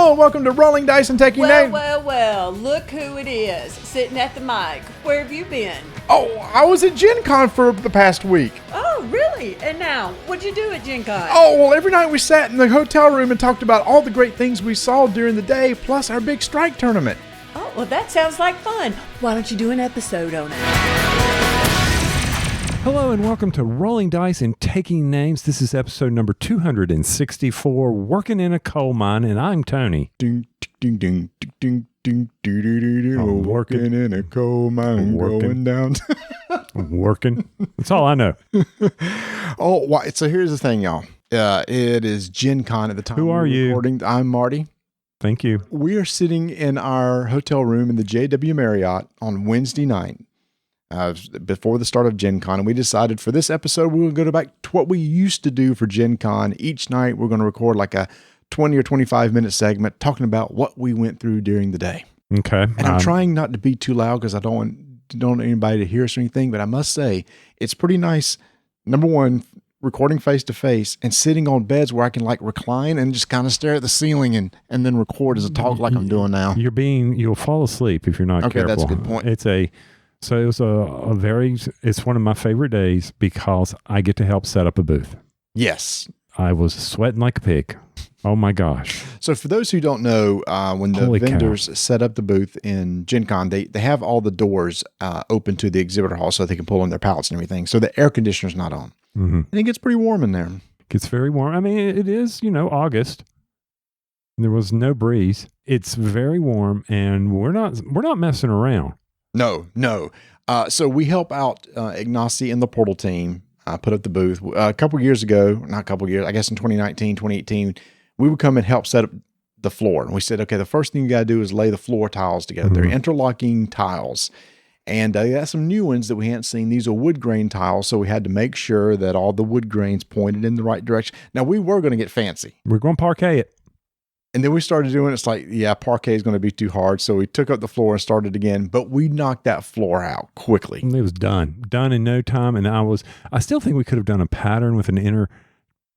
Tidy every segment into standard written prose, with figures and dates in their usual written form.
Hello and welcome to Rolling Dice and Taking Names. Well, look who it is, sitting at the mic. Where have you been? Oh, I was at Gen Con for the past week. Oh, really? And now, what'd you do at Gen Con? Oh, well, every night we sat in the hotel room and talked about all the great things we saw during the day, plus our big strike tournament. Oh, well, that sounds like fun. Why don't you do an episode on it? Hello and welcome to Rolling Dice and Taking Names. This is episode number 264, Working in a Coal Mine, and I'm Tony. Ding, ding, ding, ding, ding, ding, ding, ding. Working in a coal mine, going down. Working. That's all I know. Oh, so here's the thing, y'all. It is Gen Con at the time. Who are you? Recording. I'm Marty. Thank you. We are sitting in our hotel room in the JW Marriott on Wednesday night. Before the start of Gen Con, and we decided for this episode, we're going to go back to what we used to do for Gen Con. Each night, we're going to record like a 20 or 25 minute segment talking about what we went through during the day. Okay. And I'm trying not to be too loud because I don't want anybody to hear us or anything, but I must say, it's pretty nice, number one, recording face to face and sitting on beds where I can like recline and just kind of stare at the ceiling and then record as a talk like I'm doing now. You'll fall asleep if you're not careful. Okay, that's a good point. So it was it's one of my favorite days because I get to help set up a booth. Yes. I was sweating like a pig. Oh my gosh. So for those who don't know, when the Holy vendors cow. set up the booth in Gen Con, they have all the doors open to the exhibitor hall so they can pull in their pallets and everything. So the air conditioner's not on. Mm-hmm. And it gets pretty warm in there. It gets very warm. I mean, it is, August. There was no breeze. It's very warm and we're not messing around. No. So we help out Ignacy and the Portal team put up the booth. I guess in 2019, 2018, we would come and help set up the floor. And we said, okay, the first thing you got to do is lay the floor tiles together. Mm-hmm. They're interlocking tiles. And they got some new ones that we hadn't seen. These are wood grain tiles, so we had to make sure that all the wood grains pointed in the right direction. Now, we were going to get fancy. We're going to parquet it. And then we started doing it's like, yeah, parquet is going to be too hard. So we took up the floor and started again, but we knocked that floor out quickly. It was done in no time. And I still think we could have done a pattern with an inner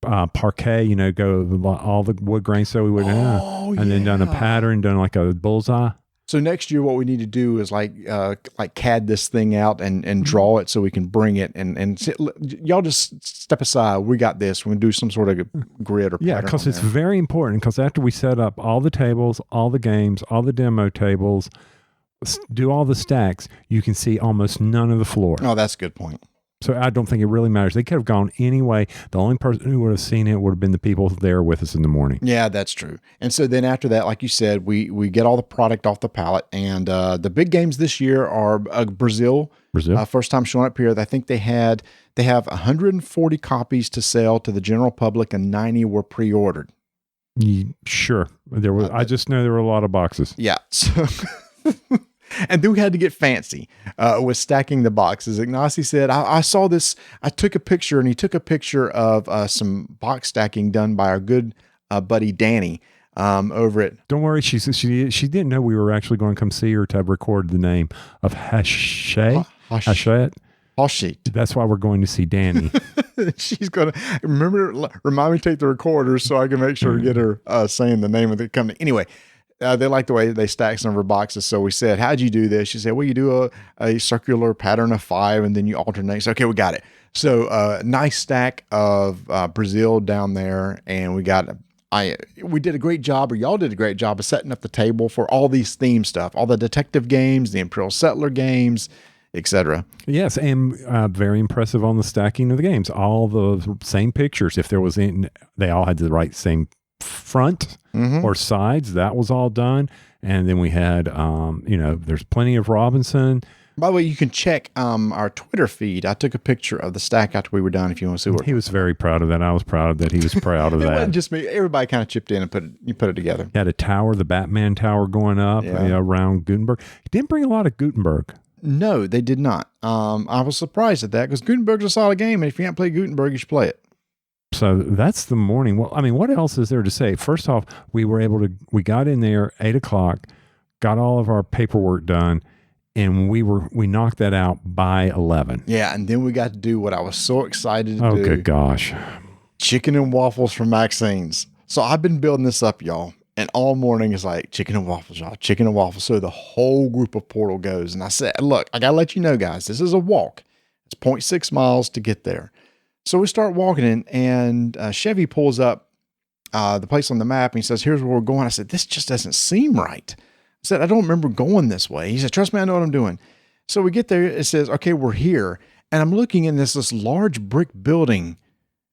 parquet, go all the wood grain so we would, and then done a pattern, done like a bullseye. So next year, what we need to do is like CAD this thing out and draw it so we can bring it and y'all just step aside. We got this. We're going to do some sort of grid or pattern. Yeah, because it's very important because after we set up all the tables, all the games, all the demo tables, do all the stacks, you can see almost none of the floor. Oh, that's a good point. So I don't think it really matters. They could have gone anyway. The only person who would have seen it would have been the people there with us in the morning. Yeah, that's true. And so then after that, like you said, we get all the product off the pallet. And the big games this year are Brazil. First time showing up here. I think they have 140 copies to sell to the general public and 90 were pre-ordered. Sure. I just know there were a lot of boxes. Yeah. So and then we had to get fancy with stacking the boxes. Ignacy said, I saw this. I took a picture, and he took a picture of some box stacking done by our good buddy Danny over at... Don't worry. She didn't know we were actually going to come see her to record the name of Hachette. That's why we're going to see Danny. She's going to... Remind me to take the recorder so I can make sure to get her saying the name of the company. Anyway... they like the way they stack some of her boxes. So we said, how'd you do this? She said, well, you do a circular pattern of 5 and then you alternate. So, okay, we got it. So nice stack of Brazil down there. And we did a great job, or y'all did a great job of setting up the table for all these theme stuff, all the detective games, the Imperial Settler games, etc. Yes, and very impressive on the stacking of the games. All the same pictures. If there was they all had the right same front or sides. That was all done. And then we had, there's plenty of Robinson. By the way, you can check our Twitter feed. I took a picture of the stack after we were done if you want to see what. He was very proud of that. I was proud that he was proud of that. It wasn't just me. Everybody kind of chipped in and put it together. He had a tower, the Batman tower going up around Gutenberg. He didn't bring a lot of Gutenberg. No, they did not. I was surprised at that because Gutenberg's a solid game. And if you haven't played Gutenberg, you should play it. So that's the morning. Well, I mean, what else is there to say? First off, we got in there 8:00, got all of our paperwork done, and we knocked that out by 11. Yeah, and then we got to do what I was so excited to do. Oh, good gosh. Chicken and waffles from Maxine's. So I've been building this up, y'all. And all morning is like chicken and waffles, y'all, chicken and waffles. So the whole group of Portal goes. And I said, look, I got to let you know, guys, this is a walk. It's 0.6 miles to get there. So we start walking in, and Chevy pulls up the place on the map, and he says, here's where we're going. I said, this just doesn't seem right. I said, I don't remember going this way. He said, trust me, I know what I'm doing. So we get there. It says, okay, we're here. And I'm looking in this large brick building,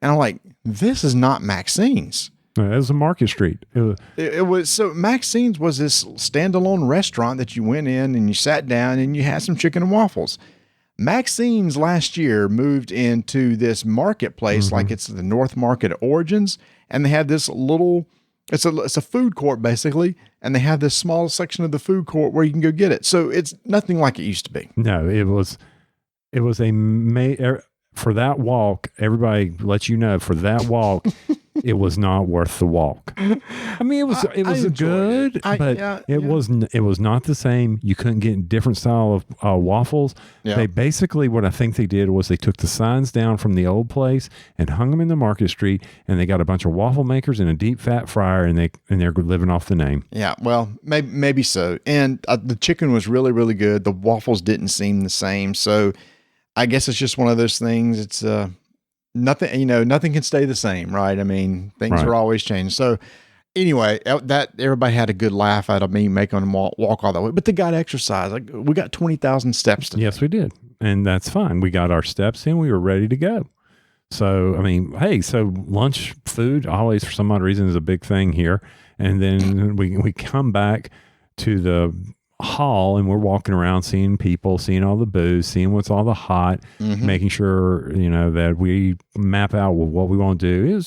and I'm like, this is not Maxine's. It was a Market Street. It was, so Maxine's was this standalone restaurant that you went in and you sat down and you had some chicken and waffles. Maxine's last year moved into this marketplace, like it's the North Market Origins, and they have this little, it's a food court basically, and they have this small section of the food court where you can go get it. So it's nothing like it used to be. No, it was for that walk. Everybody let you know, for that walk, it was not worth the walk. I mean, it was good, but it was not the same. You couldn't get different style of waffles. Yeah. They basically, what I think they did was they took the signs down from the old place and hung them in the Market Street, and they got a bunch of waffle makers and a deep fat fryer, and they're living off the name. Yeah, well, maybe so. And the chicken was really, really good. The waffles didn't seem the same. So I guess it's just one of those things. It's nothing, nothing can stay the same, right? I mean, things are always changing. So anyway, that everybody had a good laugh out of me making them walk all the way, but they got exercise. Like, we got 20,000 steps today. Yes, we did. And that's fine. We got our steps in, we were ready to go. So, I mean, hey, so lunch food always for some odd reason is a big thing here. And then we come back to the hall, and we're walking around, seeing people, seeing all the booze, seeing what's all the hot, making sure that we map out what we want to do.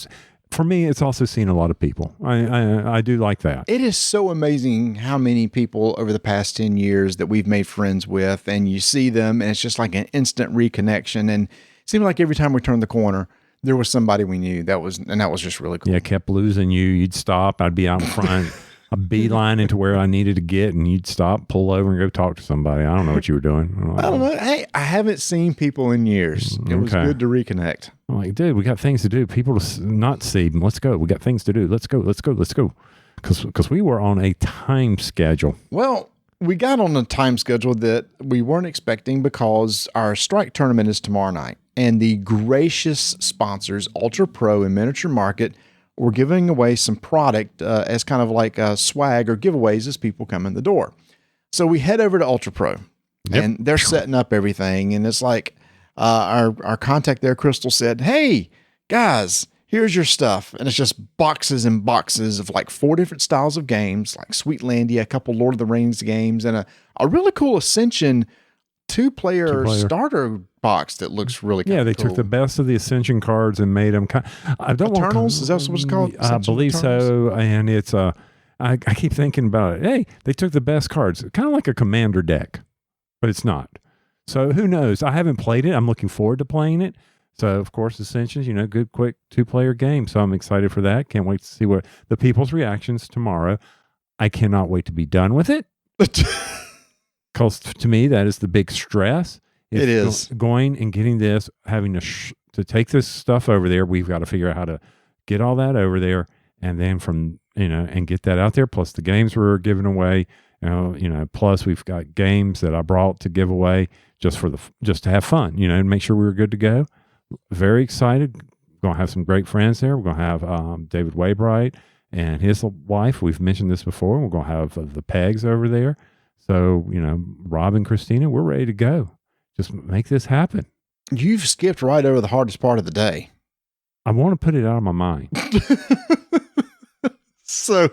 For me, it's also seeing a lot of people. I do like that. It is so amazing how many people over the past 10 years that we've made friends with, and you see them, and it's just like an instant reconnection. And it seemed like every time we turned the corner, there was somebody we knew that was just really cool. Yeah, kept losing you. You'd stop. I'd be out in front. A beeline into where I needed to get, and you'd stop, pull over, and go talk to somebody. I don't know what you were doing. I don't know. Hey, I haven't seen people in years. It was good to reconnect. I'm like, dude, we got things to do. People to not see. Let's go. We got things to do. Let's go. Because we were on a time schedule. Well, we got on a time schedule that we weren't expecting, because our strike tournament is tomorrow night, and the gracious sponsors, Ultra Pro and Miniature Market, we're giving away some product as kind of like swag or giveaways as people come in the door. So we head over to Ultra Pro, and they're setting up everything. And it's like our contact there, Crystal, said, hey, guys, here's your stuff. And it's just boxes and boxes of like 4 different styles of games, like Sweetlandia, a couple Lord of the Rings games, and a really cool Ascension two-player starter box that looks really cool. Yeah, they took the best of the Ascension cards and made them Eternals? Is that what it's called? I believe so. And it's I keep thinking about it. Hey, they took the best cards, kind of like a commander deck, but it's not. So who knows? I haven't played it. I'm looking forward to playing it. So of course, Ascensions, good, quick 2-player game. So I'm excited for that. Can't wait to see what the people's reactions tomorrow. I cannot wait to be done with it. Because to me, that is the big stress. It is going and getting this, having to take this stuff over there. We've got to figure out how to get all that over there, and then and get that out there. Plus the games we're giving away. Plus we've got games that I brought to give away just to have fun. And make sure we were good to go. Very excited. We're gonna have some great friends there. We're gonna have David Waybright and his wife. We've mentioned this before. We're gonna have the Pegs over there. So, Rob and Christina, we're ready to go. Just make this happen. You've skipped right over the hardest part of the day. I want to put it out of my mind. So,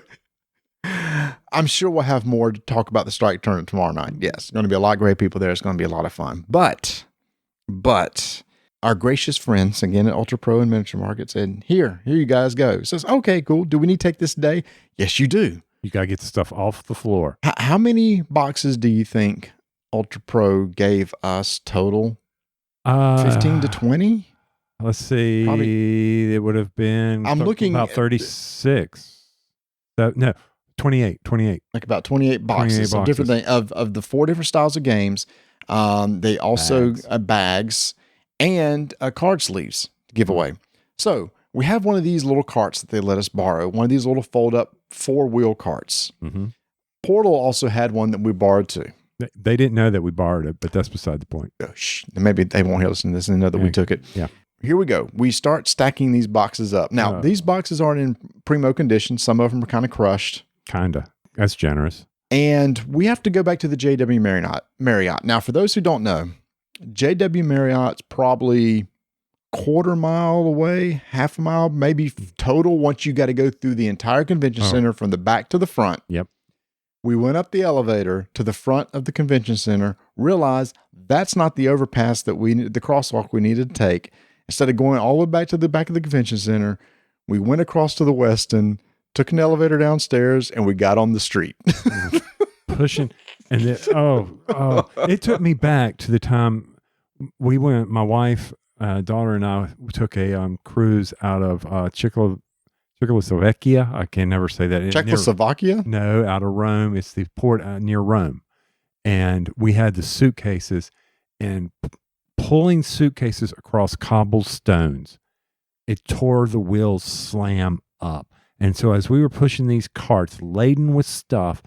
I'm sure we'll have more to talk about the strike tournament tomorrow night. Yes, going to be a lot of great people there. It's going to be a lot of fun. But our gracious friends, again at Ultra Pro and Miniature Market, said, here you guys go. It says, okay, cool. Do we need to take this today? Yes, you do. You got to get the stuff off the floor. How many boxes do you think Ultra Pro gave us total? 15 to 20? Let's see. Probably, it would have been about 36. No, 28. Like about 28 boxes. So different thing of the 4 different styles of games. They also bags and card sleeves to give away. So we have one of these little carts that they let us borrow, one of these little fold-up 4-wheel carts. Mm-hmm. Portal also had one that we borrowed too. They didn't know that we borrowed it, but that's beside the point. Oh, maybe they won't listen to this and know that we took it. Yeah. Here we go. We start stacking these boxes up. Now, these boxes aren't in primo condition. Some of them are kind of crushed. Kinda. That's generous. And we have to go back to the JW Marriott. Now, for those who don't know, JW Marriott's probably quarter mile away, half a mile, maybe total once you got to go through the entire convention center from the back to the front. Yep. We went up the elevator to the front of the convention center, realized that's not the overpass that the crosswalk we needed to take. Instead of going all the way back to the back of the convention center, we went across to the Westin, took an elevator downstairs, and we got on the street. Pushing. And then, it took me back to the time we went, my wife, daughter and I took a cruise out of Czechoslovakia. I can never say that. Czechoslovakia? No, out of Rome. It's the port near Rome. And we had the suitcases and pulling suitcases across cobblestones. It tore the wheels slam up. And so as we were pushing these carts laden with stuff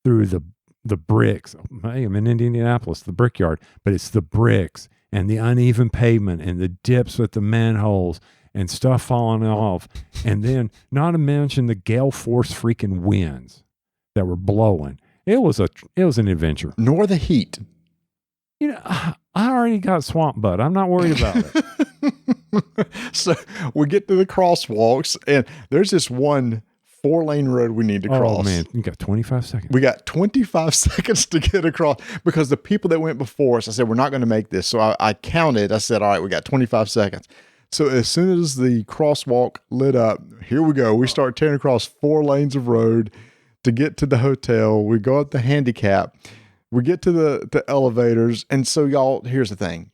through the bricks, hey, I'm in Indianapolis, the brickyard, but it's the bricks and the uneven pavement and the dips with the manholes and stuff falling off. And then not to mention the gale force freaking winds that were blowing. It was an adventure. Nor the heat. You know, I already got swamp butt. I'm not worried about it. So we get to the crosswalks, and there's this one 4-lane road we need to cross. Oh, man. You got 25 seconds. We got 25 seconds to get across because the people that went before us, I said, we're not going to make this. So I counted. I said, all right, we got 25 seconds. So as soon as the crosswalk lit up, here we go. We start tearing across 4 lanes of road to get to the hotel. We go up the handicap. We get to the elevators. And so y'all, here's the thing.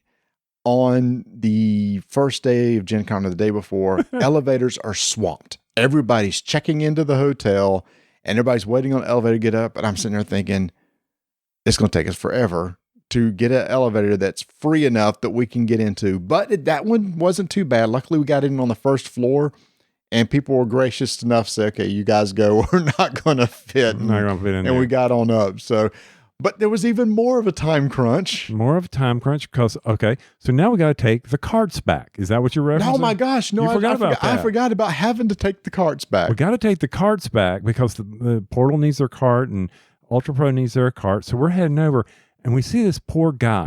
On the first day of Gen Con or the day before, elevators are swamped. Everybody's checking into the hotel and everybody's waiting on the elevator to get up. And I'm sitting there thinking, it's going to take us forever to get an elevator that's free enough that we can get into. But that one wasn't too bad. Luckily, we got in on the first floor and people were gracious enough to say, okay, you guys go. We're not going to fit. Not going to fit in there. And we got on up. So, but there was even more of a time crunch. More of a time crunch because, okay, so now we got to take the carts back. Is that what you're referencing? Oh my gosh. No, I forgot about having to take the carts back. We got to take the carts back because the Portal needs their cart and Ultra Pro needs their cart. So we're heading over and we see this poor guy.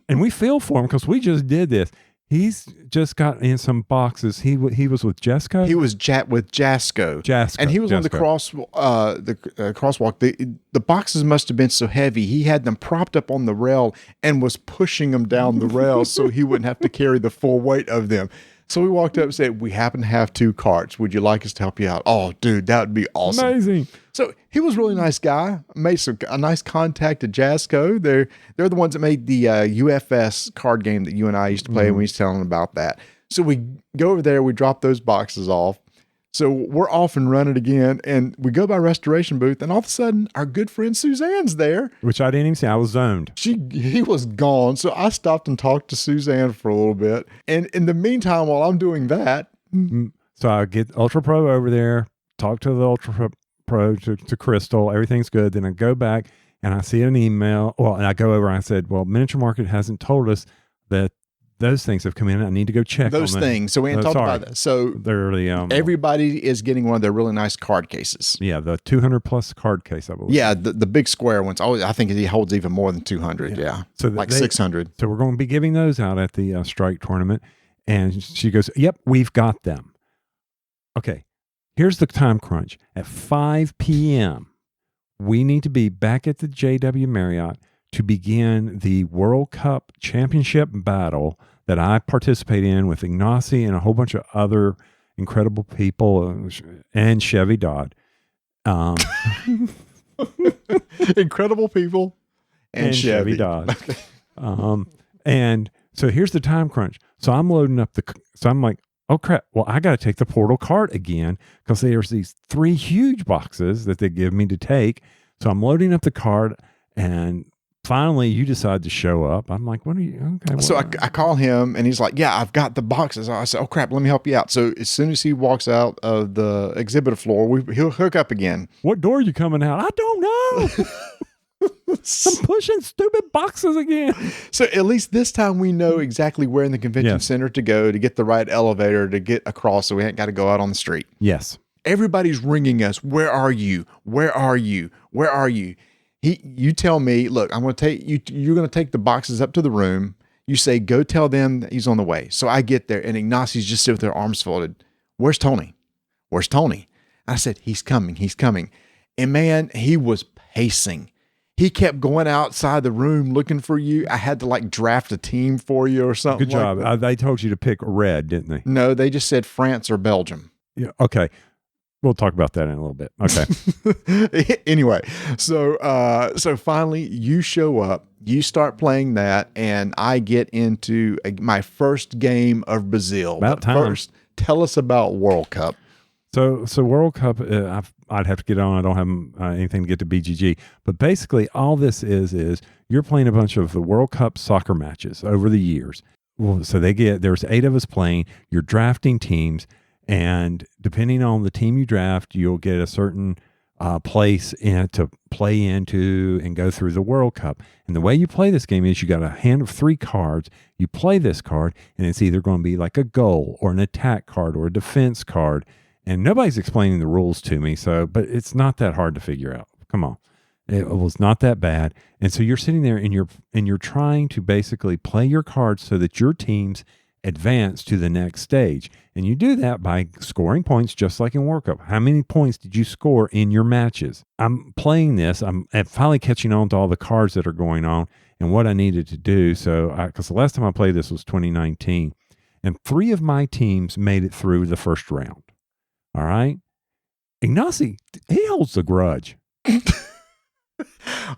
And we feel for him because we just did this. He's just got in some boxes. He was with Jesco. He was with Jasco. And he was on the crosswalk. The boxes must have been so heavy. He had them propped up on the rail and was pushing them down the rail so he wouldn't have to carry the full weight of them. So we walked up and said, we happen to have 2 carts. Would you like us to help you out? Oh, dude, that would be awesome. Amazing. So he was a really nice guy. Made a nice contact at Jasco. They're the ones that made the UFS card game that you and I used to play, and we used to tell them about that. So we go over there, we drop those boxes off. So we're off and running again, and we go by Restoration Booth, and all of a sudden, our good friend Suzanne's there. Which I didn't even see. I was zoned. He was gone. So I stopped and talked to Suzanne for a little bit. And in the meantime, while I'm doing that. So I get Ultra Pro over there, talk to the Ultra Pro, to Crystal. Everything's good. Then I go back, and I see an email. Well, and I go over, and I said, well, Miniature Market hasn't told us that those things have come in. I need to go check those things. So we ain't talked about that. So they're the everybody is getting one of their really nice card cases. Yeah, the 200 plus card case, I believe. Yeah, the big square ones. Oh, I think he holds even more than 200. Yeah, so like 600. So we're going to be giving those out at the Strike tournament. And she goes, "Yep, we've got them." Okay, here's the time crunch. At 5 p.m., we need to be back at the JW Marriott to begin the World Cup Championship battle that I participate in with Ignacy and a whole bunch of other incredible people and Chevy Dodd. Incredible people and Chevy Dodd. And so here's the time crunch. So I'm loading up so I'm like, oh crap, well, I got to take the Portal cart again because there's these 3 huge boxes that they give me to take. So I'm loading up the cart and finally you decide to show up. I'm like, what are you? Okay. So I call him and he's like, yeah, I've got the boxes. I said, oh crap, let me help you out. So as soon as he walks out of the exhibit floor, he'll hook up again. What door are you coming out? I don't know. I'm pushing stupid boxes again. So at least this time we know exactly where in the convention center to go to get the right elevator to get across, so we ain't got to go out on the street. Yes. Everybody's ringing us. Where are you? Where are you? Where are you? You tell me, look, I'm going to take you. You're going to take the boxes up to the room. You say, go tell them that he's on the way. So I get there, and Ignacio's just sitting with their arms folded. Where's Tony? Where's Tony? I said, he's coming. He's coming. And man, he was pacing. He kept going outside the room looking for you. I had to like draft a team for you or something. Good job. They told you to pick red, didn't they? No, they just said France or Belgium. Yeah. Okay. We'll talk about that in a little bit. Okay. Anyway, so finally you show up, you start playing that, and I get into my first game of Brazil. About time. First, tell us about World Cup. So World Cup, I'd have to get on. I don't have anything to get to BGG. But basically, all this is you're playing a bunch of the World Cup soccer matches over the years. Well, so there's 8 of us playing. You're drafting teams. And depending on the team you draft, you'll get a certain place to play into and go through the World Cup. And the way you play this game is you got a hand of 3 cards. You play this card, and it's either going to be like a goal or an attack card or a defense card. And nobody's explaining the rules to me, but it's not that hard to figure out. Come on. It was not that bad. And so you're sitting there and you're trying to basically play your cards so that your teams advance to the next stage. And you do that by scoring points just like in World Cup. How many points did you score in your matches? I'm playing this. I'm finally catching on to all the cards that are going on and what I needed to do. So, because the last time I played this was 2019, and 3 of my teams made it through the first round. All right. Ignacy, he holds the grudge.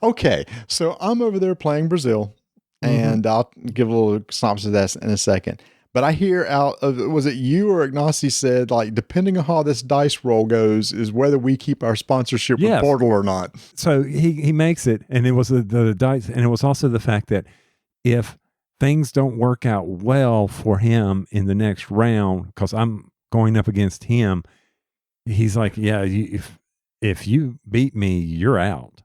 Okay. So I'm over there playing Brazil, and I'll give a little synopsis of that in a second. But I hear was it you or Ignacy said, like, depending on how this dice roll goes is whether we keep our sponsorship with Portal or not. So he makes it, and it was the dice, and it was also the fact that if things don't work out well for him in the next round, because I'm going up against him, he's like, yeah, if you beat me, you're out.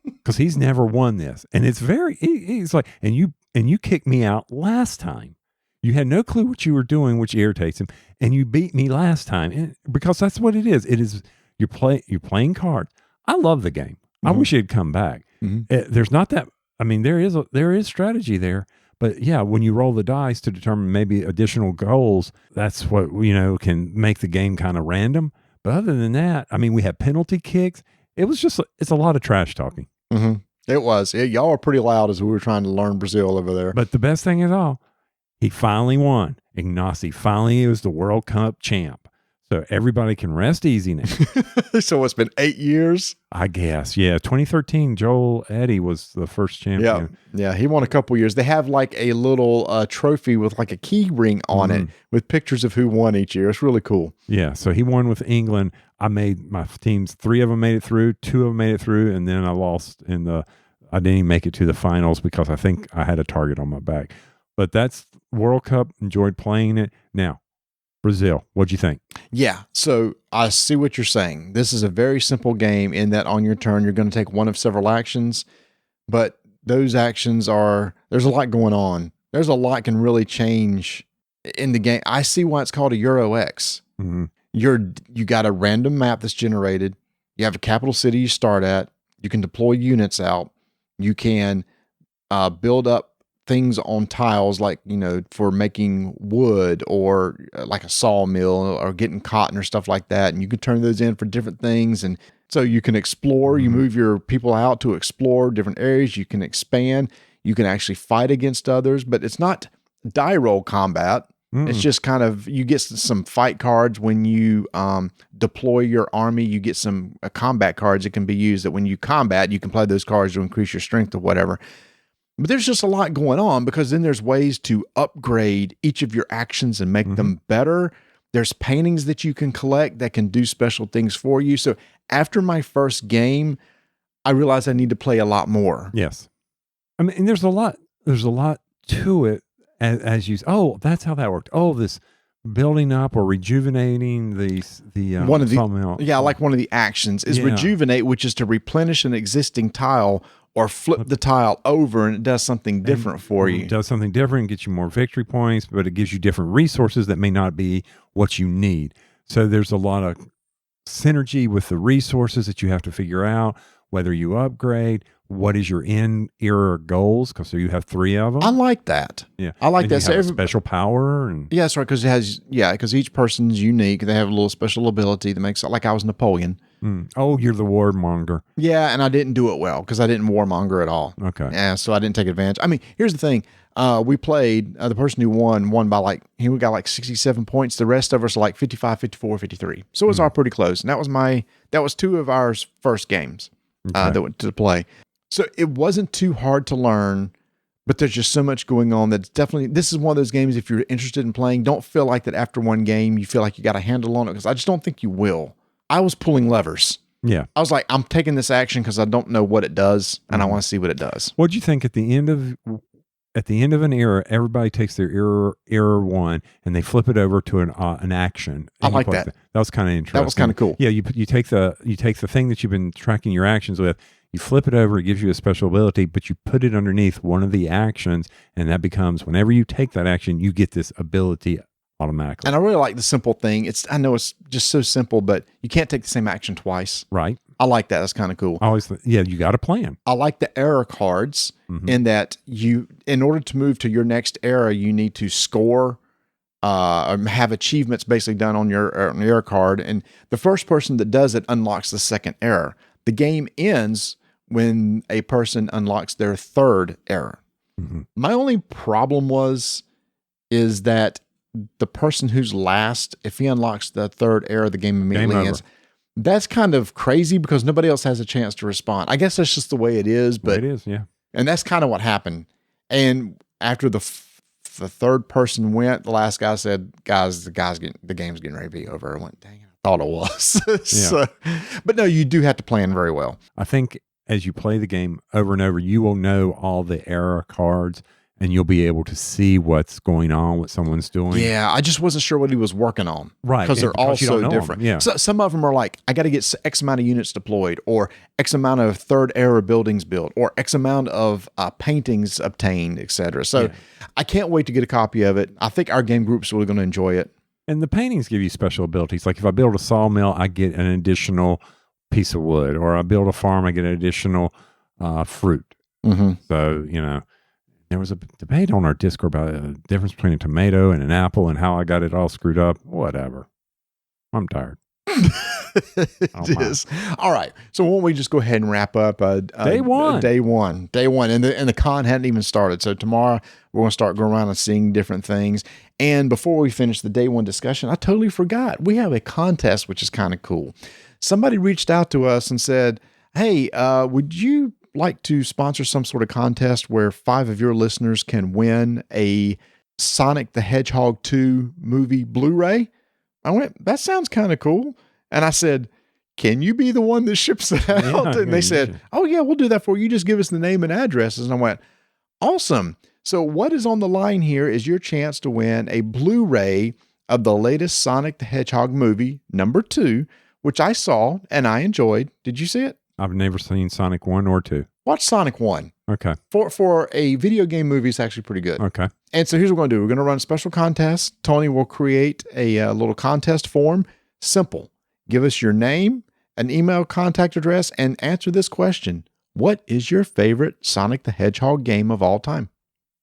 Because he's never won this. And it's he's like, and you kicked me out last time. You had no clue what you were doing, which irritates him. And you beat me last time. Because that's what it is. It is, you're playing cards. I love the game. I wish it'd come back. There's not that, I mean, there is strategy there. But yeah, when you roll the dice to determine maybe additional goals, that's what, can make the game kind of random. But other than that, I mean, we have penalty kicks. It's a lot of trash talking. It was. Y'all were pretty loud as we were trying to learn Brazil over there. But the best thing is he finally won. Ignacy finally was the World Cup champ. So everybody can rest easy now. So it's been 8 years? I guess. Yeah. 2013, Joel Eddy was the first champion. Yeah. He won a couple years. They have like a little trophy with like a key ring on it with pictures of who won each year. It's really cool. Yeah. So he won with England. I made my teams, 3 of them made it through, 2 of them made it through, and then I lost I didn't even make it to the finals because I think I had a target on my back. But that's World Cup. Enjoyed playing it. Now, Brazil, what'd you think? Yeah, so I see what you're saying. This is a very simple game in that on your turn, you're going to take one of several actions, but those actions there's a lot going on. There's a lot can really change in the game. I see why it's called a Euro X. You got a random map that's generated. You have a capital city you start at. You can deploy units out. You can build up things on tiles, like, for making wood or like a sawmill or getting cotton or stuff like that. And you can turn those in for different things. And so you can explore, you move your people out to explore different areas. You can expand, you can actually fight against others, but it's not die roll combat. It's just kind of, you get some fight cards when you deploy your army. You get some combat cards that can be used that when you combat, you can play those cards to increase your strength or whatever. But there's just a lot going on, because then there's ways to upgrade each of your actions and make them better. There's paintings that you can collect that can do special things for you. So after my first game, I realized I need to play a lot more. Yes. I mean, and there's a lot to it as you, that's how that worked. Oh, this building up or rejuvenating one of the sawmill. Yeah, like one of the actions is rejuvenate, which is to replenish an existing tile or flip the tile over, and it does something different for you. It does something different, gets you more victory points, but it gives you different resources that may not be what you need. So there's a lot of synergy with the resources that you have to figure out, whether you upgrade, what is your in-era goals, because so you have 3 of them. I like that. Yeah. I like and that. You have a special power. And yeah, that's right, because it has, because each person's unique. They have a little special ability that makes it, like I was Napoleon. Oh, you're the warmonger. Yeah, and I didn't do it well because I didn't warmonger at all. Okay. Yeah, so I didn't take advantage. I mean, here's the thing. We played, the person who won by he got like 67 points. The rest of us are like 55, 54, 53. So it was all pretty close. And that was 2 of our first games that went to play. So it wasn't too hard to learn, but there's just so much going on that's definitely, this is one of those games, if you're interested in playing, don't feel like that after one game, you feel like you got a handle on it, because I just don't think you will. I was pulling levers. Yeah. I was like, I'm taking this action because I don't know what it does, and I want to see what it does. What'd you think at the end of an era? Everybody takes their era 1 and they flip it over to an action. I like that. That was kind of interesting. That was kind of cool. Yeah, you take the thing that you've been tracking your actions with, you flip it over, it gives you a special ability, but you put it underneath one of the actions, and that becomes, whenever you take that action, you get this ability automatically. And I really like the simple thing. I know it's just so simple, but you can't take the same action twice. Right. I like that. That's kind of cool. You got a plan. I like the era cards in that in order to move to your next era, you need to score, have achievements basically done on your era card. And the first person that does it unlocks the second era. The game ends when a person unlocks their 3rd era. My only problem is that the person who's last, if he unlocks the 3rd era, the game immediately ends. That's kind of crazy because nobody else has a chance to respond. I guess that's just the way it is. But it is, yeah. And that's kind of what happened. And after the 3rd person went, the last guy said, "Guys, the game's getting ready to be over." I went, "Dang it, I thought it was." So, but no, you do have to plan very well. I think as you play the game over and over, you will know all the era cards, and you'll be able to see what's going on, what someone's doing. Yeah, I just wasn't sure what he was working on. Right. Because they're all so different. Yeah. So some of them are like, I got to get X amount of units deployed, or X amount of 3rd era buildings built, or X amount of paintings obtained, etc. So I can't wait to get a copy of it. I think our game group's really going to enjoy it. And the paintings give you special abilities. Like if I build a sawmill, I get an additional piece of wood, or I build a farm, I get an additional fruit. So, there was a debate on our Discord about the difference between a tomato and an apple and how I got it all screwed up. Whatever. I'm tired. It is. All right. So why don't we just go ahead and wrap up day one. And the con hadn't even started. So tomorrow we're going to start going around and seeing different things. And before we finish the day 1 discussion, I totally forgot. We have a contest, which is kind of cool. Somebody reached out to us and said, "Hey, would you like to sponsor some sort of contest where 5 of your listeners can win a Sonic the Hedgehog 2 movie Blu-ray?" I went, "That sounds kind of cool." And I said, "Can you be the one that ships it out?" And they said, "Oh yeah, we'll do that for you. You just give us the name and addresses." And I went, "Awesome." So what is on the line here is your chance to win a Blu-ray of the latest Sonic the Hedgehog movie, number 2, which I saw and I enjoyed. Did you see it? I've never seen Sonic 1 or 2. Watch Sonic 1. Okay. For a video game movie, it's actually pretty good. Okay. And so here's what we're going to do. We're going to run a special contest. Tony will create a little contest form. Simple. Give us your name, an email contact address, and answer this question. What is your favorite Sonic the Hedgehog game of all time?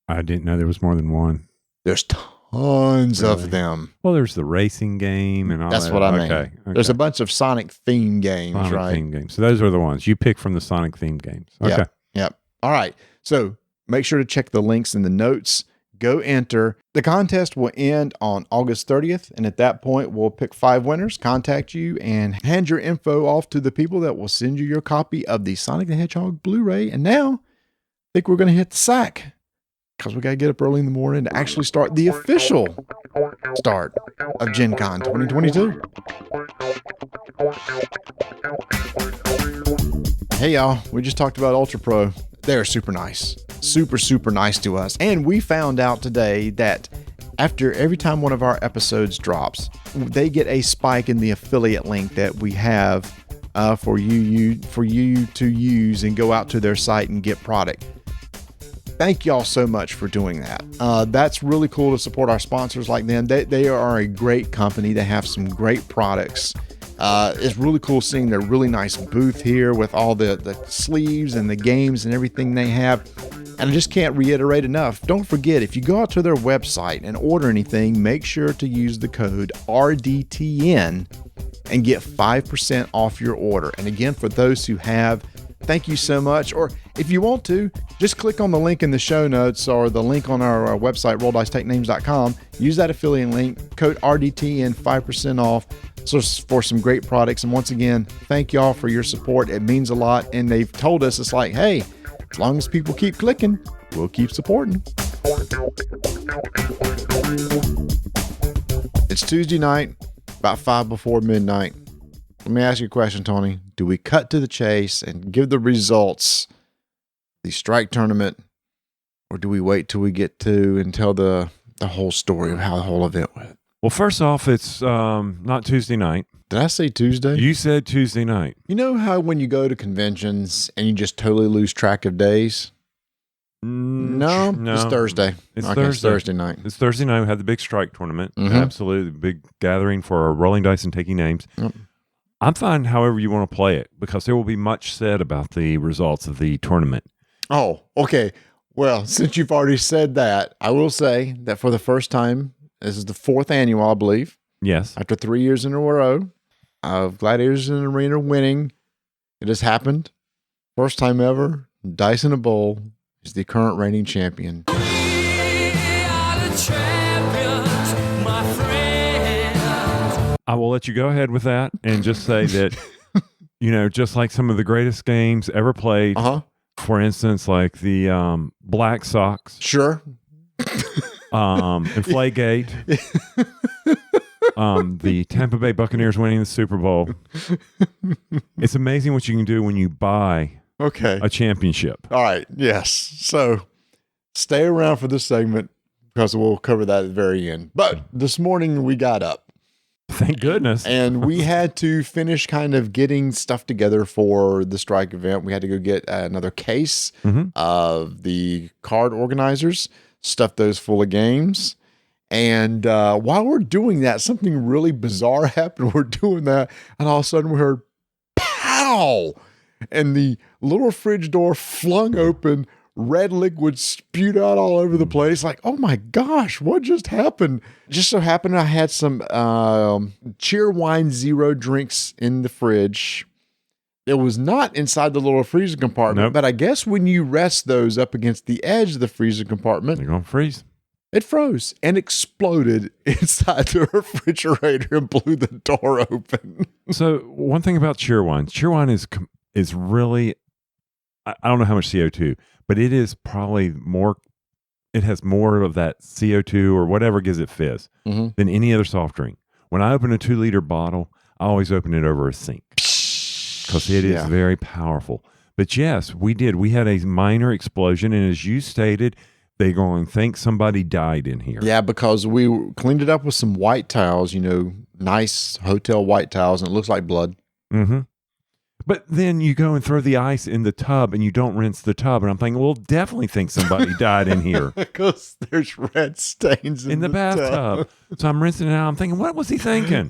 I didn't know there was more than one. There's tons of them. Well, there's the racing game and all that. That's what I mean. Okay. There's a bunch of Sonic theme games, Sonic right? Theme games. So those are the ones. You pick from the Sonic theme games. Okay. Yep. All right. So make sure to check the links in the notes. Go enter. The contest will end on August 30th. And at that point, we'll pick 5 winners, contact you, and hand your info off to the people that will send you your copy of the Sonic the Hedgehog Blu-ray. And now, I think we're going to hit the sack, because we got to get up early in the morning to actually start the official start of Gen Con 2022. Hey y'all, we just talked about Ultra Pro. They're super nice. Super nice to us. And we found out today that after every time one of our episodes drops, they get a spike in the affiliate link that we have for you to use and go out to their site and get product. Thank y'all so much for doing that. That's really cool to support our sponsors like them. They are a great company. They have some great products. It's really cool seeing their really nice booth here with all the sleeves and the games and everything they have. And I just can't reiterate enough. Don't forget, if you go out to their website and order anything, make sure to use the code RDTN and get 5% off your order. And again, for those who have, thank you so much. Or if you want to, just click on the link in the show notes or the link on our website, rolldicetakenames.com. Use that affiliate link, code RDTN, 5% off. So for some great products. And once again, thank y'all for your support. It means a lot. And they've told us, it's like, hey, as long as people keep clicking, we'll keep supporting. It's Tuesday night, about 5 before midnight. Let me ask you a question, Tony. Do we cut to the chase and give the results, the strike tournament, or do we wait till we get to and tell the whole story of how the whole event went? Well, first off, it's not Tuesday night. Did I say Tuesday? You said Tuesday night. You know how when you go to conventions and you just totally lose track of days? No, it's Thursday. It's okay, Thursday. It's Thursday night. It's Thursday night. We had the big strike tournament. Mm-hmm. Absolutely. Big gathering for rolling dice and taking names. Yep. I'm fine however you want to play it because there will be much said about the results of the tournament. Oh, okay. Well, since you've already said that, I will say that for the first time, this is the 4th annual, I believe. Yes. After 3 years in a row of Gladiators in an Arena winning, it has happened. First time ever, Dice in a Bowl is the current reigning champion. We are the champions, my friends. I will let you go ahead with that and just say that, just like some of the greatest games ever played, for instance, like the Black Sox. Sure. Inflategate, the Tampa Bay Buccaneers winning the Super Bowl. It's amazing what you can do when you buy a championship. All right. Yes. So stay around for this segment because we'll cover that at the very end. But this morning we got up. Thank goodness. And we had to finish kind of getting stuff together for the strike event. We had to go get another case of the card organizers, stuff those full of games. And while we're doing that, something really bizarre happened. We're doing that, and all of a sudden we heard pow! And the little fridge door flung open, red liquid spewed out all over the place. Like, oh my gosh, what just happened? Just so happened I had some Cheerwine Zero drinks in the fridge. It was not inside the little freezer compartment, but I guess when you rest those up against the edge of the freezer compartment, they're going to freeze. It froze and exploded inside the refrigerator and blew the door open. So one thing about Cheerwine is really, I don't know how much CO2, but it is probably more, it has more of that CO2 or whatever gives it fizz than any other soft drink. When I open a 2-liter bottle, I always open it over a sink because it is very powerful. But yes, we did. We had a minor explosion, and as you stated, they're going to think somebody died in here. Yeah, because we cleaned it up with some white towels, nice hotel white towels, and it looks like blood. Mm-hmm. But then you go and throw the ice in the tub, and you don't rinse the tub. And I'm thinking, well, definitely think somebody died in here. Because there's red stains in the bathtub. So I'm rinsing it out. I'm thinking, what was he thinking?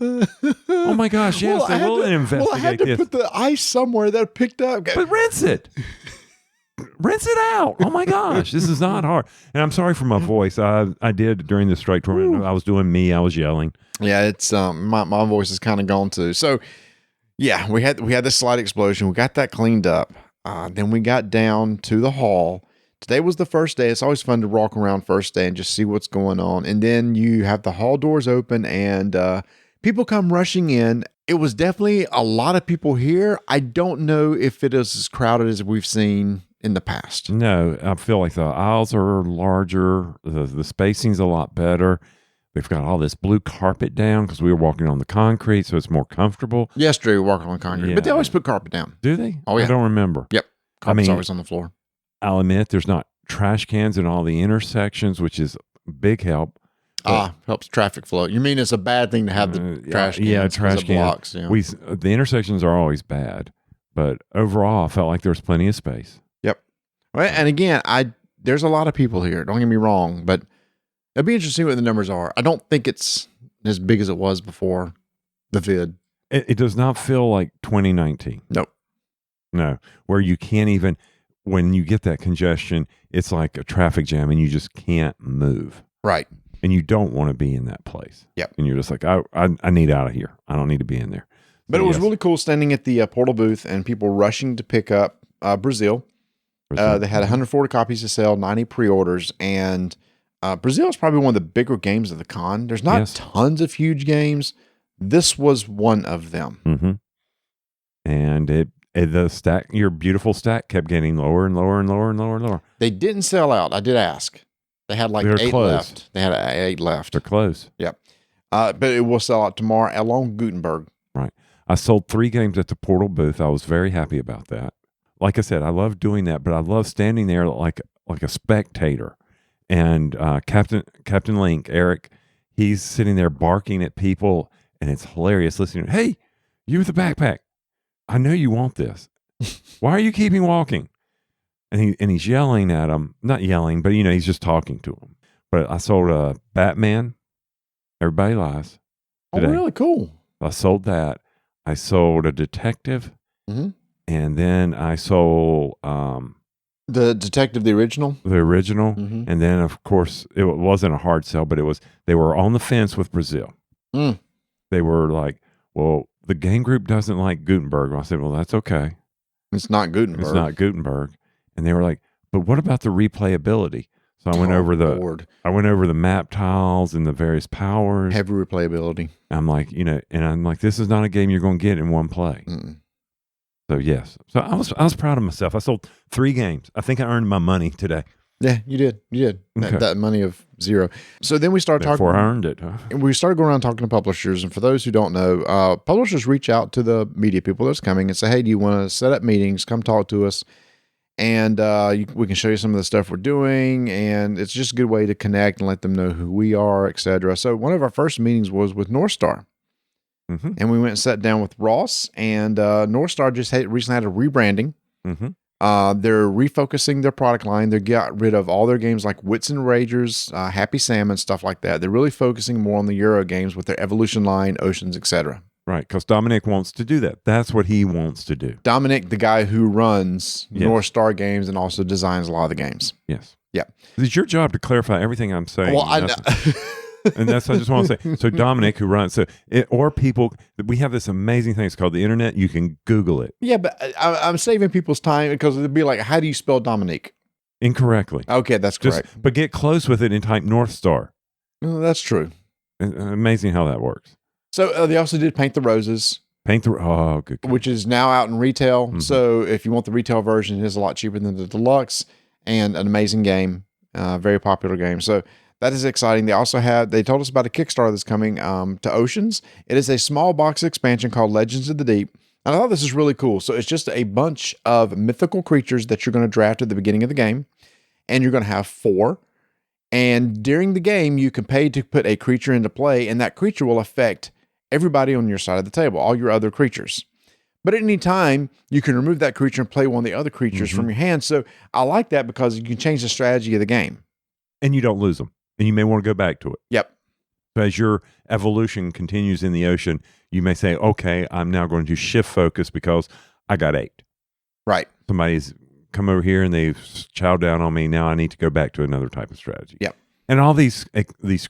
Oh, my gosh, yes, they will investigate I had to this. put the ice somewhere that picked up. But rinse it. Rinse it out. Oh my gosh, this is not hard. And I'm sorry for my voice. I did during the strike tournament. I was doing me. I was yelling. Yeah, it's my voice is kind of gone too. So yeah, we had this slight explosion. We got that cleaned up. Then we got down to the hall. Today was the first day. It's always fun to walk around first day and just see what's going on. And then you have the hall doors open and people come rushing in. It was definitely a lot of people here. I don't know if it is as crowded as we've seen in the past. No, I feel like the aisles are larger. The spacing's a lot better. They've got all this blue carpet down because we were walking on the concrete, so it's more comfortable. Yesterday we were walking on concrete, Yeah. but they always put carpet down. Do they? Oh, yeah. I don't remember. Yep. Carpet's mean- always on the floor. I'll admit there's not trash cans in all the intersections, which is a big help. Helps traffic flow. You mean it's a bad thing to have the trash cans? Yeah, 'cause trash it cans. blocks, yeah. The intersections are always bad, but overall, I felt like there was plenty of space. Right. And again, there's a lot of people here. Don't get me wrong, but it'll be interesting what the numbers are. I don't think it's as big as it was before the vid. It does not feel like 2019. Nope. No, where you can't even, when you get that congestion, it's like a traffic jam and you just can't move. Right. And you don't want to be in that place. Yep. And you're just like, I need out of here. I don't need to be in there. But So, it was yes. really cool standing at the portal booth and people rushing to pick up Brazil. They had 140 copies to sell, 90 pre-orders, and Brazil is probably one of the bigger games of the con. There's not Yes. tons of huge games. This was one of them. Mm-hmm. And the stack, your beautiful stack kept getting lower and lower and lower and lower and lower. They didn't sell out. I did ask. They had like They're 8 closed. left. They had 8 left. They're close. But it will sell out tomorrow along Gutenberg. Right. I sold 3 games at the portal booth. I was very happy about that. Like I said, I love doing that, but I love standing there like a spectator. And Captain Link, Eric, he's sitting there barking at people, and it's hilarious listening. Hey, you with the backpack. I know you want this. Why are you keeping walking? And he's yelling at him. Not yelling, but he's just talking to him. But I sold a Batman. Everybody lies. Today. Oh, really cool. I sold that. I sold a detective. Mm-hmm. And then I sold The detective, the original. the original. Mm-hmm. And then, of course, it wasn't a hard sell, but they were on the fence with Brazil. Mm. They were like, well, the game group doesn't like Gutenberg. I said, well, that's okay. It's not Gutenberg. It's not Gutenberg. And they were like, but what about the replayability? So I went over the map tiles and the various powers. Heavy replayability. I'm like, this is not a game you're going to get in one play. Mm-mm. So yes. So I was proud of myself. I sold 3 games. I think I earned my money today. Yeah, you did. You did. Okay. That money of 0. So then we started Therefore, I talking. earned it. Huh? And we started going around talking to publishers. And for those who don't know, publishers reach out to the media people that's coming and say, hey, do you want to set up meetings? Come talk to us. And we can show you some of the stuff we're doing. And it's just a good way to connect and let them know who we are, etc. So one of our first meetings was with Northstar. Mm-hmm. And we went and sat down with Ross. And Northstar just recently had a rebranding. Mm-hmm. They're refocusing their product line. They got rid of all their games like Wits and Ragers, Happy Salmon, stuff like that. They're really focusing more on the Euro games with their Evolution line, Oceans, etc. Right, because Dominic wants to do that. That's what he wants to do. Dominic, the guy who runs Yes. Northstar Games and also designs a lot of the games. Yes. Yeah. It's your job to clarify everything I'm saying. Well, I And that's I just want to say. So Dominic, who runs, or people, we have this amazing thing. It's called the internet. You can Google it Yeah, but I'm saving people's time because it'd be like, how do you spell Dominique? incorrectly. Okay, that's correct. But get close with it and type Northstar. That's true. Amazing how that works. So they also did Paint the Roses, Paint the good. which is now out in retail. Mhm. So if you want the retail version, it is a lot cheaper than the deluxe, and an amazing game, very popular game. So that is exciting. They told us about a Kickstarter that's coming to Oceans. It is a small box expansion called Legends of the Deep. And I thought this is really cool. So it's just a bunch of mythical creatures that you're going to draft at the beginning of the game. And you're going to have 4. And during the game, you can pay to put a creature into play, and that creature will affect everybody on your side of the table, all your other creatures. But at any time, you can remove that creature and play one of the other creatures from your hand. So I like that because you can change the strategy of the game. And you don't lose them. And you may want to go back to it. Yep. So as your evolution continues in the ocean, you may say, okay, I'm now going to shift focus because I got 8. Right. Somebody's come over here and they've chowed down on me. Now I need to go back to another type of strategy. Yep. And all these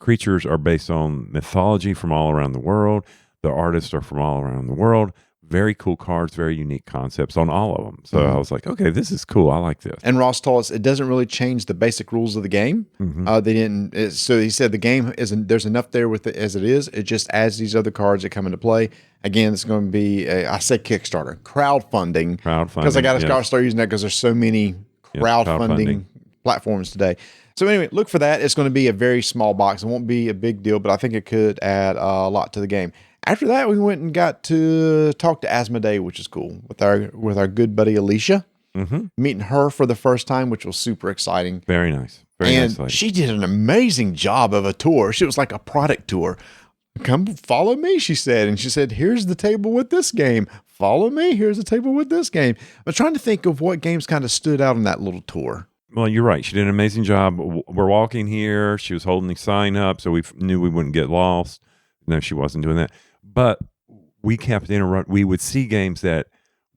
creatures are based on mythology from all around the world. The artists are from all around the world. Very cool cards, very unique concepts on all of them. So I was like, okay, this is cool. I like this. And Ross told us it doesn't really change the basic rules of the game. They didn't. So he said the game isn't. There's enough there with it as it is. It just adds these other cards that come into play. Again, it's going to be I say Kickstarter, crowdfunding. Because I got to start using that because there's so many crowdfunding platforms today. So anyway, look for that. It's going to be a very small box. It won't be a big deal, but I think it could add a lot to the game. After that, we went and got to talk to Asmodee, which is cool, with our good buddy Alicia. Meeting her for the first time, which was super exciting. Very nice. Very nice lady. She did an amazing job of a tour. She was like a product tour. Come follow me, she said. And she said, here's the table with this game. Follow me. Here's the table with this game. I'm trying to think of what games kind of stood out on that little tour. Well, you're right. She did an amazing job. We're walking here. She was holding the sign up, so we knew we wouldn't get lost. No, she wasn't doing that. But we kept interrupting. We would see games that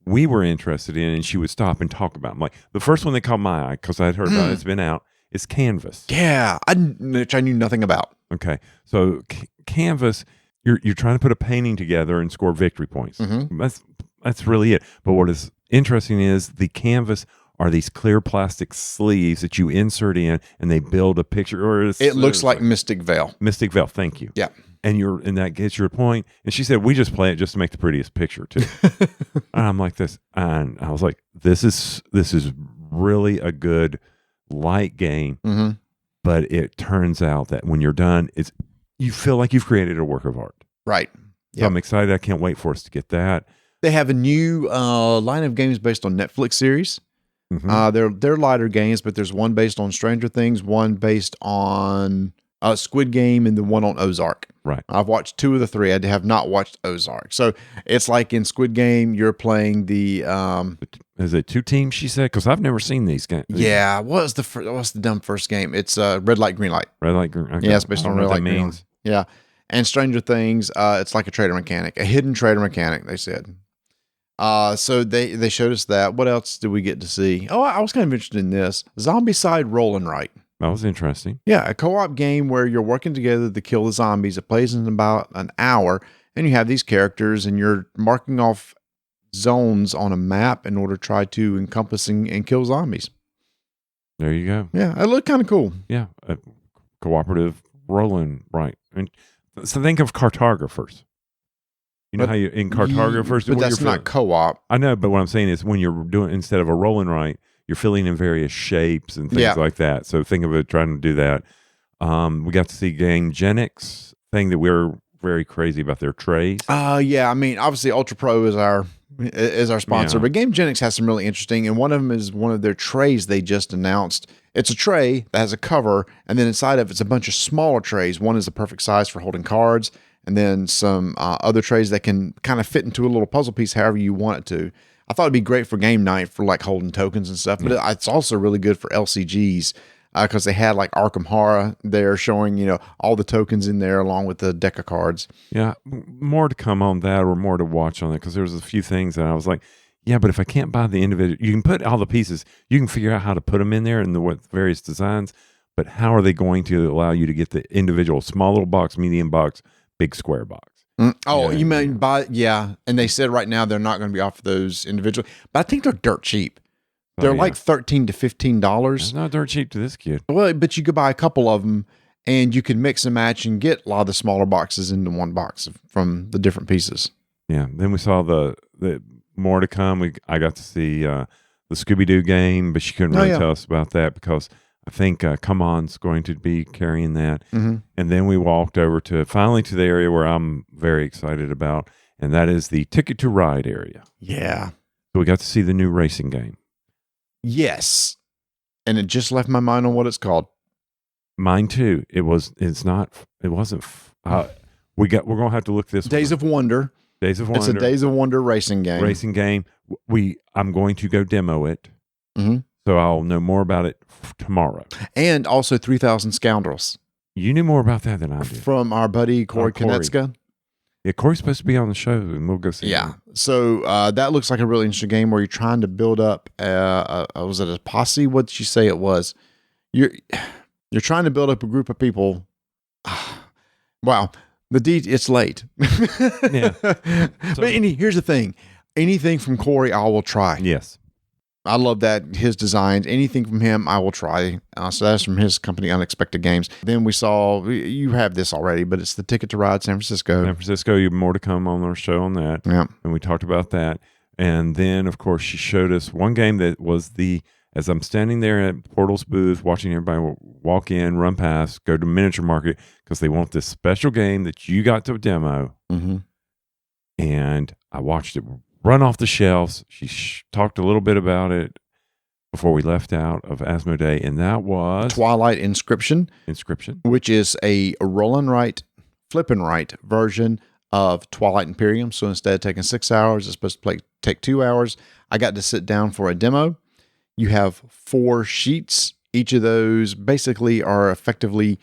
we were interested in, and she would stop and talk about them. Like the first one that caught my eye, because I had heard about it, it's been out, is Canvas. Yeah, which I knew nothing about. Okay, so Canvas, you're trying to put a painting together and score victory points. That's really it. But what is interesting is the canvas are these clear plastic sleeves that you insert in, and they build a picture. Or it looks like Mystic Veil. Mystic Veil, thank you. Yeah. And that gets your point. And she said, we just play it just to make the prettiest picture too. And I'm like this. And I was like, this is really a good light game. But it turns out that when you're done, you feel like you've created a work of art. Right. So I'm excited. I can't wait for us to get that. They have a new line of games based on Netflix series. They're lighter games, but there's one based on Stranger Things, one based on Squid Game, and the one on Ozark. Right. I've watched 2 of the 3. I have not watched Ozark. So it's like in Squid Game, you're playing the. Is it 2 teams? She said, because I've never seen these games. Yeah. What's the dumb first game? It's red light, green light. Red light, green. Okay. Yeah, it's based on red light, green light. Yeah. And Stranger Things, it's like a trader mechanic, a hidden trader mechanic. They said. So they showed us that. What else did we get to see? Oh, I was kind of interested in this Zombicide Roll and Write. That was interesting. Yeah, a co-op game where you're working together to kill the zombies. It plays in about an hour, and you have these characters, and you're marking off zones on a map in order to try to encompass and kill zombies. There you go. Yeah, it looked kind of cool. Yeah, a cooperative rolling, right. And so think of cartographers. You know how you in cartographers, but that's not co-op. I know, but what I'm saying is when you're doing instead of a roll and write, you're filling in various shapes and things like that. So think of it trying to do that. We got to see Gamegenics thing that we're very crazy about their trays. Yeah. I mean, obviously Ultra Pro is our sponsor, but Gamegenics has some really interesting, and one of them is one of their trays they just announced. It's a tray that has a cover, and then inside of it's a bunch of smaller trays. One is the perfect size for holding cards, and then some other trays that can kind of fit into a little puzzle piece however you want it to. I thought it'd be great for game night for like holding tokens and stuff, but it's also really good for LCGs because they had like Arkham Horror there showing, all the tokens in there along with the deck of cards. Yeah. More to come on that or more to watch on it because there's a few things that I was like, yeah, but if I can't buy the individual, you can put all the pieces, you can figure out how to put them in there and the various designs, but how are they going to allow you to get the individual small little box, medium box, big square box? You mean and they said right now they're not going to be offered those individually, but I think they're dirt cheap. They're like $13 to $15. It's not dirt cheap to this kid. Well, but you could buy a couple of them and you could mix and match and get a lot of the smaller boxes into one box from the different pieces. Yeah. Then we saw the more to come. I got to see the Scooby-Doo game, but she couldn't really tell us about that because I think Come On's going to be carrying that. And then we walked over finally to the area where I'm very excited about, and that is the Ticket to Ride area. Yeah. So we got to see the new racing game. Yes. And it just left my mind on what it's called. Mine too. We're going to have to look this Days of Wonder. Days of Wonder. It's a Days of Wonder racing game. I'm going to go demo it. So I'll know more about it tomorrow. And also 3,000 Scoundrels. You knew more about that than I did. From our buddy Corey Konecka. Yeah, Corey's supposed to be on the show, and we'll go see him. So that looks like a really interesting game where you're trying to build up, was it a posse? What did you say it was? You're trying to build up a group of people. Wow. It's late. Yeah. But here's the thing. Anything from Corey, I will try. Yes. I love that. His designs, anything from him, I will try. So that's from his company, Unexpected Games. Then we saw, you have this already, but it's the Ticket to Ride San Francisco. You have more to come on our show on that. Yeah. And we talked about that. And then, of course, she showed us one game that was the as I'm standing there at Portal's booth, watching everybody walk in, run past, go to Miniature Market because they want this special game that you got to demo. Mm-hmm. And I watched it run off the shelves. She talked a little bit about it before we left out of Asmodee, and that was Twilight Inscription, which is a roll and write, flip and write version of Twilight Imperium. So instead of taking 6 hours, it's supposed to take 2 hours. I got to sit down for a demo. You have 4 sheets. Each of those basically are effectively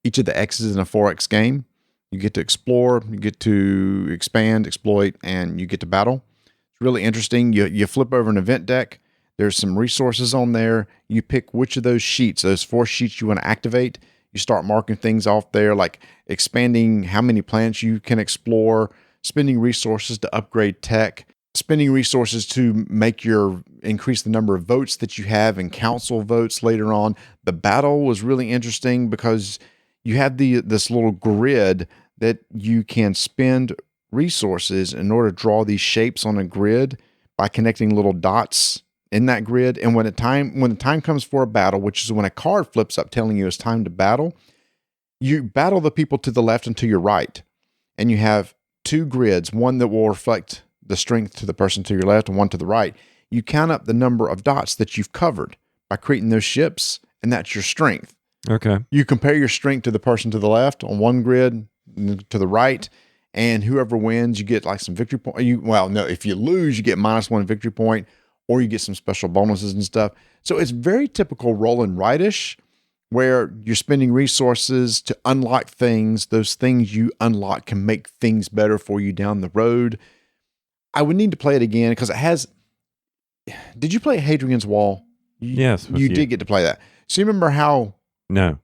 each of the X's in a 4X game. You get to explore, you get to expand, exploit, and you get to battle. It's really interesting. You flip over an event deck. There's some resources on there. You pick which of those sheets, those 4 sheets you want to activate. You start marking things off there, like expanding how many planets you can explore, spending resources to upgrade tech, spending resources to increase the number of votes that you have in council votes later on. The battle was really interesting because you have this little grid that you can spend resources in order to draw these shapes on a grid by connecting little dots in that grid. And when the time comes for a battle, which is when a card flips up telling you it's time to battle, you battle the people to the left and to your right. And you have 2 grids, one that will reflect the strength to the person to your left and one to the right. You count up the number of dots that you've covered by creating those ships, and that's your strength. Okay. You compare your strength to the person to the left on one grid, to the right, and whoever wins, you get like some victory point. If you lose, you get -1 victory point, or you get some special bonuses and stuff. So it's very typical roll and write-ish, where you're spending resources to unlock things. Those things you unlock can make things better for you down the road. I would need to play it again because it has. Did you play Hadrian's Wall? Yes. You did get to play that. So you remember how? No.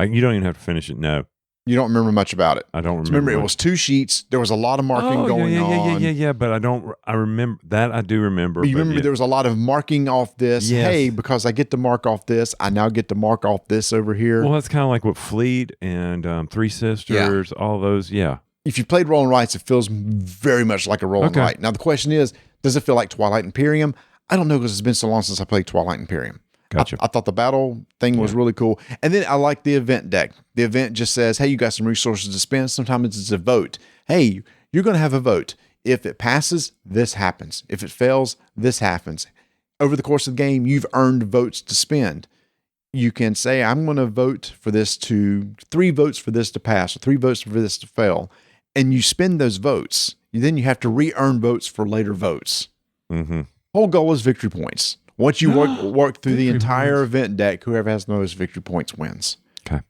You don't even have to finish it. No. You don't remember much about it. I don't remember. So remember, it was 2 sheets. There was a lot of marking going on. Yeah. But I remember that. I do remember. But you remember there was a lot of marking off this. Yes. Hey, because I get to mark off this, I now get to mark off this over here. Well, that's kind of like what Fleet and Three Sisters, all those. Yeah. If you played Roll and Rights, it feels very much like a Roll and Write. Now, the question is, does it feel like Twilight Imperium? I don't know because it's been so long since I played Twilight Imperium. Gotcha. I thought the battle thing was really cool. And then I like the event deck. The event just says, hey, you got some resources to spend. Sometimes it's a vote. Hey, you're going to have a vote. If it passes, this happens. If it fails, this happens. Over the course of the game, you've earned votes to spend. You can say, I'm going to vote for this 3 votes for this to pass, or 3 votes for this to fail. And you spend those votes. Then you have to re-earn votes for later votes. Mm-hmm. Whole goal is victory points. Once you work through the entire event deck, whoever has the most victory points wins. Okay.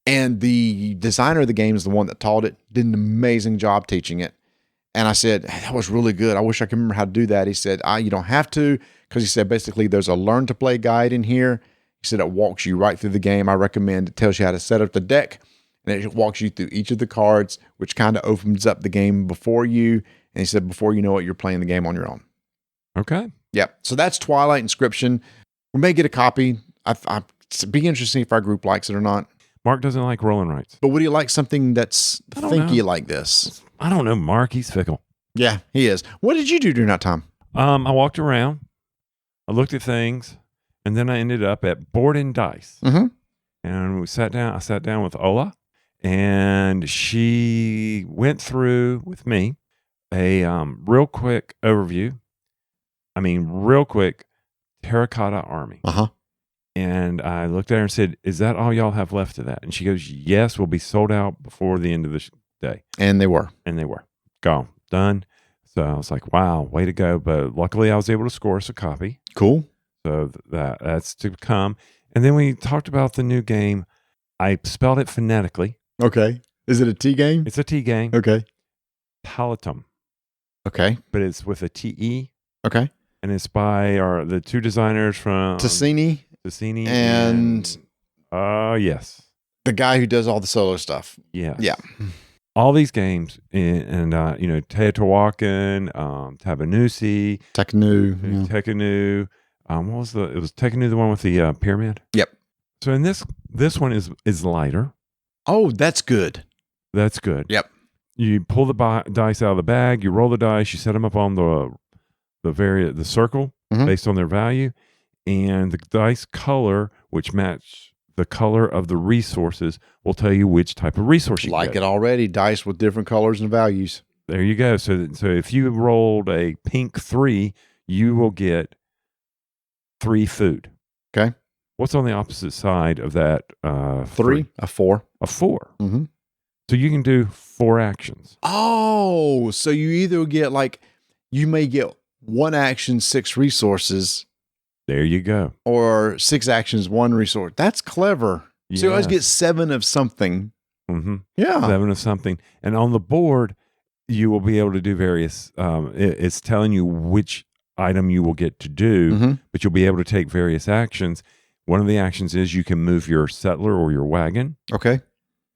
And the designer of the game is the one that taught it, did an amazing job teaching it. And I said, that was really good. I wish I could remember how to do that. He said, you don't have to, because he said, basically, there's a learn to play guide in here. He said, it walks you right through the game. I recommend it tells you how to set up the deck, and it walks you through each of the cards, which kind of opens up the game before you. And he said, before you know it, you're playing the game on your own. Okay. Yeah. So that's Twilight Inscription. We may get a copy. It'd be interesting if our group likes it or not. Mark doesn't like rolling rights. But would he like something that's thinky like this? I don't know, Mark. He's fickle. Yeah, he is. What did you do during that time? I walked around. I looked at things, and then I ended up at Board and Dice. Mm-hmm. And we sat down. I sat down with Ola, and she went through with me a real quick overview. Real quick, Terracotta Army. Uh-huh. And I looked at her and said, is that all y'all have left of that? And she goes, yes, we'll be sold out before the end of the day. And they were. Gone. Done. So I was like, wow, way to go. But luckily I was able to score us a copy. Cool. So that's to come. And then we talked about the new game. I spelled it phonetically. Okay. Is it a T game? It's a T game. Okay. Tiletum. Okay. But it's with a T-E. Okay. And it's by the 2 designers from Tassini and yes, the guy who does all the solo stuff. Yes. Yeah. All these games and Teotihuacan, Tabanusi, Tekenu. What was it was Tekenu, the one with the pyramid? Yep. So in this one is lighter. Oh, that's good. That's good. Yep. You pull the dice out of the bag, you roll the dice, you set them up on the circle mm-hmm. based on their value, and the dice color, which match the color of the resources, will tell you which type of resource you Like get. it already, dice with different colors and values. There you go. So if you rolled a pink 3, you will get 3 food. Okay. What's on the opposite side of that? 3, a 4. A 4. Mm-hmm. So you can do 4 actions. Oh, so you either get you may get 1 action, 6 resources, There you go. or 6 actions, 1 resource. That's clever. So you always get 7 of something. Mm-hmm. Yeah. 7 of something. And on the board, you will be able to do various, it's telling you which item you will get to do, Mm-hmm. but you'll be able to take various actions. One of the actions is you can move your settler or your wagon. Okay.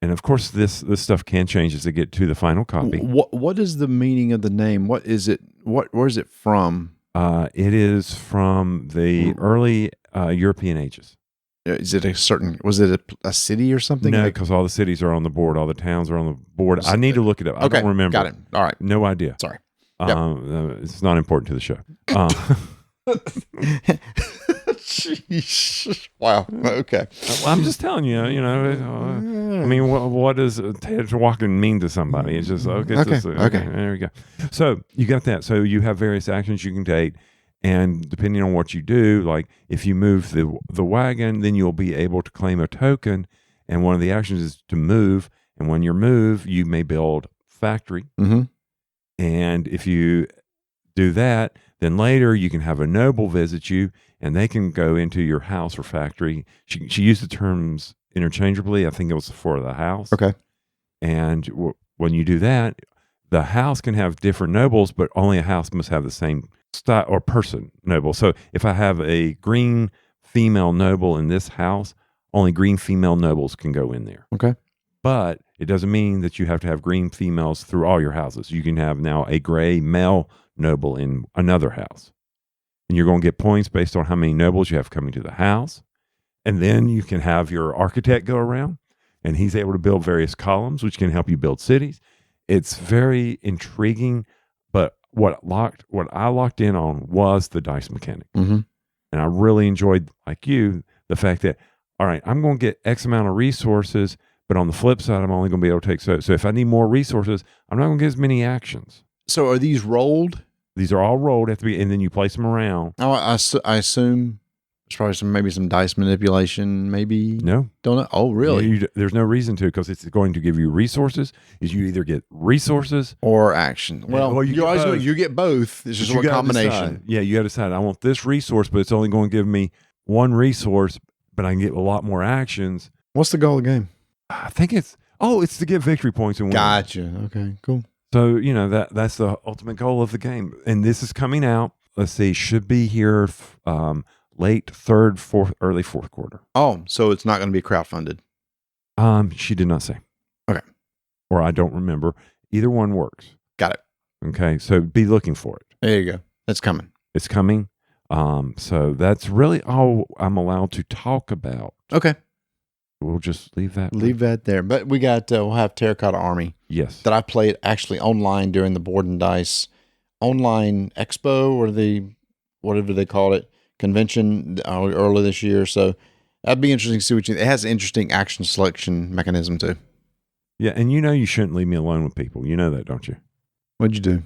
And of course, this stuff can change as they get to the final copy. What is the meaning of the name? What is it? Where is it from? It is from the early European ages. Is it was it a city or something? No, because all the cities are on the board. All the towns are on the board. I need to look it up. I don't remember. Got it. All right. No idea. Sorry. It's not important to the show. Sheesh. Wow. Okay. Well, I'm just telling you, I mean, what does Ted walking mean to somebody? It's just, okay. There we go. So you got that. So you have various actions you can take. And depending on what you do, like if you move the wagon, then you'll be able to claim a token. And one of the actions is to move. And when you move, you may build factory. Mm-hmm. And if you do that, then later you can have a noble visit you, and they can go into your house or factory. She used the terms interchangeably. I think it was for the house. Okay. And when you do that, the house can have different nobles, but only a house must have the same style or person noble. So if I have a green female noble in this house, only green female nobles can go in there. Okay. But it doesn't mean that you have to have green females through all your houses. You can have now a gray male noble in another house. And you're going to get points based on how many nobles you have coming to the house. And then you can have your architect go around, and he's able to build various columns, which can help you build cities. It's very intriguing, but what I locked in on was the dice mechanic. Mm-hmm. And I really enjoyed, like you, the fact that, all right, I'm going to get X amount of resources, but on the flip side, I'm only going to be able to take so if I need more resources, I'm not going to get as many actions. So are these rolled? These are all rolled, have to be, and then you place them around. Oh, I assume there's probably maybe some dice manipulation, maybe. No. Don't know. Oh, really? Yeah, there's no reason to, because it's going to give you resources. Is you either get resources Or action. Well, you you get always both. you get both. It's just you what gotta combination. decide. Yeah, you got to decide. I want this resource, but it's only going to give me one resource, but I can get a lot more actions. What's the goal of the game? I think it's to get victory points and win. Gotcha. Okay, cool. So, that's the ultimate goal of the game. And this is coming out, let's see, should be here late third, fourth, early fourth quarter. Oh, so it's not going to be crowdfunded. She did not say. Okay. Or I don't remember. Either one works. Got it. Okay. So be looking for it. There you go. It's coming. It's coming. So that's really all I'm allowed to talk about. Okay. We'll just leave that. Leave that there. But we got, we'll have Terracotta Army Yes. that I played actually online during the Board and Dice online expo or whatever they call it, convention early this year. So that'd be interesting to see it has an interesting action selection mechanism too. Yeah. And you shouldn't leave me alone with people. You know that, don't you? What'd you do?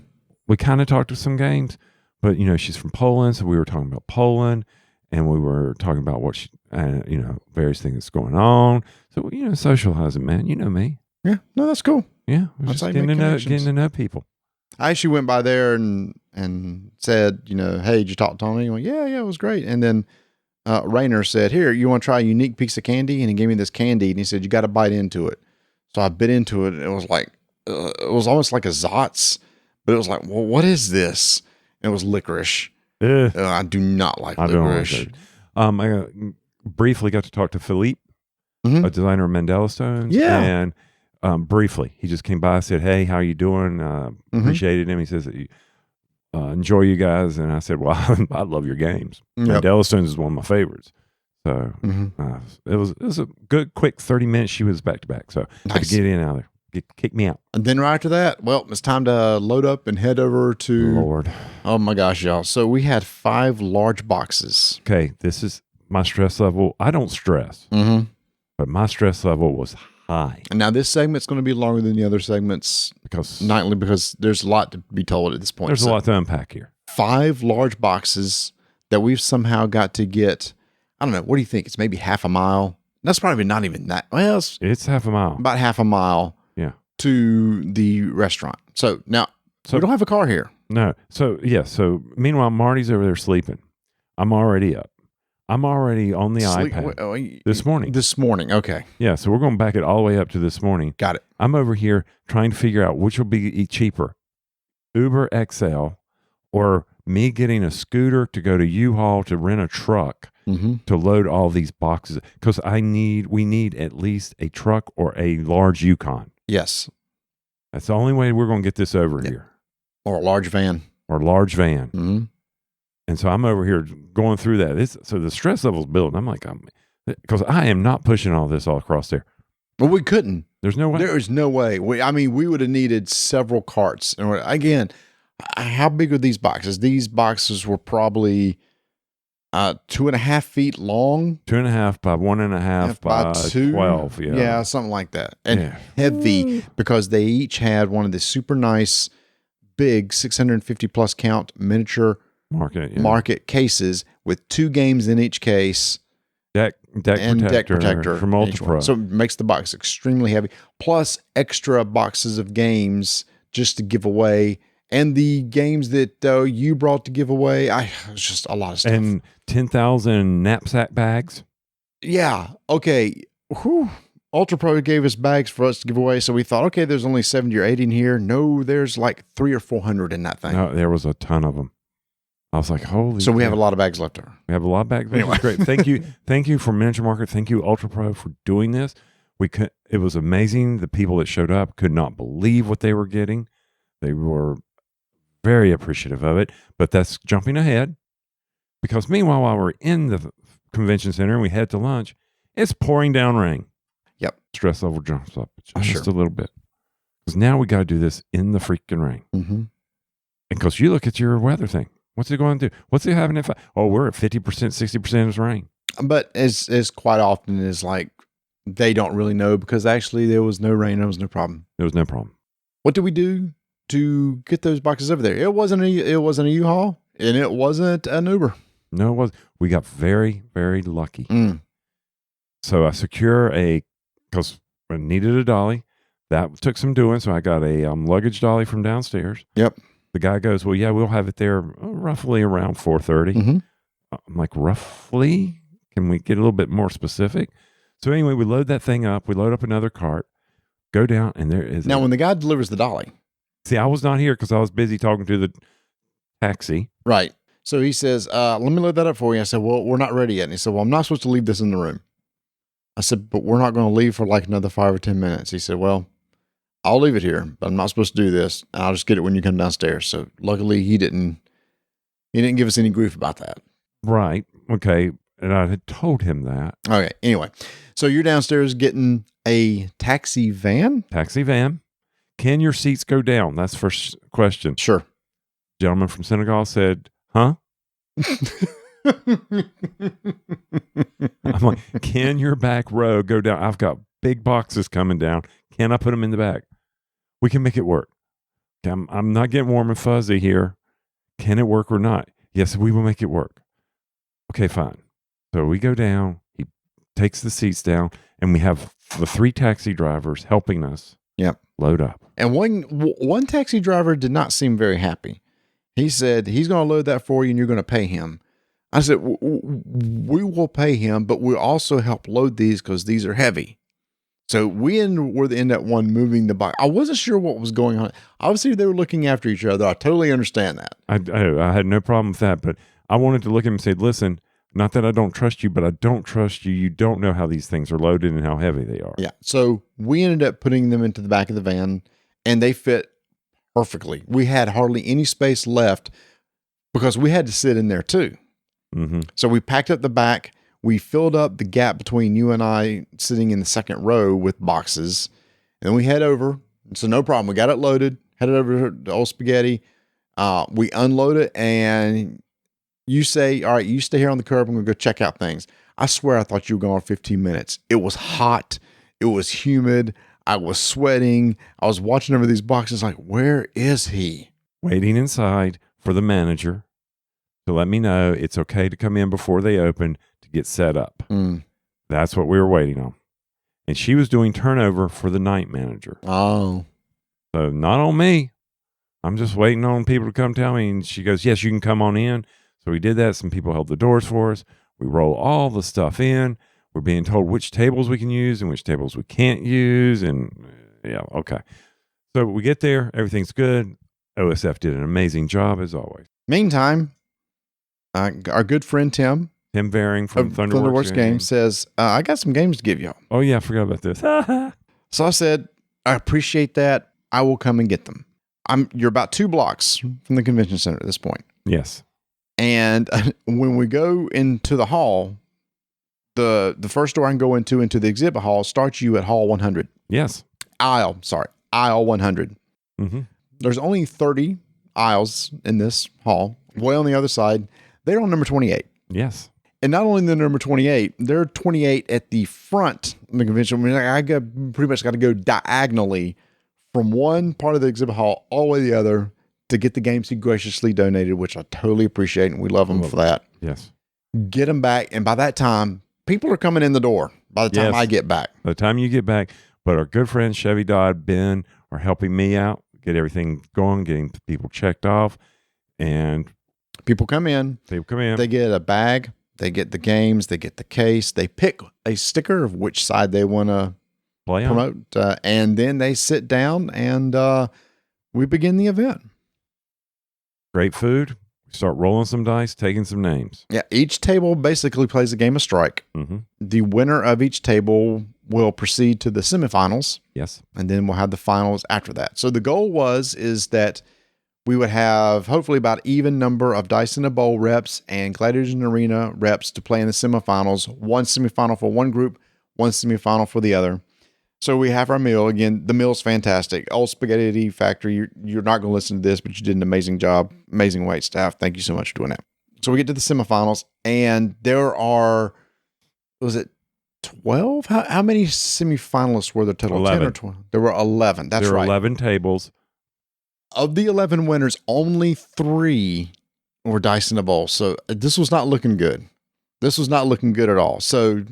We kind of talked to some games, but she's from Poland. So we were talking about Poland, and we were talking about what various things that's going on. So, socializing, man, you know me. Yeah. No, that's cool. Yeah. We're That's just how you getting make to connections. people. I actually went by there and said, hey, did you talk to Tony? He went, yeah, it was great. And then Rainer said, here, you want to try a unique piece of candy? And he gave me this candy, and he said, you got to bite into it. So I bit into it. And it was like, it was almost like a Zotz, but it was like, well, what is this? And it was licorice. I do not like licorice. I briefly got to talk to Philippe, Mhm. a designer of Mandela Stones. Yeah. And briefly, he just came by and said, hey, how you doing? Appreciated him. He says, enjoy you guys. And I said, well, I love your games. Yep. Mandela Stones is one of my favorites. So Mhm. it was a good, quick 30 minutes. She was back to back. So I had Nice. to get in and out of there. Kick me out. And then right after that, well, it's time to load up and head over to. Lord. Oh my gosh, y'all! So we had 5 large boxes. Okay, this is my stress level. I don't stress, but my stress level was high And now this segment's going to be longer than the other segments because nightly because there's a lot to be told at this point. there's a lot to unpack here. 5 large boxes that we've somehow got to get. I don't know. What do you think? It's maybe half a mile. That's probably not even that. Well, It's half a mile. about half a mile Yeah. to the restaurant. So now we don't have a car here. No. So, yeah. So, meanwhile, Marty's over there sleeping. I'm already up. I'm already on the iPad this morning. This morning. Okay. Yeah. So, we're going to back it all the way up to this morning. Got it. I'm over here trying to figure out which will be cheaper, Uber XL or me getting a scooter to go to U-Haul to rent a truck to load all these boxes. Because we need at least a truck or a large Yukon. Yes. That's the only way we're going to get this over here. Or a large van. Or a large van. Mm-hmm. And so I'm over here going through that. So the stress level's building. I'm like, because I am not pushing all this all across there. Well, we couldn't. There's no way. There is no way. We would have needed several carts. And again, how big are these boxes? These boxes were probably 2.5 feet long. 2.5 by 1.5 by 12. Yeah. Yeah, something like that. And heavy because they each had one of the super nice, big 650 plus count miniature market cases with 2 games in each case. Deck protector from Ultra Pro. So it makes the box extremely heavy. Plus extra boxes of games just to give away. And the games that you brought to give away, it was just a lot of stuff. And 10,000 knapsack bags. Yeah. Okay. Whew. Ultra Pro gave us bags for us to give away. So we thought, okay, there's only 70 or 80 in here. No, there's like 300 or 400 in that thing. No, there was a ton of them. I was like, holy. So we have a lot of bags left over. We have a lot of bags. Anyway. Great. Thank you. Thank you for Miniature Market. Thank you, Ultra Pro, for doing this. It was amazing. The people that showed up could not believe what they were getting. They were very appreciative of it, but that's jumping ahead because meanwhile, while we're in the convention center and we head to lunch, it's pouring down rain. Yep. Stress level jumps up just a little bit because now we got to do this in the freaking rain. Mm-hmm. And because you look at your weather thing, what's it going to do? What's it having? We're at 50%, 60% is rain. But as quite often is like, they don't really know because actually there was no rain. There was no problem. There was no problem. What did we do to get those boxes over there? It wasn't a U-Haul and it wasn't an Uber. No, it was. We got very, very lucky. So I secure because I needed a dolly. That took some doing. So I got a luggage dolly from downstairs. Yep. The guy goes, well, yeah, we'll have it there roughly around 4:30. I'm like, roughly? Can we get a little bit more specific? So anyway, we load that thing up. We load up another cart, go down, and there is. Now, when the guy delivers the dolly. See, I was not here because I was busy talking to the taxi. Right. So he says, let me load that up for you. I said, well, we're not ready yet. And he said, well, I'm not supposed to leave this in the room. I said, but we're not going to leave for like another 5 or 10 minutes. He said, well, I'll leave it here, but I'm not supposed to do this. And I'll just get it when you come downstairs. So luckily he didn't give us any grief about that. Right. Okay. And I had told him that. Okay. Anyway, so you're downstairs getting a taxi van? Taxi van. Can your seats go down? That's the first question. Sure. Gentleman from Senegal said, huh? I'm like, can your back row go down? I've got big boxes coming down. Can I put them in the back? We can make it work. I'm not getting warm and fuzzy here. Can it work or not? Yes, we will make it work. Okay, fine. So we go down. He takes the seats down, and we have the 3 taxi drivers helping us. Yep. Load up. And one taxi driver did not seem very happy. He said, he's going to load that for you and you're going to pay him. I said, we will pay him, but we'll also help load these because these are heavy. So we were the end at one moving the box. I wasn't sure what was going on. Obviously, they were looking after each other. I totally understand that. I had no problem with that, but I wanted to look at him and say, listen, not that I don't trust you, but I don't trust you. You don't know how these things are loaded and how heavy they are. Yeah. So we ended up putting them into the back of the van and they fit perfectly. We had hardly any space left because we had to sit in there too. Mm-hmm. So we packed up the back. We filled up the gap between you and I sitting in the second row with boxes. And then we head over. So no problem. We got it loaded, headed over to Old Spaghetti. We unload it, and you say, all right, you stay here on the curb. I'm going to go check out things. I swear I thought you were gone 15 minutes. It was hot. It was humid. I was sweating. I was watching over these boxes like, where is he? Waiting inside for the manager to let me know it's okay to come in before they open to get set up. That's what we were waiting on. And she was doing turnover for the night manager. Oh. So not on me. I'm just waiting on people to come tell me. And she goes, yes, you can come on in. So we did that. Some people held the doors for us. We roll all the stuff in. We're being told which tables we can use and which tables we can't use. And yeah, okay. So we get there. Everything's good. OSF did an amazing job as always. Meantime, our good friend Tim Varing from Thunderworks Games says, I got some games to give y'all. Oh, yeah, I forgot about this. So I said, I appreciate that. I will come and get them. You're about 2 blocks from the convention center at this point. Yes. And when we go into the hall, the first door I can go into the exhibit hall starts you at hall 100. Yes. Aisle 100. Mm-hmm. There's only 30 aisles in this hall. Way on the other side, they're on number 28. Yes. And not only the number 28, they're 28 at the front of the convention. I mean, I pretty much got to go diagonally from one part of the exhibit hall all the way to the other to get the games he graciously donated, which I totally appreciate, and we love him for that. Yes. Get them back, and by that time, people are coming in the door by the time I get back. By the time you get back, but our good friends Chevy Dodd, Ben are helping me out, get everything going, getting people checked off, and people come in. They get a bag. They get the games. They get the case. They pick a sticker of which side they want to promote, and then they sit down, and we begin the event. Great food. We start rolling some dice, taking some names. Yeah, each table basically plays a game of strike. Mm-hmm. The winner of each table will proceed to the semifinals. Yes. And then we'll have the finals after that. So the goal is that we would have hopefully about even number of Dice in a Bowl reps and Gladiators in Arena reps to play in the semifinals. One semifinal for one group, one semifinal for the other. So we have our meal. Again, the meal's fantastic. Old Spaghetti Factory, you're not going to listen to this, but you did an amazing job. Amazing wait staff. Thank you so much for doing that. So we get to the semifinals, and there are, was it 12? How many semifinalists were there total? 11. 10 or 12? There were 11. That's right. There were 11 tables. Of the 11 winners, only 3 were Dice in a Bowl. So this was not looking good. This was not looking good at all. So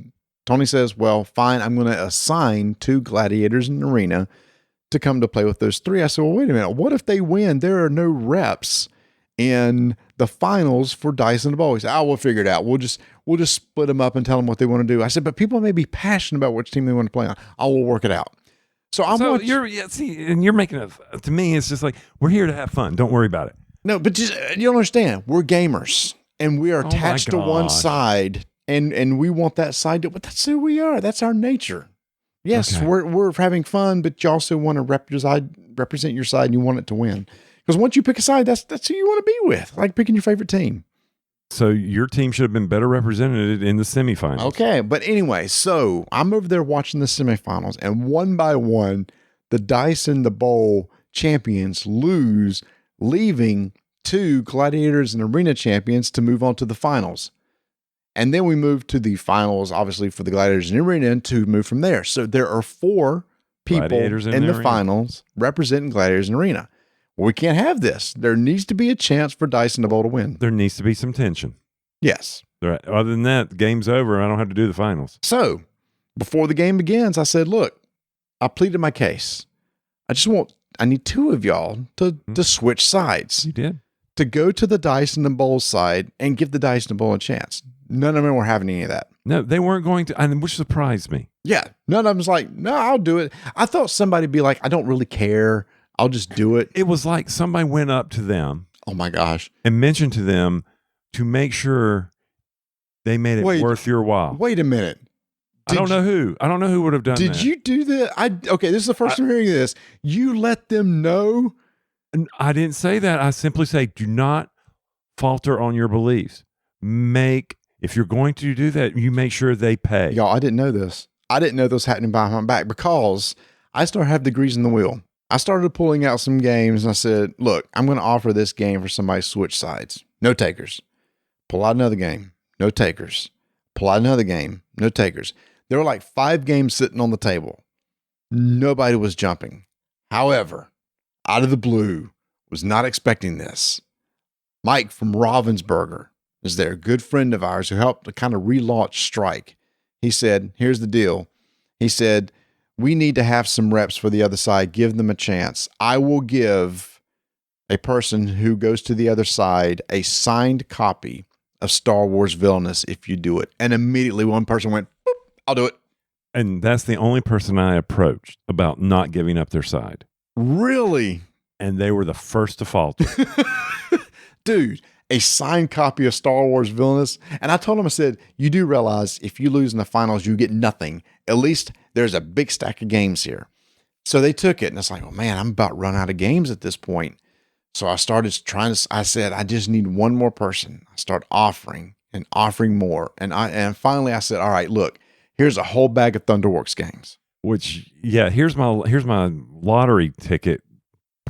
Tony says, well, fine, I'm going to assign 2 Gladiators in the Arena to come to play with those 3. I said, well, wait a minute. What if they win? There are no reps in the finals for Dice in the Bowl. He said, we'll figure it out. We'll just split them up and tell them what they want to do. I said, but people may be passionate about which team they want to play on. I will work it out. So you're making it, to me, it's just like, we're here to have fun. Don't worry about it. No, but just, you don't understand. We're gamers, and we are attached to one side, and we want that side to, but that's who we are. That's our nature. Yes, okay. We're having fun, but you also want to represent your side, and you want it to win. Because once you pick a side, that's who you want to be with, like picking your favorite team. So your team should have been better represented in the semifinals. Okay, but anyway, so I'm over there watching the semifinals, and one by one, the Dice in the Bowl champions lose, leaving 2 Gladiators and Arena champions to move on to the finals. And then we move to the finals, obviously, for the Gladiators and Arena to move from there. So there are 4 people in the finals representing Gladiators and Arena. Well, we can't have this. There needs to be a chance for Dice in the Bowl to win. There needs to be some tension. Yes. Other than that, the game's over. I don't have to do the finals. So before the game begins, I said, look, I pleaded my case. I need 2 of y'all to switch sides. You did. To go to the Dice in the Bowl side and give the Dice in the Bowl a chance. None of them were having any of that. No, they weren't going to, which surprised me. Yeah. None of them was like, no, I'll do it. I thought somebody'd be like, I don't really care. I'll just do it. It was like somebody went up to them. Oh my gosh. And mentioned to them to make sure they made it worth your while. Wait a minute. I don't know who would have done that. Did you do that? Okay, this is the first time hearing this. You let them know? I didn't say that. I simply say, do not falter on your beliefs. If you're going to do that, you make sure they pay. Y'all, I didn't know this. I didn't know this was happening behind my back because I started having the grease in the wheel. I started pulling out some games and I said, look, I'm going to offer this game for somebody to switch sides. No takers. Pull out another game. No takers. Pull out another game. No takers. There were like 5 games sitting on the table. Nobody was jumping. However, out of the blue, was not expecting this. Mike from Ravensburger is there, a good friend of ours who helped to kind of relaunch Strike. He said, here's the deal. He said, we need to have some reps for the other side. Give them a chance. I will give a person who goes to the other side a signed copy of Star Wars Villainous if you do it. And immediately one person went, boop, I'll do it. And that's the only person I approached about not giving up their side. Really? And they were the first to falter. Dude, a signed copy of Star Wars Villainous. And I told him, I said, you do realize if you lose in the finals, you get nothing. At least there's a big stack of games here. So they took it and it's like, oh man, I'm about to run out of games at this point. So I started trying to, I said, I just need one more person. I start offering and offering more. And finally I said, all right, look, here's a whole bag of Thunderworks games. Which, yeah, here's my lottery ticket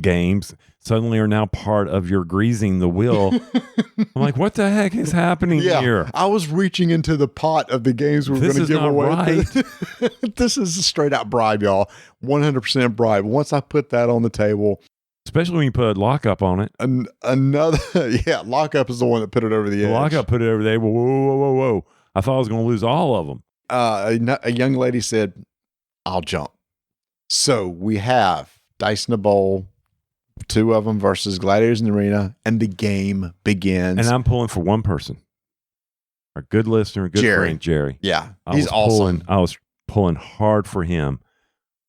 games suddenly are now part of your greasing the wheel. I'm like, what the heck is happening here? I was reaching into the pot of the games we were going to give away. Right. This is a straight out bribe, y'all. 100% bribe. Once I put that on the table, especially when you put lockup on it. Another, lockup is the one that put it over the edge. Lockup put it over there. Whoa. I thought I was going to lose all of them. A young lady said, I'll jump. So we have Dice in a Bowl, 2 of them versus Gladiators in the Arena, and the game begins. And I'm pulling for one person. Our good listener, good friend, Jerry. Yeah, he's awesome. I was pulling hard for him.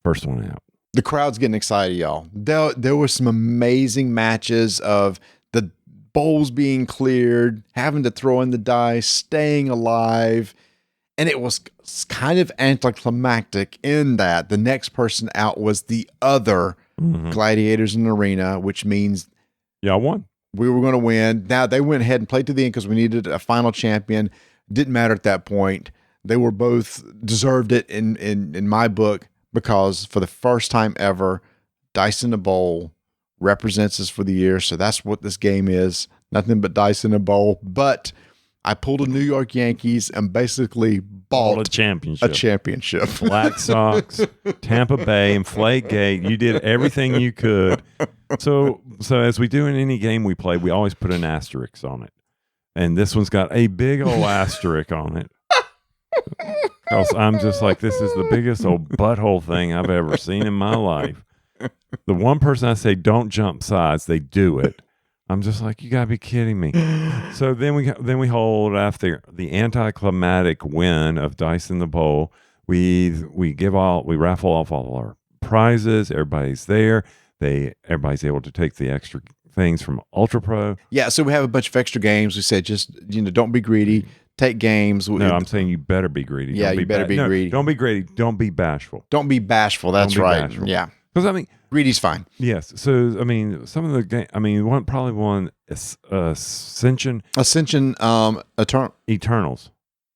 First one out. The crowd's getting excited, y'all. There were some amazing matches of the bowls being cleared, having to throw in the dice, staying alive. And it was kind of anticlimactic in that the next person out was the other Gladiators in the Arena, which means I won. We were going to win. Now, they went ahead and played to the end because we needed a final champion. Didn't matter at that point. They were both deserved it in my book because for the first time ever, Dice in a Bowl represents us for the year. So that's what this game is. Nothing but dice in a bowl. But I pulled a New York Yankees and basically bought a championship. Black Sox, Tampa Bay, and Floodgate. You did everything you could. So as we do in any game we play, we always put an asterisk on it. And this one's got a big old asterisk on it. Because I'm just like, this is the biggest old butthole thing I've ever seen in my life. The one person I say don't jump sides, they do it. I'm just like, you gotta be kidding me. So then we hold after the anticlimactic win of Dice in the Bowl. We raffle off all our prizes. Everybody's there. Everybody's able to take the extra things from Ultra Pro. Yeah, so we have a bunch of extra games. We said just don't be greedy. Take games. No, I'm saying you better be greedy. Yeah, you better be greedy. Don't be greedy. Don't be bashful. Don't be bashful. That's right. Bashful. Yeah. Because I mean, greedy's fine. Yes. So I mean, some of the game. I mean, one Ascension. Eternals.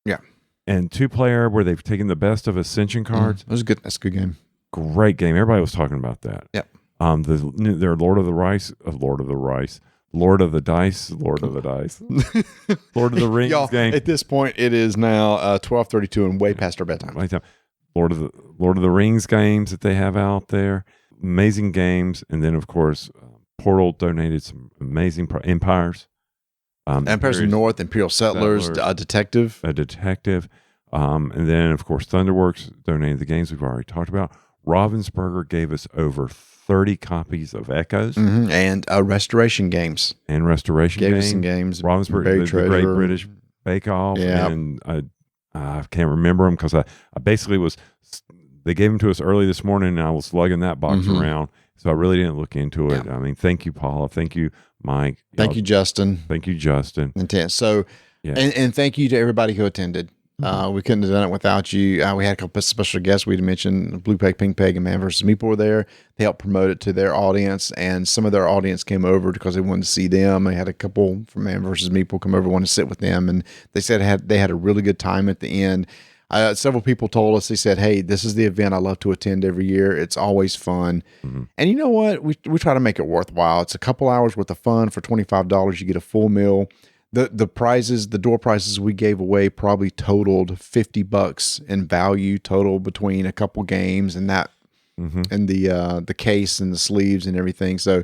Yeah. And 2-player where they've taken the best of Ascension cards. That was good. That's a good game. Great game. Everybody was talking about that. Yep. Their Lord of the Dice, Lord of the Rings Y'all, game. At this point, it is now 12:32 and way past our bedtime. Lord of the Rings games that they have out there, amazing games, and then of course Portal donated some amazing Empires. Empires of North, Imperial Settlers, a detective, and then of course Thunderworks donated the games we've already talked about. Ravensburger gave us over 30 copies of Echoes and Restoration Games. Gave us some games. Ravensburger, the Great British Bake Off, and I can't remember them because I basically they gave them to us early this morning and I was lugging that box around. So I really didn't look into it. I mean, thank you, Paula. Thank you, Mike. Thank you, Justin. So, and thank you to everybody who attended. We couldn't have done it without you. We had a couple of special guests we'd mentioned. Blue Peg, Pink Peg, and Man vs. Meeple were there. They helped promote it to their audience, and some of their audience came over because they wanted to see them. They had a couple from Man vs. Meeple come over, wanted to sit with them, and they said they had a really good time at the end. Several people told us, they said, hey, this is the event I love to attend every year. It's always fun. And you know what? We try to make it worthwhile. It's a couple hours worth of fun. For $25, you get a full meal. The prizes, the door prizes we gave away probably totaled $50 in value total between a couple games and that, and the case and the sleeves and everything. So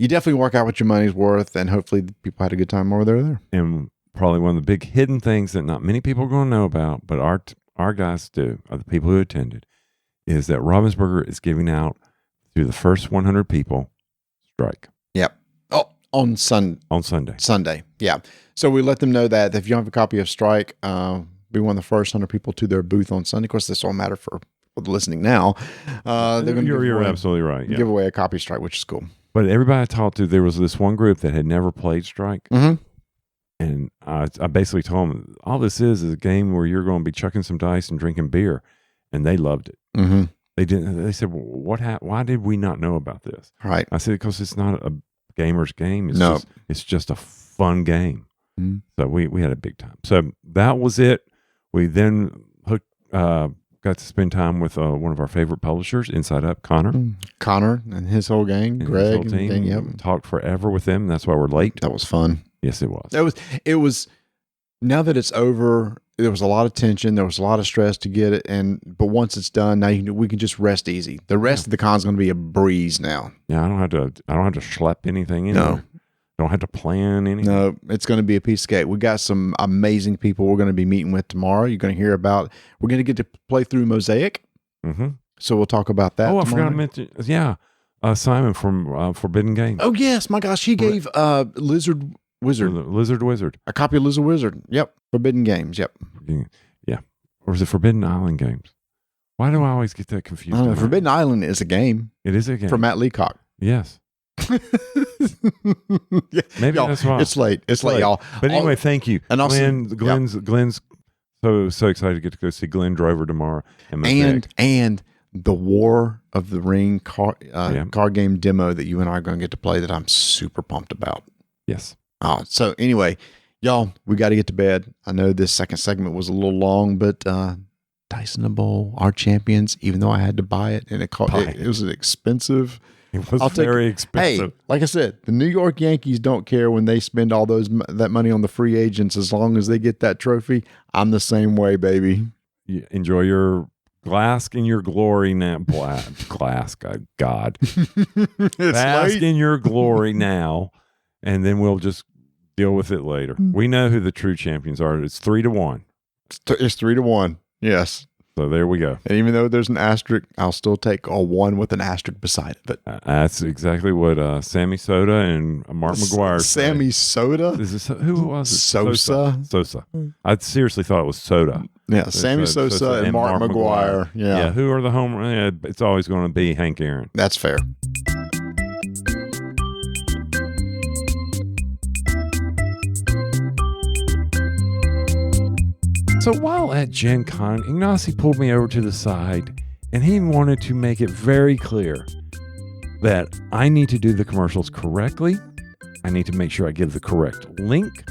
you definitely work out what your money's worth, and hopefully people had a good time over there. And probably one of the big hidden things that not many people are going to know about, but our guys do, are the people who attended, is that Ravensburger is giving out through the first 100 people strike. Yep. Oh, on Sunday. Sunday. Yeah. So we let them know that if you don't have a copy of Strike, be one of the first 100 people to their booth on Sunday. Of course, this won't matter for people listening now. They're going to You're absolutely right. Yeah. give away a copy of Strike, which is cool. But everybody I talked to, there was this one group that had never played Strike. And I basically told them, all this is a game where you're going to be chucking some dice and drinking beer. And they loved it. They didn't. They said, well, why did we not know about this? Right. I said, because it's not a gamer's game. It's just a fun game. So we had a big time. So that was it. We then got to spend time with one of our favorite publishers, Inside Up, Connor. Connor and his whole gang, and Greg, his whole team. and yep. Talked forever with them. That's why we're late. That was fun. Yes, it was. It was. Now that it's over, there was a lot of tension. There was a lot of stress to get it, but once it's done, now we can just rest easy. The rest of the con's going to be a breeze now. Yeah, I don't have to schlep anything in. No. Don't have to plan anything. No, it's going to be a piece of cake. We got some amazing people we're going to be meeting with tomorrow. You're going to hear about. We're going to get to play through Mosaic. So we'll talk about that. I forgot to mention. Yeah, Simon from Forbidden Games. Oh yes, my gosh, he gave Lizard Wizard. a copy of Lizard Wizard. Yep, Forbidden Games. Yep. Yeah, or is it Forbidden Island Games? Why do I always get that confused? I don't know. Forbidden Island is a game. It is a game for Matt Leacock. Yes. Yeah. Maybe y'all, that's why. It's late, y'all. But anyway, thank you. And also, Glenn's so excited to get to go see Glenn Drover tomorrow. And the War of the Ring card game demo that you and I are going to get to play that I'm super pumped about. Yes. Oh, so anyway, y'all, we got to get to bed. I know this second segment was a little long, but Dyson Bowl, our champions, even though I had to buy it and it was expensive. It was very expensive. Hey, like I said, the New York Yankees don't care when they spend all that money on the free agents as long as they get that trophy. I'm the same way, baby. You enjoy your Bask in your glory now. Bask, God. Bask in your glory now, and then we'll just deal with it later. We know who the true champions are. It's 3-1. It's 3-1. Yes. So there we go. And even though there's an asterisk, I'll still take a 1 with an asterisk beside it. But that's exactly what Sammy Soda and Mark McGuire Sammy Soda? Who was it? Sosa. I seriously thought it was Soda. Yeah, Sammy Sosa and Mark McGuire. Yeah. Who are the home? It's always going to be Hank Aaron. That's fair. So while at Gen Con, Ignacy pulled me over to the side and he wanted to make it very clear that I need to do the commercials correctly. I need to make sure I give the correct link.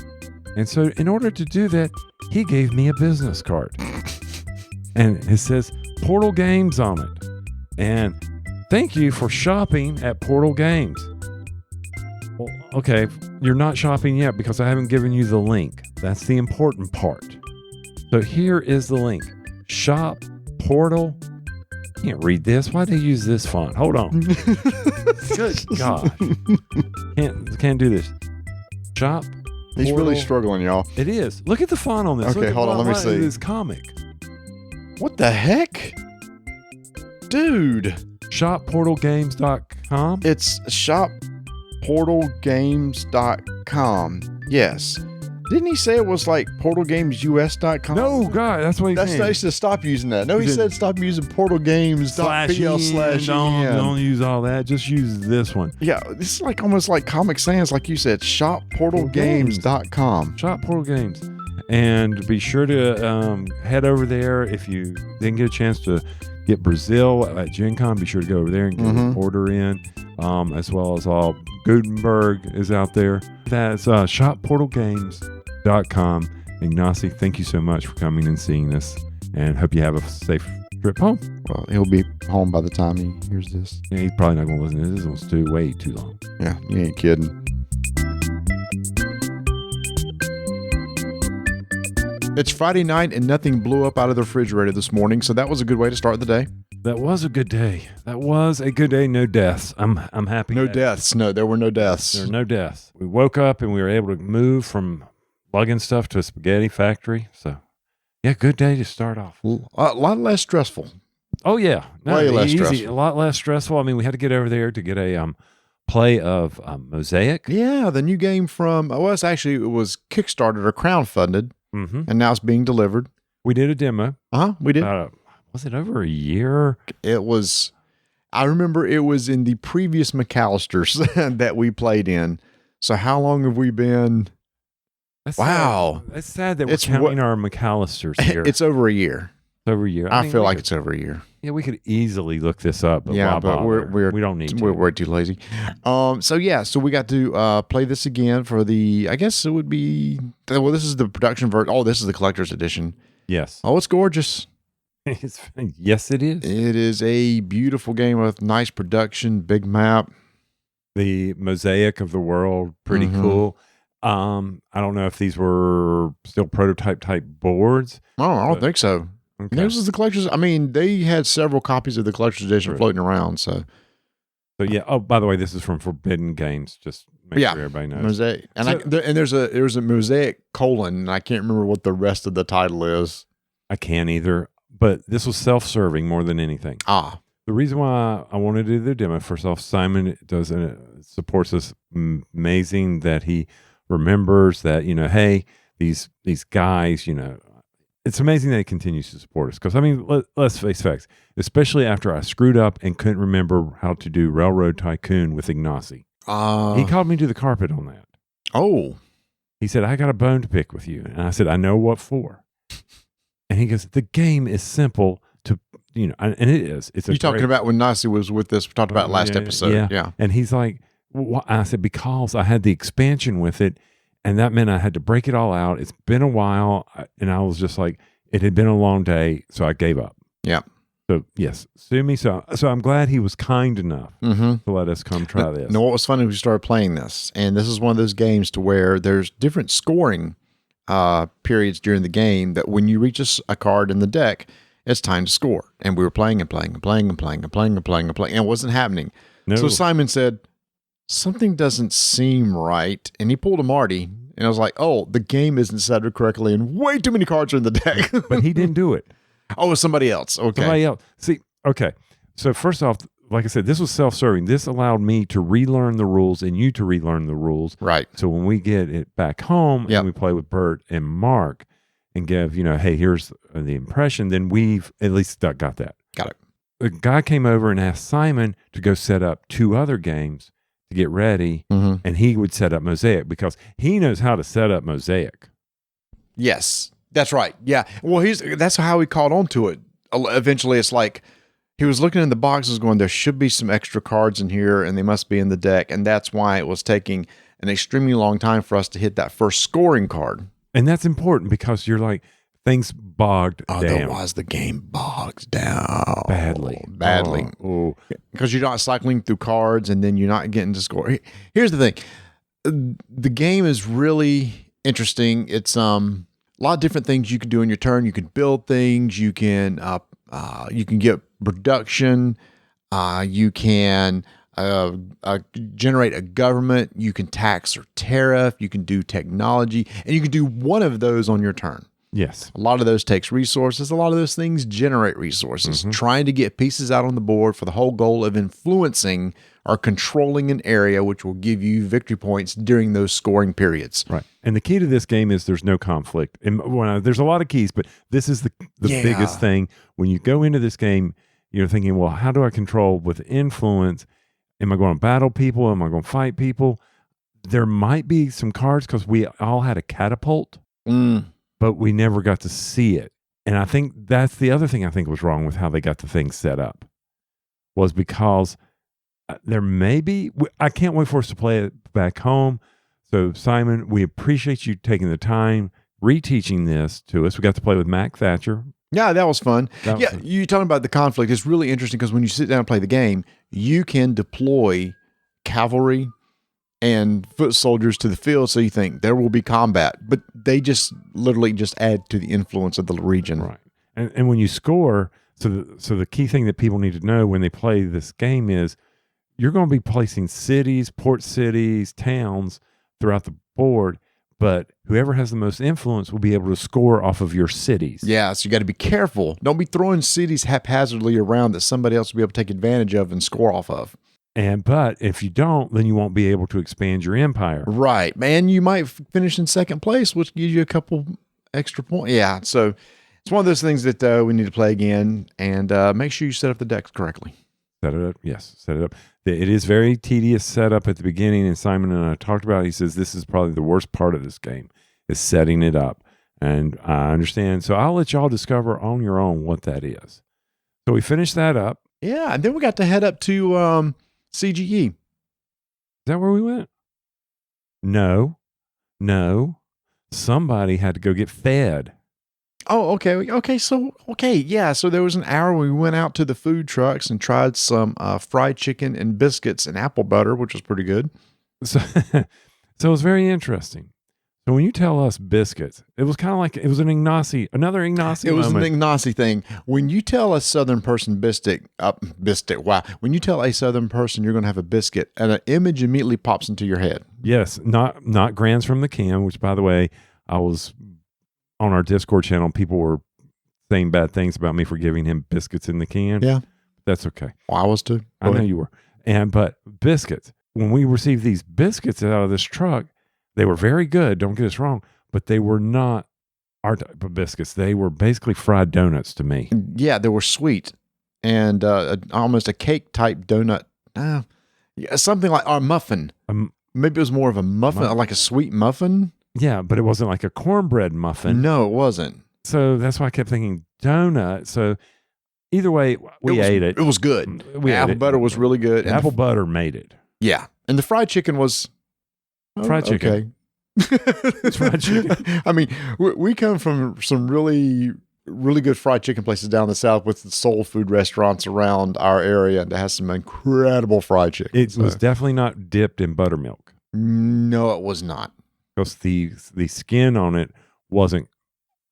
And so in order to do that, he gave me a business card. And it says Portal Games on it. And thank you for shopping at Portal Games. Well, okay, you're not shopping yet because I haven't given you the link. That's the important part. So here is the link. Shop Portal. Can't read this. Why do they use this font? Hold on. Good God. Can't do this. Shop. He's really struggling, y'all. It is. Look at the font on this. Okay, hold on. Let me see. This comic. What the heck? Dude. ShopPortalGames.com. It's ShopPortalGames.com. Yes. Didn't he say it was like PortalGamesUS.com? No, God, that's what he said. That's nice to stop using that. No, he said stop using PortalGames.pl/en. Don't use all that. Just use this one. Yeah, this is like almost like Comic Sans, like you said. ShopPortalGames.com. Shop Portal Games. And be sure to head over there if you didn't get a chance to get Brazil at Gen Con. Be sure to go over there and get an order in, as well as all Gutenberg is out there. That's ShopPortalGames.com. Ignacy, thank you so much for coming and seeing this. And hope you have a safe trip home. Well, he'll be home by the time he hears this. Yeah, he's probably not going to listen to this. This one's way too long. Yeah, you ain't kidding. It's Friday night and nothing blew up out of the refrigerator this morning, so that was a good way to start the day. That was a good day. That was a good day. No deaths. I'm happy. No deaths. No, there were no deaths. There were no deaths. We woke up and we were able to move from lugging stuff to a spaghetti factory. So, yeah, good day to start off. A lot less stressful. Oh, yeah. No, Way less easy. stressful. A lot less stressful. I mean, we had to get over there to get a play of Mosaic. Yeah, the new game from, it was Kickstarted or crowdfunded, and now it's being delivered. We did a demo. We did. Was it over a year? It was, I remember it was in the previous McAllisters that we played in. So how long have we been? Wow. It's sad that we're counting our McAllisters here. It's over a year. It's over a year. I feel like it's over a year. Yeah, we could easily look this up. But yeah, but we don't need to. We're too lazy. So we got to play this again for I guess it would be, well, this is the production version. Oh, this is the collector's edition. Yes. Oh, it's gorgeous. Yes, it is. It is a beautiful game with nice production, big map. The mosaic of the world, pretty cool. I don't know if these were still prototype type boards. Oh, I don't think so. Okay. This is the collector's. I mean, they had several copies of the collector's edition floating around. So yeah. Oh, by the way, this is from Forbidden Games. Just make sure everybody knows. Mosaic, and there's a Mosaic : and I can't remember what the rest of the title is. I can't either. But this was self-serving more than anything. The reason why I wanted to do the demo, first off, Simon supports us amazing that he remembers that, hey, these guys, it's amazing that he continues to support us. Because, I mean, let's face facts, especially after I screwed up and couldn't remember how to do Railroad Tycoon with Ignacy. He called me to the carpet on that. Oh. He said, I got a bone to pick with you. And I said, I know what for. And he goes, the game is simple to, and it is. You're talking about when Nasi was with us, we talked about last episode. Yeah. And he's like, I said, because I had the expansion with it, and that meant I had to break it all out. It's been a while. And I was just like, it had been a long day, so I gave up. Yeah. So, yes, sue me. So I'm glad he was kind enough to let us come try this. What was funny, we started playing this, and this is one of those games to where there's different scoring periods during the game that when you reach a card in the deck, it's time to score. And we were playing and playing and playing and playing and playing and playing and playing, and it wasn't happening. No. So Simon said, something doesn't seem right. And he pulled a Marty, and I was like, oh, the game isn't set up correctly, and way too many cards are in the deck. But he didn't do it. Oh, it was somebody else. Okay. Somebody else. See, okay. So first off, like I said, this was self-serving. This allowed me to relearn the rules and you to relearn the rules. Right. So when we get it back home and we play with Bert and Mark and give, hey, here's the impression, then we've at least got that. Got it. The guy came over and asked Simon to go set up 2 other games to get ready, and he would set up Mosaic because he knows how to set up Mosaic. Yes, that's right. Yeah. Well, that's how he caught on to it. Eventually, it's like, he was looking in the boxes going, there should be some extra cards in here and they must be in the deck. And that's why it was taking an extremely long time for us to hit that first scoring card. And that's important because you're like, things bogged down. Otherwise, the game bogs down. Badly. Because you're not cycling through cards and then you're not getting to score. Here's the thing. The game is really interesting. It's a lot of different things you can do in your turn. You can build things. You can get production, you can generate a government, you can tax or tariff, you can do technology, and you can do one of those on your turn. Yes. A lot of those takes resources. A lot of those things generate resources. Trying to get pieces out on the board for the whole goal of influencing or controlling an area, which will give you victory points during those scoring periods. Right. And the key to this game is there's no conflict. And there's a lot of keys, but this is the biggest thing. When you go into this game, you're thinking, well, how do I control with influence? Am I going to battle people? Am I going to fight people? There might be some cards because we all had a catapult, but we never got to see it. And I think that's the other thing I think was wrong with how they got the thing set up, was because there may be, I can't wait for us to play it back home. So Simon, we appreciate you taking the time, reteaching this to us. We got to play with Mac Thatcher Yeah, that was fun. That was Yeah, fun. you talking about the conflict. It's really interesting because when you sit down and play the game, you can deploy cavalry and foot soldiers to the field. So you think there will be combat, but they just literally just add to the influence of the region. Right. And when you score, so the key thing that people need to know when they play this game is you're going to be placing cities, port cities, towns throughout the board, but whoever has the most influence will be able to score off of your cities. Yeah, so you got to be careful. Don't be throwing cities haphazardly around that somebody else will be able to take advantage of and score off of. But if you don't, then you won't be able to expand your empire. Right, man. You might finish in second place, which gives you a couple extra points. Yeah, so it's one of those things that we need to play again, and make sure you set up the decks correctly. Set it up. Yes, set it up. It is very tedious setup at the beginning, and Simon and I talked about it. He says this is probably the worst part of this game is setting it up. And I understand. So I'll let y'all discover on your own what that is. So we finished that up. Yeah, and then we got to head up to CGE. Is that where we went? No. Somebody had to go get fed. Oh, okay. So there was an hour we went out to the food trucks and tried some fried chicken and biscuits and apple butter, which was pretty good. So, so it was very interesting. So when you tell us biscuits, it was kind of like it was another Ignacy It was moment. an Ignacy thing. When you tell a Southern person wow. When you tell a Southern person you're going to have a biscuit, and an image immediately pops into your head. Yes, not Grands from the Can, which by the way, I was on our Discord channel. People were saying bad things about me for giving him biscuits in the can. Yeah. That's okay. Well, I was too. I know you were. But biscuits, when we received these biscuits out of this truck, they were very good. Don't get us wrong, but they were not our type of biscuits. They were basically fried donuts to me. Yeah, they were sweet and almost a cake type donut. Something like our muffin. Maybe it was more of a muffin, like a sweet muffin. Yeah, but it wasn't like a cornbread muffin. No, it wasn't. So that's why I kept thinking donut. So either way, we ate it. It was good. Apple butter was really good. And Apple butter made it. Yeah. And the fried chicken was Fried chicken. Okay. It's fried chicken. I mean, we come from some really, really good fried chicken places down the south with the soul food restaurants around our area that has some incredible fried chicken. It was definitely not dipped in buttermilk. No, it was not. Because the skin on it wasn't.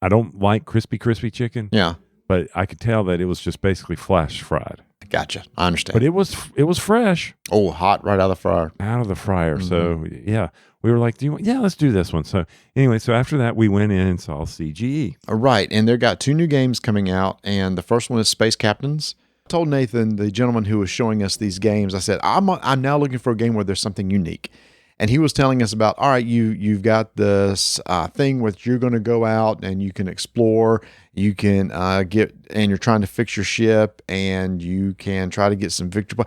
I don't like crispy chicken. Yeah, but I could tell that it was just basically flash fried. Gotcha. I understand. But it was fresh. Oh, hot right out of the fryer. Out of the fryer. So yeah, we were like, let's do this one. So anyway, so after that we went in and saw CGE. Right, and they've got 2 new games coming out, and the first one is Space Captains. I told Nathan, the gentleman who was showing us these games, I said, I'm now looking for a game where there's something unique. And he was telling us about, all right, you've got this thing where you're going to go out and you can explore, you can and you're trying to fix your ship, and you can try to get some victory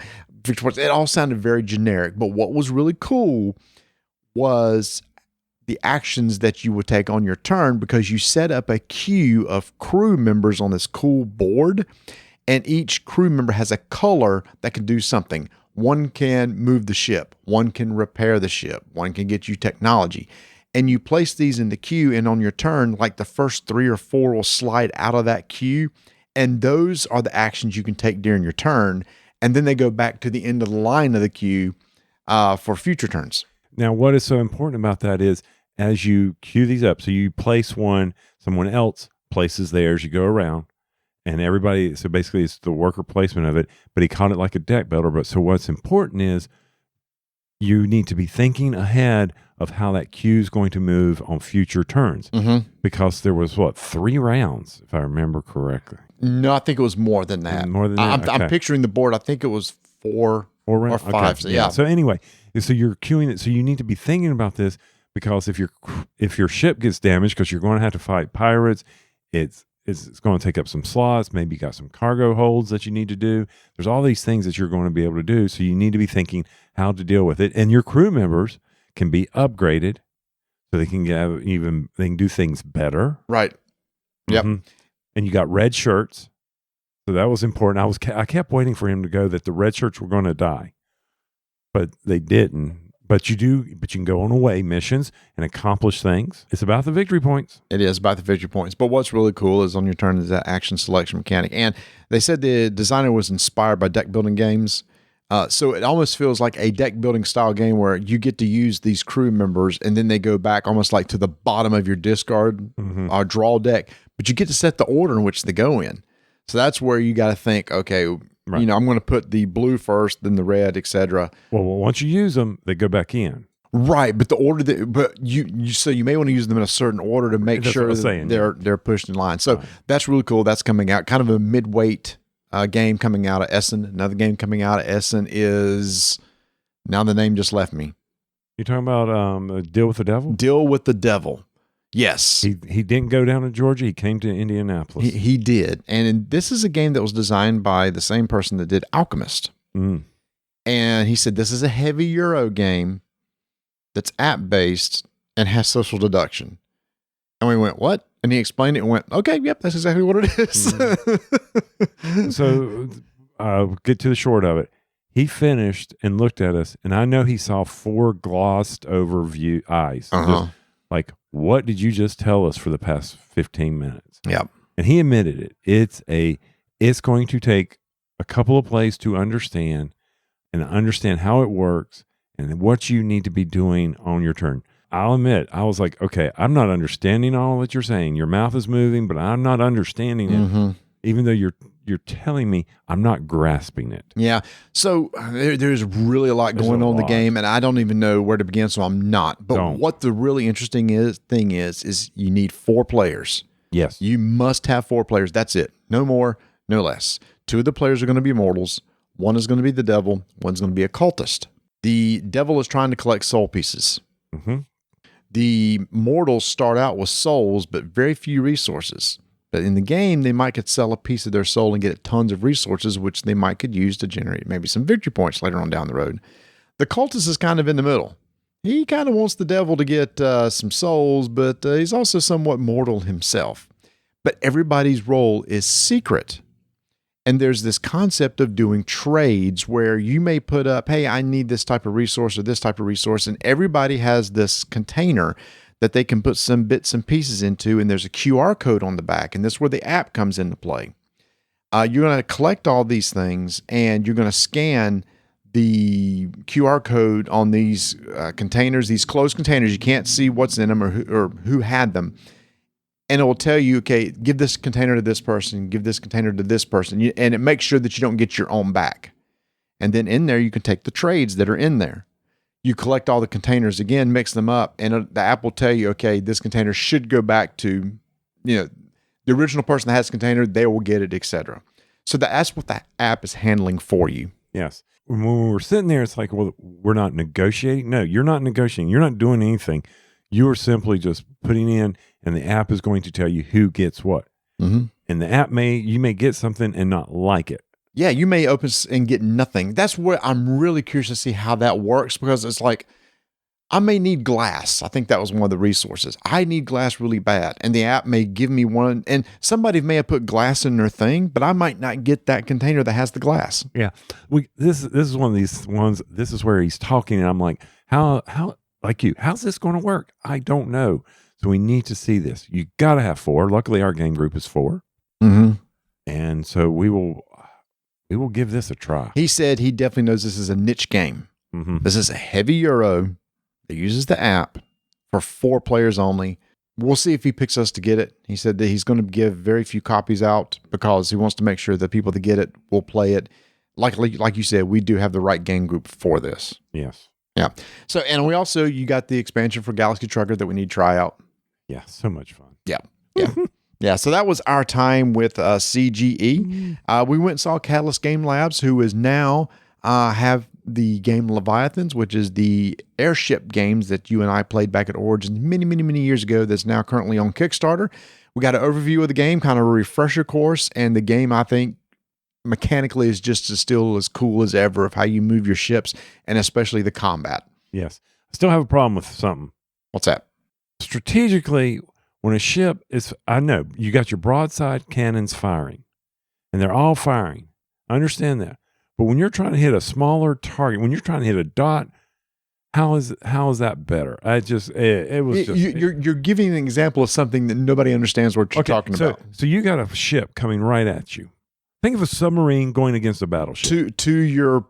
points. It all sounded very generic, but what was really cool was the actions that you would take on your turn, because you set up a queue of crew members on this cool board, and each crew member has a color that can do something. One can move the ship. One can repair the ship. One can get you technology. And you place these in the queue, and on your turn, like the first 3 or 4 will slide out of that queue. And those are the actions you can take during your turn. And then they go back to the end of the line of the queue for future turns. Now, what is so important about that is as you queue these up, so you place one, someone else places theirs, you go around. And everybody, so basically it's the worker placement of it, but he called it like a deck builder. But so what's important is you need to be thinking ahead of how that queue is going to move on future turns. Because there was 3 rounds, if I remember correctly. No, I think it was more than that. More than that. I'm picturing the board. I think it was 4 rounds? or 5. Okay. So, yeah. So anyway, so you're queuing it. So you need to be thinking about this, because if your ship gets damaged, because you're going to have to fight pirates, it's going to take up some slots. Maybe you got some cargo holds that you need to do. There's all these things that you're going to be able to do. So you need to be thinking how to deal with it. And your crew members can be upgraded so they can they can do things better. Right. Yep. And you got red shirts. So that was important. I kept waiting for him to go that the red shirts were going to die, but they didn't. But you can go on away missions and accomplish things. It's about the victory points. It is about the victory points. But what's really cool is on your turn is that action selection mechanic. And they said the designer was inspired by deck building games. So it almost feels like a deck building style game where you get to use these crew members and then they go back almost like to the bottom of your discard draw deck. But you get to set the order in which they go in. So that's where you got to think, okay, Right. you know, I'm going to put the blue first, then the red, etc. Well, once you use them, they go back in. Right, but the order but so you may want to use them in a certain order to make That's sure what I'm that saying, they're pushed in line. So that's really cool. That's coming out, kind of a midweight game coming out of Essen. Another game coming out of Essen is, now the name just left me. You talking about Deal with the Devil? Deal with the Devil. Yes. He didn't go down to Georgia. He came to Indianapolis. He did. And this is a game that was designed by the same person that did Alchemist. Mm. And he said, this is a heavy Euro game that's app-based and has social deduction. And we went, what? And he explained it and went, okay, yep, that's exactly what it is. So get to the short of it. He finished and looked at us, and I know he saw 4 glossed over eyes. Just like, what did you just tell us for the past 15 minutes? Yep. And he admitted it. It's going to take a couple of plays to understand how it works and what you need to be doing on your turn. I'll admit, I was like, okay, I'm not understanding all that you're saying. Your mouth is moving, but I'm not understanding it. Even though you're telling me, I'm not grasping it. Yeah. So there's really a lot going on in the game, and I don't even know where to begin, so I'm not. But what the really interesting thing is you need 4 players. Yes. You must have 4 players. That's it. No more, no less. 2 of the players are going to be mortals. 1 is going to be the devil. 1's going to be a cultist. The devil is trying to collect soul pieces. The mortals start out with souls, but very few resources. But in the game, they might could sell a piece of their soul and get tons of resources, which they might could use to generate maybe some victory points later on down the road. The cultist is kind of in the middle. He kind of wants the devil to get some souls, but he's also somewhat mortal himself. But everybody's role is secret. And there's this concept of doing trades where you may put up, hey, I need this type of resource or this type of resource, and everybody has this container that they can put some bits and pieces into, and there's a QR code on the back, and this is where the app comes into play. You're going to collect all these things, and you're going to scan the QR code on these containers, these closed containers. You can't see what's in them or who had them. And it will tell you, okay, give this container to this person, give this container to this person, and it makes sure that you don't get your own back. And then in there, you can take the trades that are in there. You collect all the containers again, mix them up, and the app will tell you, okay, this container should go back to, the original person that has the container, they will get it, etc. So that's what the app is handling for you. Yes. When we're sitting there, it's like, well, we're not negotiating. No, you're not negotiating. You're not doing anything. You are simply just putting in, and the app is going to tell you who gets what. And the app you may get something and not like it. Yeah, you may open and get nothing. That's where I'm really curious to see how that works, because it's like, I may need glass. I think that was one of the resources. I need glass really bad, and the app may give me one, and somebody may have put glass in their thing, but I might not get that container that has the glass. Yeah. This is one of these ones, this is where he's talking, and I'm like, how like you, how's this going to work? I don't know. So we need to see this. You got to have 4. Luckily, our game group is 4. And so we will give this a try. He said he definitely knows this is a niche game. This is a heavy Euro that uses the app for 4 players only. We'll see if he picks us to get it. He said that he's going to give very few copies out because he wants to make sure that people that get it will play it. Like you said, we do have the right game group for this. Yes. Yeah. So, and we also, you got the expansion for Galaxy Trucker that we need to try out. Yeah. So much fun. Yeah. Yeah. Yeah. So that was our time with CGE. We went and saw Catalyst Game Labs, who is now have the game Leviathans, which is the airship games that you and I played back at Origins many years ago. That's now currently on Kickstarter. We got an overview of the game, kind of a refresher course, and the game, I think, mechanically is just still as cool as ever of how you move your ships, and especially the combat. Yes. I still have a problem with something. What's that? Strategically, when a ship is, I know you got your broadside cannons firing, and they're all firing. I understand that. But when you're trying to hit a smaller target, when you're trying to hit a dot, How is that better? It was just You're giving an example of something that nobody understands what you're talking about. So you got a ship coming right at you. Think of a submarine going against a battleship. To your,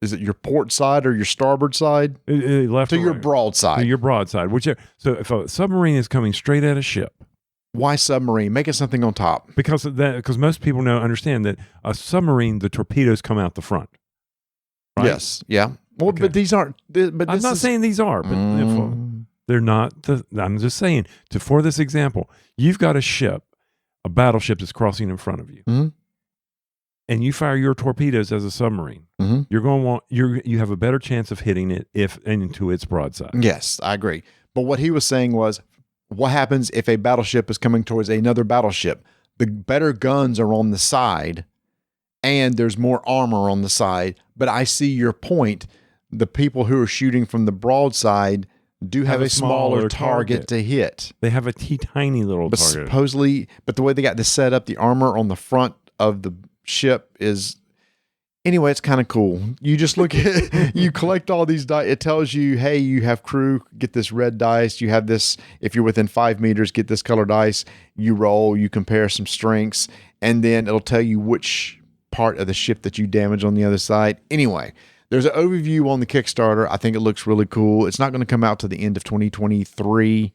is it your port side or your starboard side? Left To or your right? broadside. To your broadside, whichever. So if a submarine is coming straight at a ship, Why submarine? Make it something on top. because most people understand that a submarine, the torpedoes come out the front. Right? Yes. Yeah. Well, Okay. but these aren't. But I'm this not is, saying these are, but they're not. I'm just saying, for this example, you've got a ship, a battleship that's crossing in front of you, Mhm. and you fire your torpedoes as a submarine. Mhm. You're going to want you have a better chance of hitting it into its broadside. Yes, I agree. But what he was saying was, what happens if a battleship is coming towards another battleship? The better guns are on the side, and there's more armor on the side. But I see your point. The people who are shooting from the broadside do have a smaller target to hit. They have a tiny little But target. supposedly, but the way they got this set up, the armor on the front of the ship is, anyway, it's kind of cool. You just look at, you collect all these dice. It tells you, hey, you have crew, get this red dice. You have this, if you're within 5 meters, get this color dice. You roll, you compare some strengths, and then it'll tell you which part of the ship that you damage on the other side. Anyway, there's an overview on the Kickstarter. I think it looks really cool. It's not going to come out to the end of 2023,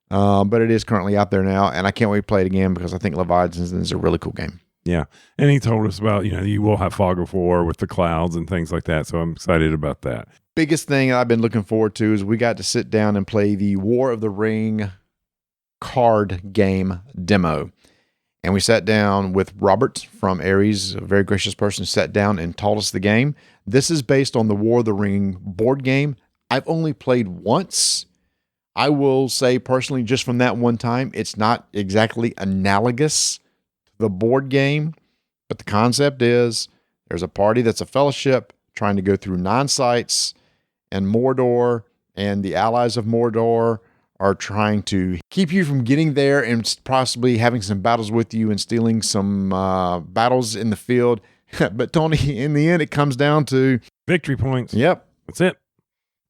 but it is currently out there now, and I can't wait to play it again because I think Leviathans is a really cool game. Yeah. And he told us about, you will have fog of war with the clouds and things like that. So I'm excited about that. Biggest thing I've been looking forward to is we got to sit down and play the War of the Ring card game demo. And we sat down with Robert from Aries, a very gracious person, sat down and taught us the game. This is based on the War of the Ring board game. I've only played once. I will say personally, just from that one time, it's not exactly analogous to the board game, but the concept is there's a party that's a fellowship trying to go through 9 sites and Mordor, and the allies of Mordor are trying to keep you from getting there and possibly having some battles with you and stealing some battles in the field. But Tony, in the end, it comes down to Victory points. Yep. That's it.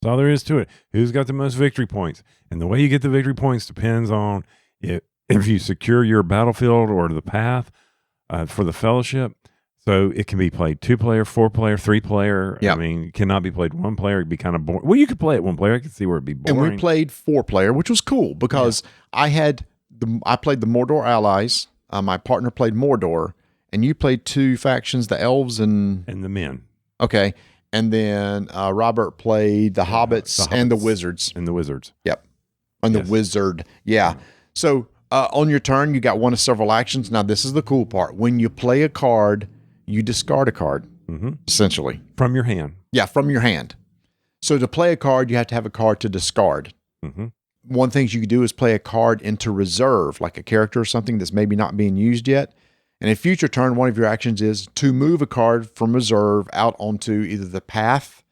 That's all there is to it. Who's got the most victory points? And the way you get the victory points depends on if you secure your battlefield or the path for the fellowship. So it can be played 2-player, 4-player, 3-player. Yep. I mean, it cannot be played 1-player. It'd be kind of boring. Well, you could play it 1-player. I could see where it'd be boring. And we played 4-player, which was cool because I played the Mordor allies. My partner played Mordor, and you played 2 factions, the elves and the men. Okay. And then Robert played the hobbits and the wizards. And the wizards. Yep. And the wizard. Yeah. So on your turn, you got one of several actions. Now, this is the cool part. When you play a card, you discard a card, essentially. From your hand. Yeah, from your hand. So to play a card, you have to have a card to discard. Mm-hmm. One thing you can do is play a card into reserve, like a character or something that's maybe not being used yet. And in future turn, one of your actions is to move a card from reserve out onto either the path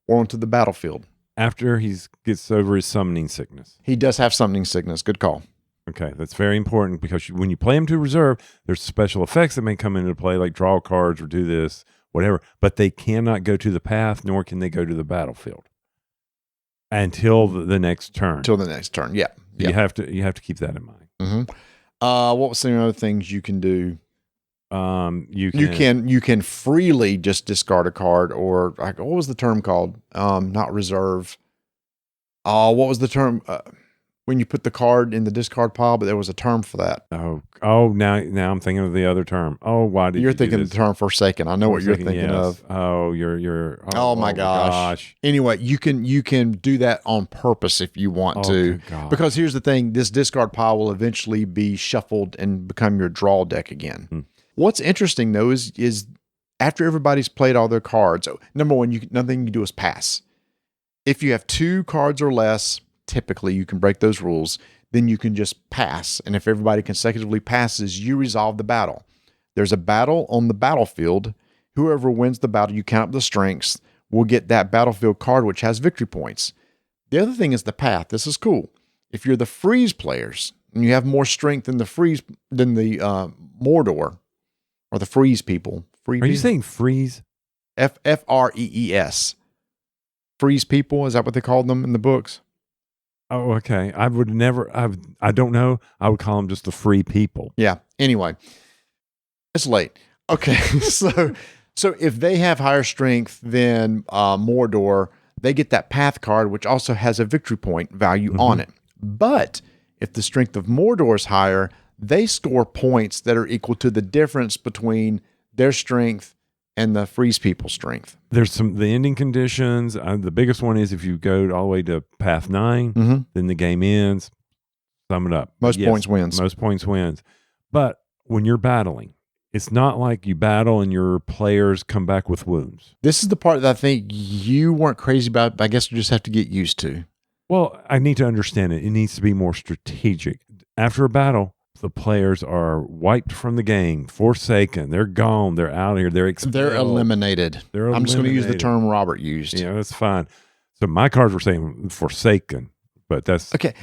or onto the battlefield. After he gets over his summoning sickness. He does have summoning sickness. Good call. Okay, that's very important because when you play him to reserve, there's special effects that may come into play, like draw cards or do this, whatever. But they cannot go to the path, nor can they go to the battlefield until the next turn. Until the next turn, yeah. You have to keep that in mind. Mm-hmm. What was some other things you can do? You can freely just discard a card, or what was the term called? Not reserve. What was the term? When you put the card in the discard pile, but there was a term for that. Oh, now I'm thinking of the other term. Oh, why did you're you thinking of the term Forsaken? I know what you're thinking of. Oh, you're. Oh my gosh. Anyway, you can do that on purpose if you want to, because here's the thing: this discard pile will eventually be shuffled and become your draw deck again. What's interesting though is after everybody's played all their cards, number one, nothing you can do is pass. If you have 2 cards or less. Typically, you can break those rules, then you can just pass. And if everybody consecutively passes, you resolve the battle. There's a battle on the battlefield. Whoever wins the battle, you count up the strengths, will get that battlefield card, which has victory points. The other thing is the path. This is cool. If you're the freeze players, and you have more strength than the Mordor, or the freeze people. Are you saying freeze? Frees. freeze people. Is that what they called them in the books? Oh, okay. I would never. I don't know. I would call them just the free people. Yeah. Anyway, it's late. Okay. So if they have higher strength than Mordor, they get that path card, which also has a victory point value on it. But if the strength of Mordor is higher, they score points that are equal to the difference between their strength and the freeze people's strength. There's the ending conditions. The biggest one is if you go all the way to path 9, then the game ends. Sum it up. Most points wins. Most points wins. But when you're battling, it's not like you battle and your players come back with wounds. This is the part that I think you weren't crazy about, but I guess you just have to get used to. Well, I need to understand it. It needs to be more strategic. After a battle, the players are wiped from the game, forsaken. They're gone. They're out of here. They're expelled. They're eliminated. I'm just going to use the term Robert used. Yeah, that's fine. So my cards were saying forsaken, but that's okay.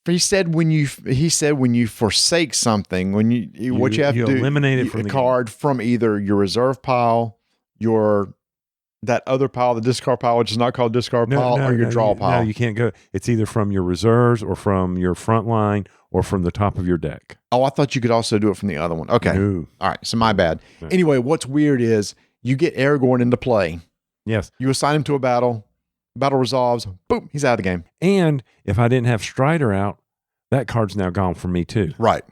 He said when you forsake something, what you have to do, eliminate it from the card game. From either your reserve pile, that other pile, the discard pile, which is not called discard pile, or your draw pile. No, you can't go. It's either from your reserves or from your front line or from the top of your deck. Oh, I thought you could also do it from the other one. Okay. No. All right. So my bad. No. Anyway, what's weird is you get Aragorn into play. Yes. You assign him to a battle. Battle resolves. Boom. He's out of the game. And if I didn't have Strider out, that card's now gone from me too. Right.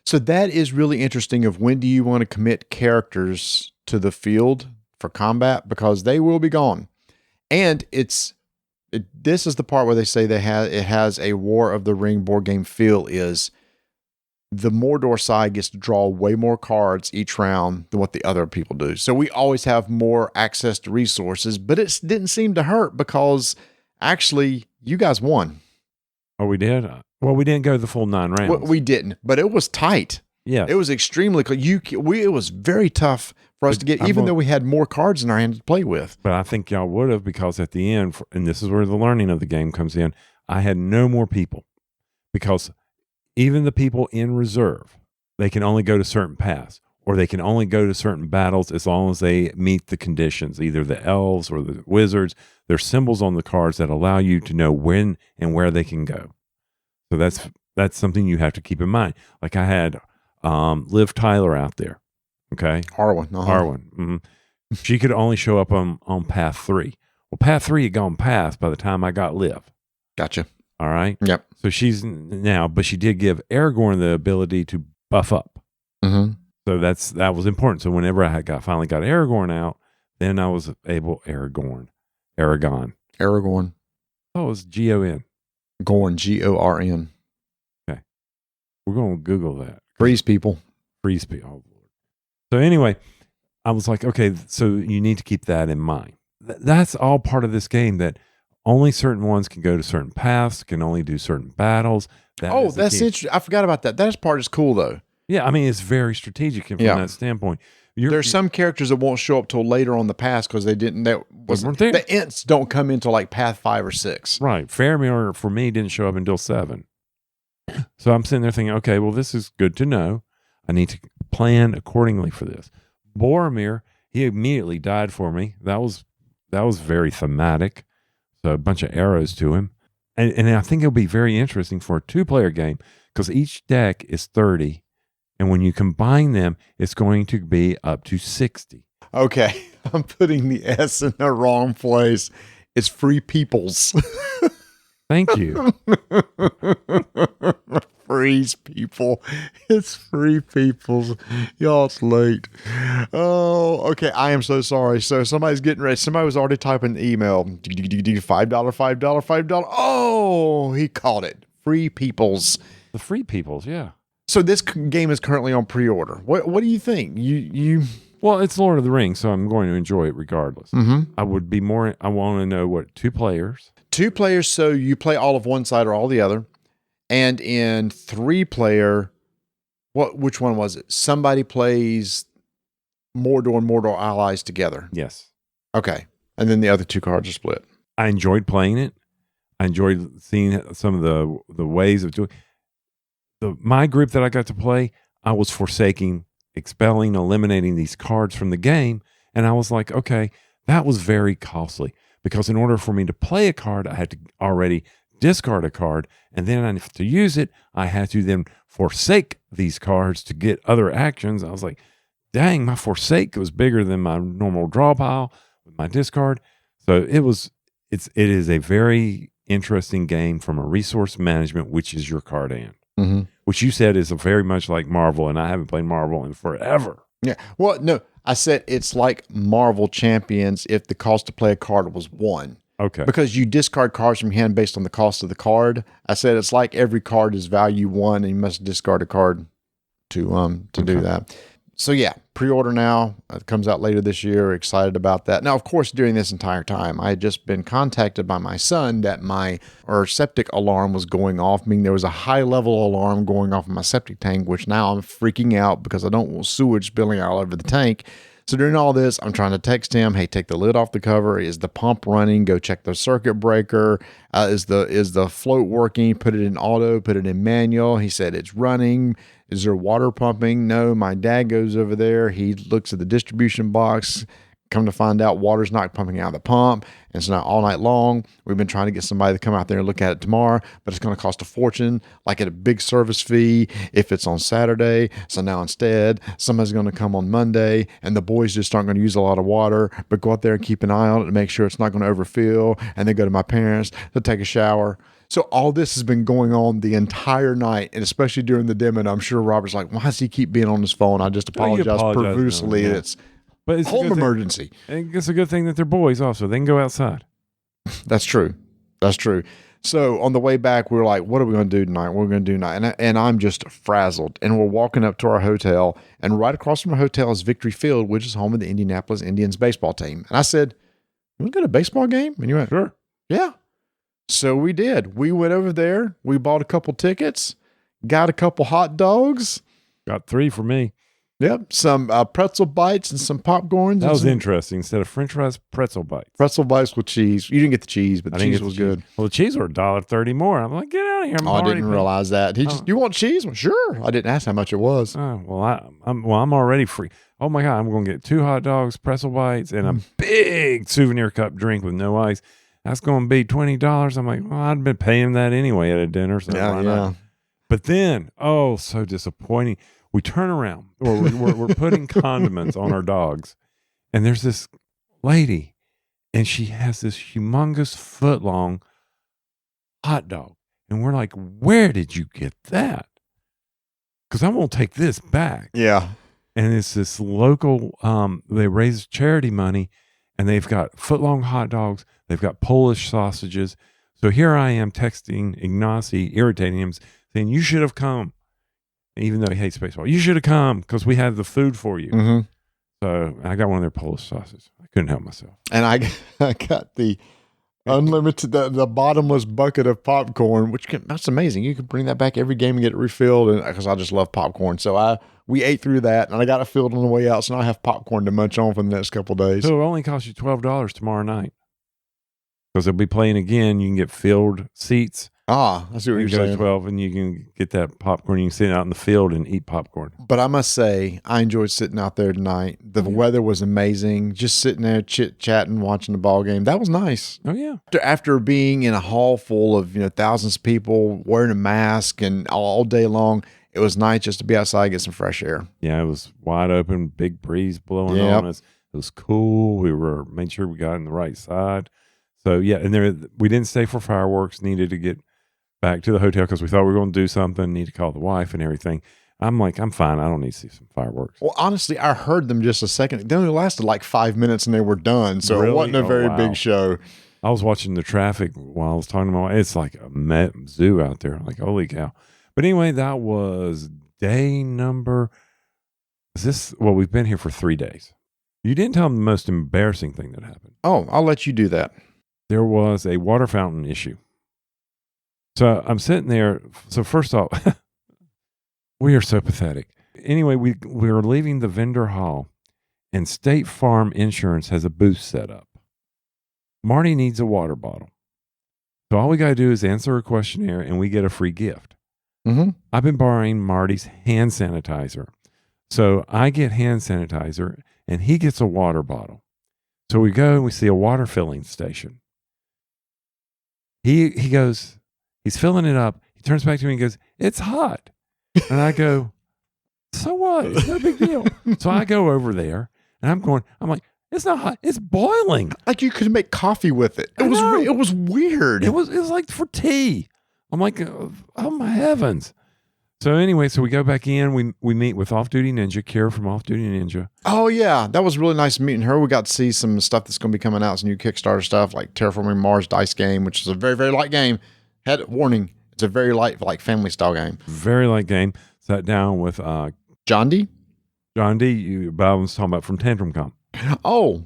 So that is really interesting of when do you want to commit characters to the field for combat, because they will be gone. And this is the part where they say it has a War of the Ring board game feel, is the Mordor side gets to draw way more cards each round than what the other people do. So we always have more access to resources, but it didn't seem to hurt because actually you guys won. Oh, we did? Well, we didn't go the full 9 rounds. Well, we didn't, but it was tight. Yeah. It was extremely close. It was very tough for us to get, even though we had more cards in our hand to play with. But I think y'all would have, because at the end, and this is where the learning of the game comes in, I had no more people, because even the people in reserve, they can only go to certain paths, or they can only go to certain battles as long as they meet the conditions, either the elves or the wizards. There's symbols on the cards that allow you to know when and where they can go. So that's something you have to keep in mind. Like I had Liv Tyler out there. Okay. Harwin. Mm-hmm. She could only show up on path 3. Well, path 3 had gone past by the time I got Liv. Gotcha. All right. Yep. So she's now, but she did give Aragorn the ability to buff up. Mm-hmm. So that was important. So whenever I finally got Aragorn out, then I was able Aragon. Oh, it was Gon. Gorn, Gorn. Okay. We're going to Google that. Freeze people. Freeze people. Oh, Lord. So anyway, I was like, okay, so you need to keep that in mind. That's all part of this game, that only certain ones can go to certain paths, can only do certain battles. That's interesting. I forgot about that. That part is cool, though. Yeah, I mean, it's very strategic from that standpoint. There's some characters that won't show up till later on the pass because they didn't. Weren't there. The Ents don't come into like path 5 or 6. Right. Faramir for me didn't show up until 7. So I'm sitting there thinking, okay, well, this is good to know. I need to plan accordingly for this. Boromir, he immediately died for me. That was very thematic. So a bunch of arrows to him, and I think it'll be very interesting for a 2-player game, because each deck is 30. And when you combine them, it's going to be up to 60. Okay. I'm putting the S in the wrong place. It's free peoples. Thank you. Freeze people. It's free peoples. Y'all, it's late. Oh, okay. I am so sorry. So somebody's getting ready. Somebody was already typing the email. $5. Oh, he caught it. Free peoples. The free peoples, yeah. So this game is currently on pre-order. What do you think? Well, it's Lord of the Rings, so I'm going to enjoy it regardless. Mm-hmm. I want to know what 2 players. 2 players, so you play all of one side or all the other. And in 3-player, which one was it? Somebody plays Mordor and Mordor allies together. Yes. Okay. And then the other 2 cards are split. I enjoyed playing it. I enjoyed seeing some of the ways of doing my group that I got to play. I was forsaking, expelling, eliminating these cards from the game. And I was like, okay, that was very costly. because in order for me to play a card, I had to already discard a card, and then to use it, I had to then forsake these cards to get other actions. I was like, dang, my forsake was bigger than my normal draw pile with my discard. So it is a very interesting game from a resource management, which is your card hand, which you said is very much like Marvel, and I haven't played Marvel in forever. Yeah. Well, no, I said it's like Marvel Champions if the cost to play a card was 1. Okay. Because you discard cards from your hand based on the cost of the card. I said it's like every card is value 1, and you must discard a card to do that. So yeah, pre-order now. It comes out later this year. Excited about that. Now, of course, during this entire time, I had just been contacted by my son that my septic alarm was going off, meaning there was a high-level alarm going off in my septic tank, which now I'm freaking out because I don't want sewage spilling all over the tank. So during all this, I'm trying to text him, hey, take the lid off the cover. Is the pump running? Go check the circuit breaker. Is the float working? Put it in auto, put it in manual. He said it's running. Is there water pumping? No. My dad goes over there. He looks at the distribution box. Come to find out, water's not pumping out of the pump. And so now all night long, we've been trying to get somebody to come out there and look at it tomorrow, but it's going to cost a fortune, like at a big service fee if it's on Saturday. So now instead, somebody's going to come on Monday, and the boys just aren't going to use a lot of water, but go out there and keep an eye on it to make sure it's not going to overfill. And then go to my parents to take a shower. So all this has been going on the entire night, and especially during the demo. And I'm sure Robert's like, why does he keep being on his phone? I just apologize profusely. But it's home emergency. And it's a good thing that they're boys also. They can go outside. That's true. That's true. So on the way back, we were like, what are we going to do tonight? What are we going to do tonight? And I'm just frazzled. And we're walking up to our hotel, and right across from our hotel is Victory Field, which is home of the Indianapolis Indians baseball team. And I said, you want to go to a baseball game? And you went, sure. Yeah. So we did. We went over there. We bought a couple tickets, got a couple hot dogs. Got 3 for me. Yep, some pretzel bites and some popcorns. That was interesting. Instead of French fries, pretzel bites. Pretzel bites with cheese. You didn't get the cheese, but the cheese was good. Well, the cheese were $1.30 more. I'm like, get out of here! I didn't realize that. You want cheese? Well, sure. I didn't ask how much it was. Oh, well, I'm already free. Oh my God, I'm going to get 2 hot dogs, pretzel bites, and a big souvenir cup drink with no ice. That's going to be $20. I'm like, well, I'd been paying that anyway at a dinner. So why not? But then, so disappointing. We turn around, or we're putting condiments on our dogs, and there's this lady, and she has this humongous foot-long hot dog. And we're like, where did you get that? Because I won't take this back. Yeah. And it's this local, they raise charity money, and they've got foot-long hot dogs. They've got Polish sausages. So here I am texting Ignacy, irritating him, saying, you should have come. Even though he hates baseball, you should have come because we have the food for you. Mm-hmm. So I got one of their Polish sausages. I couldn't help myself. And I got the unlimited, the bottomless bucket of popcorn, that's amazing. You can bring that back every game and get it refilled. And because I just love popcorn, so we ate through that, and I got it filled on the way out. So now I have popcorn to munch on for the next couple of days. So it only costs you $12 tomorrow night because they'll be playing again. You can get filled seats. I see what you're saying. 12, and you can get that popcorn. You can sit out in the field and eat popcorn. But I must say, I enjoyed sitting out there tonight. The weather was amazing. Just sitting there chit-chatting, watching the ball game. That was nice. Oh, yeah. After being in a hall full of thousands of people wearing a mask and all day long, it was nice just to be outside and get some fresh air. Yeah, it was wide open, big breeze blowing on us. It was cool. We made sure we got on the right side. So, yeah, and we didn't stay for fireworks. Needed to get back to the hotel because we thought we were going to do something, need to call the wife and everything. I'm like, I'm fine. I don't need to see some fireworks. Well, honestly, I heard them just a second. They only lasted like 5 minutes and they were done. So It wasn't a very big show. I was watching the traffic while I was talking to my wife. It's like a zoo out there. Like, holy cow. But anyway, that was day number. We've been here for 3 days. You didn't tell them the most embarrassing thing that happened. Oh, I'll let you do that. There was a water fountain issue. So I'm sitting there. So first off, we are so pathetic. Anyway, we were leaving the vendor hall, and State Farm Insurance has a booth set up. Marty needs a water bottle. So all we got to do is answer a questionnaire, and we get a free gift. Mm-hmm. I've been borrowing Marty's hand sanitizer. So I get hand sanitizer, and he gets a water bottle. So we go and we see a water filling station. He goes, he's filling it up. He turns back to me and goes, "It's hot." And I go, "So what? It's no big deal." So I go over there and I'm like, "It's not hot. It's boiling." Like you could make coffee with it. It was weird. It was like for tea. I'm like, "Oh my heavens." So anyway, so we go back in. We meet with Off Duty Ninja, Kira from Off Duty Ninja. Oh yeah, that was really nice meeting her. We got to see some stuff that's going to be coming out, some new Kickstarter stuff like Terraforming Mars dice game, which is a very, very light game. Warning, it's a very light, like family style game. Very light game. Sat down with John D. Bob was talking about from Tantrum Com. Oh,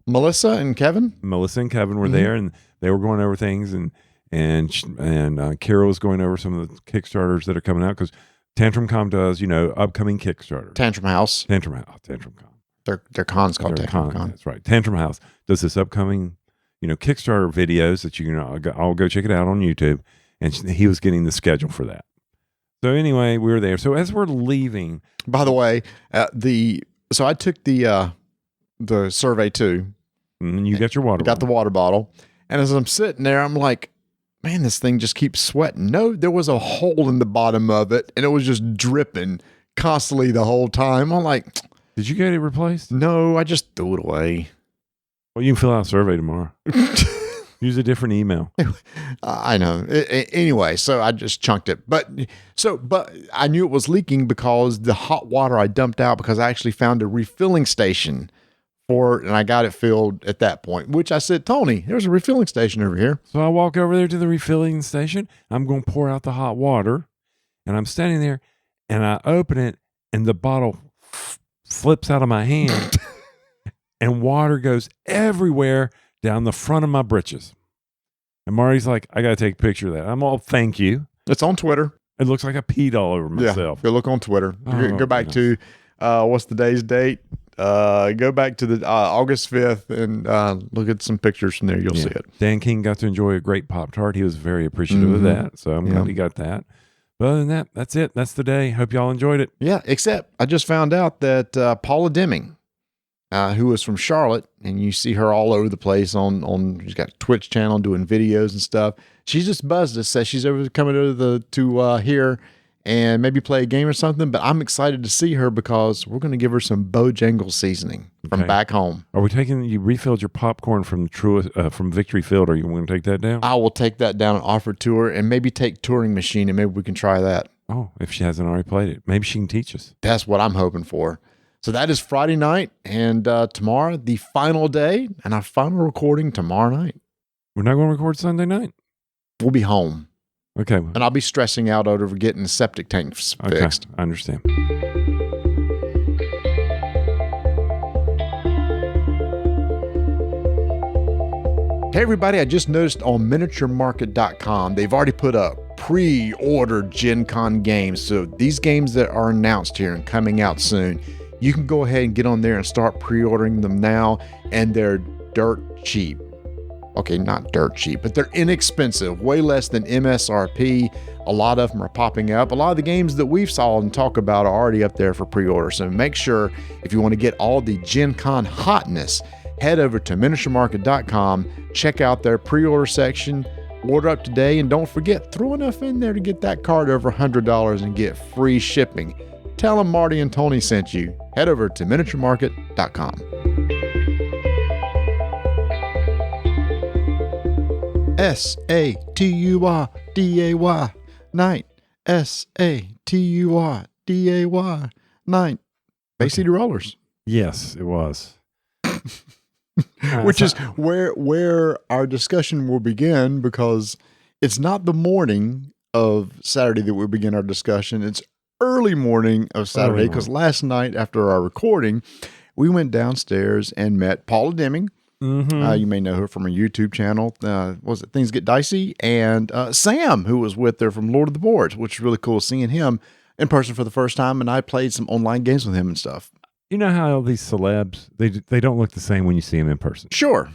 Melissa and Kevin were there, and they were going over things, and Kira was going over some of the Kickstarters that are coming out because Tantrum Com does, upcoming Kickstarter. Tantrum House. Tantrum Com. Their con's called Tantrum Con. That's right. Tantrum House does this upcoming, Kickstarter videos that you can I'll go check it out on YouTube. And he was getting the schedule for that. So anyway, we were there. So as we're leaving, by the way, so I took the survey too. And you got your water. Got the water bottle, and as I'm sitting there, I'm like, man, this thing just keeps sweating. No, there was a hole in the bottom of it, and it was just dripping constantly the whole time. I'm like, did you get it replaced? No, I just threw it away. Well, you can fill out a survey tomorrow. Use a different email. I know. Anyway, so I just chunked it. But I knew it was leaking because the hot water I dumped out because I actually found a refilling station and I got it filled at that point, which I said, Tony, there's a refilling station over here. So I walk over there to the refilling station. I'm going to pour out the hot water, and I'm standing there, and I open it, and the bottle flips out of my hand, and water goes everywhere down the front of my britches. And Marty's like, I got to take a picture of that. I'm all, thank you. It's on Twitter. It looks like I peed all over myself. Yeah, go look on Twitter. Go back to, what's the day's date? Go back to the August 5th and look at some pictures from there. You'll see it. Dan King got to enjoy a great Pop-Tart. He was very appreciative of that. So I'm glad he got that. But other than that, that's it. That's the day. Hope y'all enjoyed it. Yeah, except I just found out that Paula Deming, who is from Charlotte, and you see her all over the place she's got a Twitch channel doing videos and stuff. She just buzzed us, says she's coming to here and maybe play a game or something. But I'm excited to see her because we're going to give her some Bojangles seasoning from back home. Are we you refilled your popcorn from from Victory Field? Are you going to take that down? I will take that down and offer it to her, and maybe take Turing Machine, and maybe we can try that. Oh, if she hasn't already played it, maybe she can teach us. That's what I'm hoping for. So that is Friday night, and tomorrow, the final day, and our final recording tomorrow night. We're not going to record Sunday night? We'll be home. Okay. And I'll be stressing out over getting the septic tank fixed. Okay, I understand. Hey, everybody, I just noticed on miniaturemarket.com, they've already put up pre-ordered Gen Con games. So these games that are announced here and coming out soon, you can go ahead and get on there and start pre-ordering them now, and they're dirt cheap. Okay, not dirt cheap, but they're inexpensive, way less than MSRP. A lot of them are popping up. A lot of the games that we've saw and talk about are already up there for pre-order. So make sure, if you want to get all the Gen Con hotness, head over to miniaturemarket.com, check out their pre-order section, order up today, and don't forget, throw enough in there to get that card over $100 and get free shipping. Tell them Marty and Tony sent you. Head over to miniaturemarket.com. SATURDAY night. SATURDAY night. Bay City Rollers. Yes, it was. Which is where our discussion will begin, because it's not the morning of Saturday that we begin our discussion. It's early morning of Saturday, because last night after our recording, we went downstairs and met Paula Deming. Mm-hmm. You may know her from her YouTube channel. Was it Things Get Dicey? And Sam, who was with her from Lord of the Boards, which is really cool seeing him in person for the first time. And I played some online games with him and stuff. You know how all these celebs, they don't look the same when you see them in person. Sure.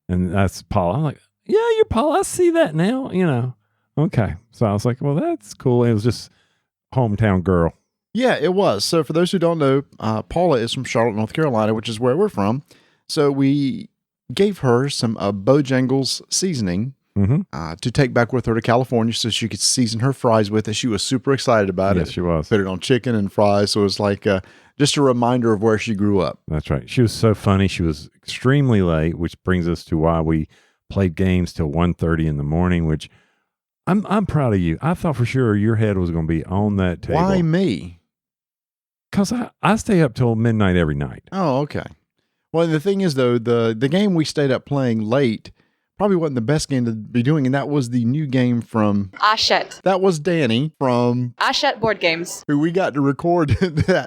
And that's Paula. I'm like, yeah, you're Paula. I see that now, Okay. So I was like, well, that's cool. It was just hometown girl. Yeah, it was. So for those who don't know, Paula is from Charlotte, North Carolina, which is where we're from. So we gave her some Bojangles seasoning to take back with her to California so she could season her fries with it. She was super excited about it. Yes, she was. Put it on chicken and fries. So it was like just a reminder of where she grew up. That's right. She was so funny. She was extremely late, which brings us to why we played games till 1:30 in the morning, which I'm proud of you. I thought for sure your head was going to be on that table. Why me? Because I stay up till midnight every night. Oh, okay. Well, the thing is, though, the game we stayed up playing late probably wasn't the best game to be doing, and that was the new game from... Ashet. That was Danny from... Ashet Board Games. Who we got to record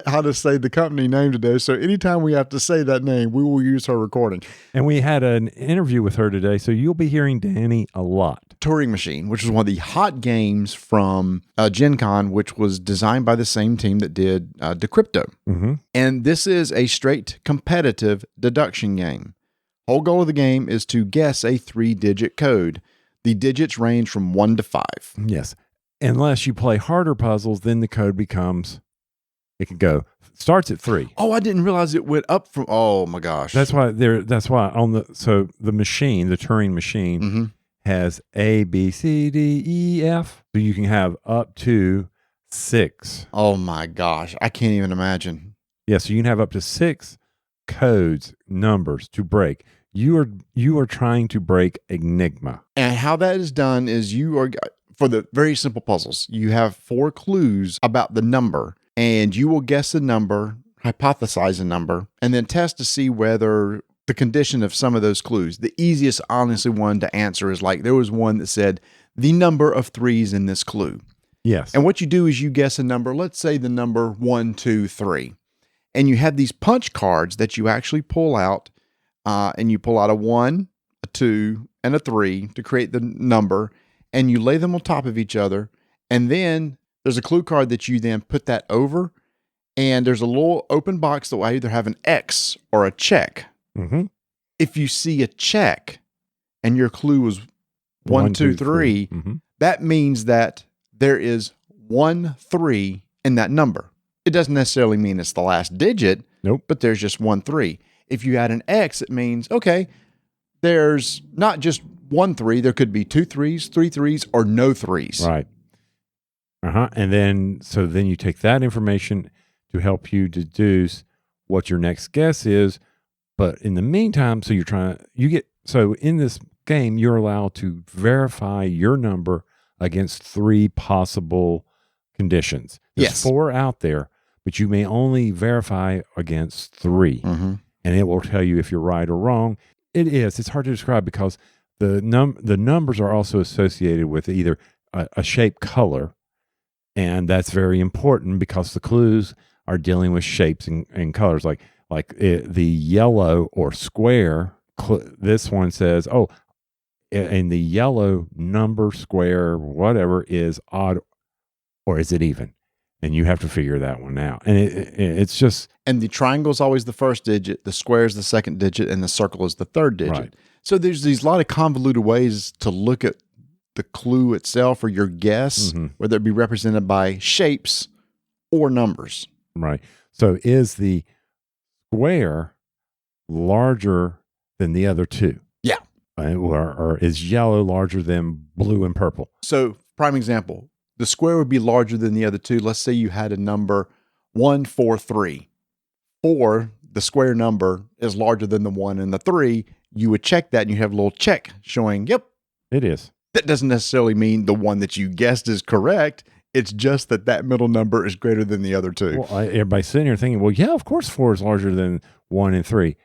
how to say the company name today. So anytime we have to say that name, we will use her recording. And we had an interview with her today, so you'll be hearing Danny a lot. Turing Machine, which was one of the hot games from Gen Con, which was designed by the same team that did Decrypto. Mm-hmm. And this is a straight competitive deduction game. Whole goal of the game is to guess a 3-digit code. The digits range from 1 to 5. Yes. Unless you play harder puzzles, then the code becomes, starts at 3. Oh, I didn't realize it went up from, oh my gosh. That's why the machine, the Turing machine, has A, B, C, D, E, F. So you can have up to 6. Oh my gosh. I can't even imagine. Yeah, so you can have up to 6 codes, numbers to break. You are trying to break Enigma. And how that is done is for the very simple puzzles, you have 4 clues about the number, and you will guess the number, hypothesize a number, and then test to see whether the condition of some of those clues. The easiest, honestly, one to answer is like there was one that said the number of 3s in this clue. Yes. And what you do is you guess a number, let's say the number 1, 2, 3. And you have these punch cards that you actually pull out, and you pull out a 1, a 2, and a 3 to create the number, and you lay them on top of each other. And then there's a clue card that you then put that over, and there's a little open box that will either have an X or a check. Mm-hmm. If you see a check and your clue is 1, 2, 3, that means that there is 1, 3 in that number. It doesn't necessarily mean it's the last digit. Nope. But there's just 1, 3. If you add an X, it means, okay, there's not just 1 3. There could be 2 3s, 3 3s, or no 3s. Right. And then you take that information to help you deduce what your next guess is. But in the meantime, so in this game, you're allowed to verify your number against 3 possible conditions. There's 4 out there, but you may only verify against 3. Mm-hmm. And it will tell you if you're right or wrong. It's hard to describe because the numbers are also associated with either a shape color, and that's very important because the clues are dealing with shapes and colors. Like the yellow or square, this one says, in the yellow number, square, whatever is odd, or is it even? And you have to figure that one out. And it's just... And the triangle is always the first digit, the square is the second digit, and the circle is the third digit. Right. So there's these lot of convoluted ways to look at the clue itself or your guess, whether it be represented by shapes or numbers. Right. So is the square larger than the other 2? Yeah. Or is yellow larger than blue and purple? So, prime example, the square would be larger than the other 2. Let's say you had a number 1, 4, 3. 4, the square number, is larger than the 1 and the 3. You would check that and you have a little check showing, yep. It is. That doesn't necessarily mean the one that you guessed is correct. It's just that middle number is greater than the other 2. Well, everybody's sitting here thinking, well, yeah, of course 4 is larger than 1 and 3.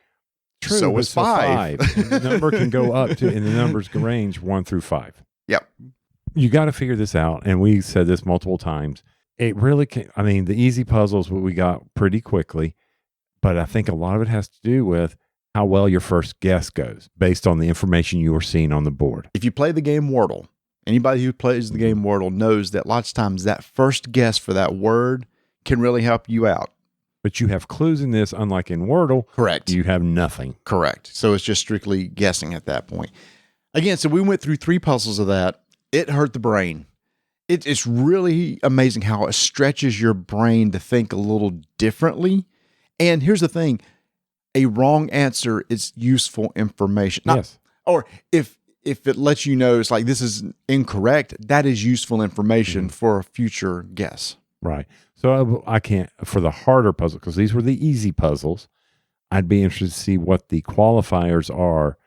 True, so is 5. The number can go up to, and the numbers can range 1 through 5. Yep. You got to figure this out. And we said this multiple times. It really can. I mean, the easy puzzles we got pretty quickly, but I think a lot of it has to do with how well your first guess goes based on the information you were seeing on the board. If you play the game Wordle, anybody who plays the game Wordle knows that lots of times that first guess for that word can really help you out. But you have clues in this, unlike in Wordle. Correct. You have nothing. Correct. So it's just strictly guessing at that point. Again, so we went through 3 puzzles of that. It hurt the brain. It's really amazing how it stretches your brain to think a little differently. And here's the thing. a wrong answer is useful information. Yes. Or if it lets you know it's like this is incorrect, that is useful information for a future guess. Right. So I can't, for the harder puzzle, because these were the easy puzzles, I'd be interested to see what the qualifiers are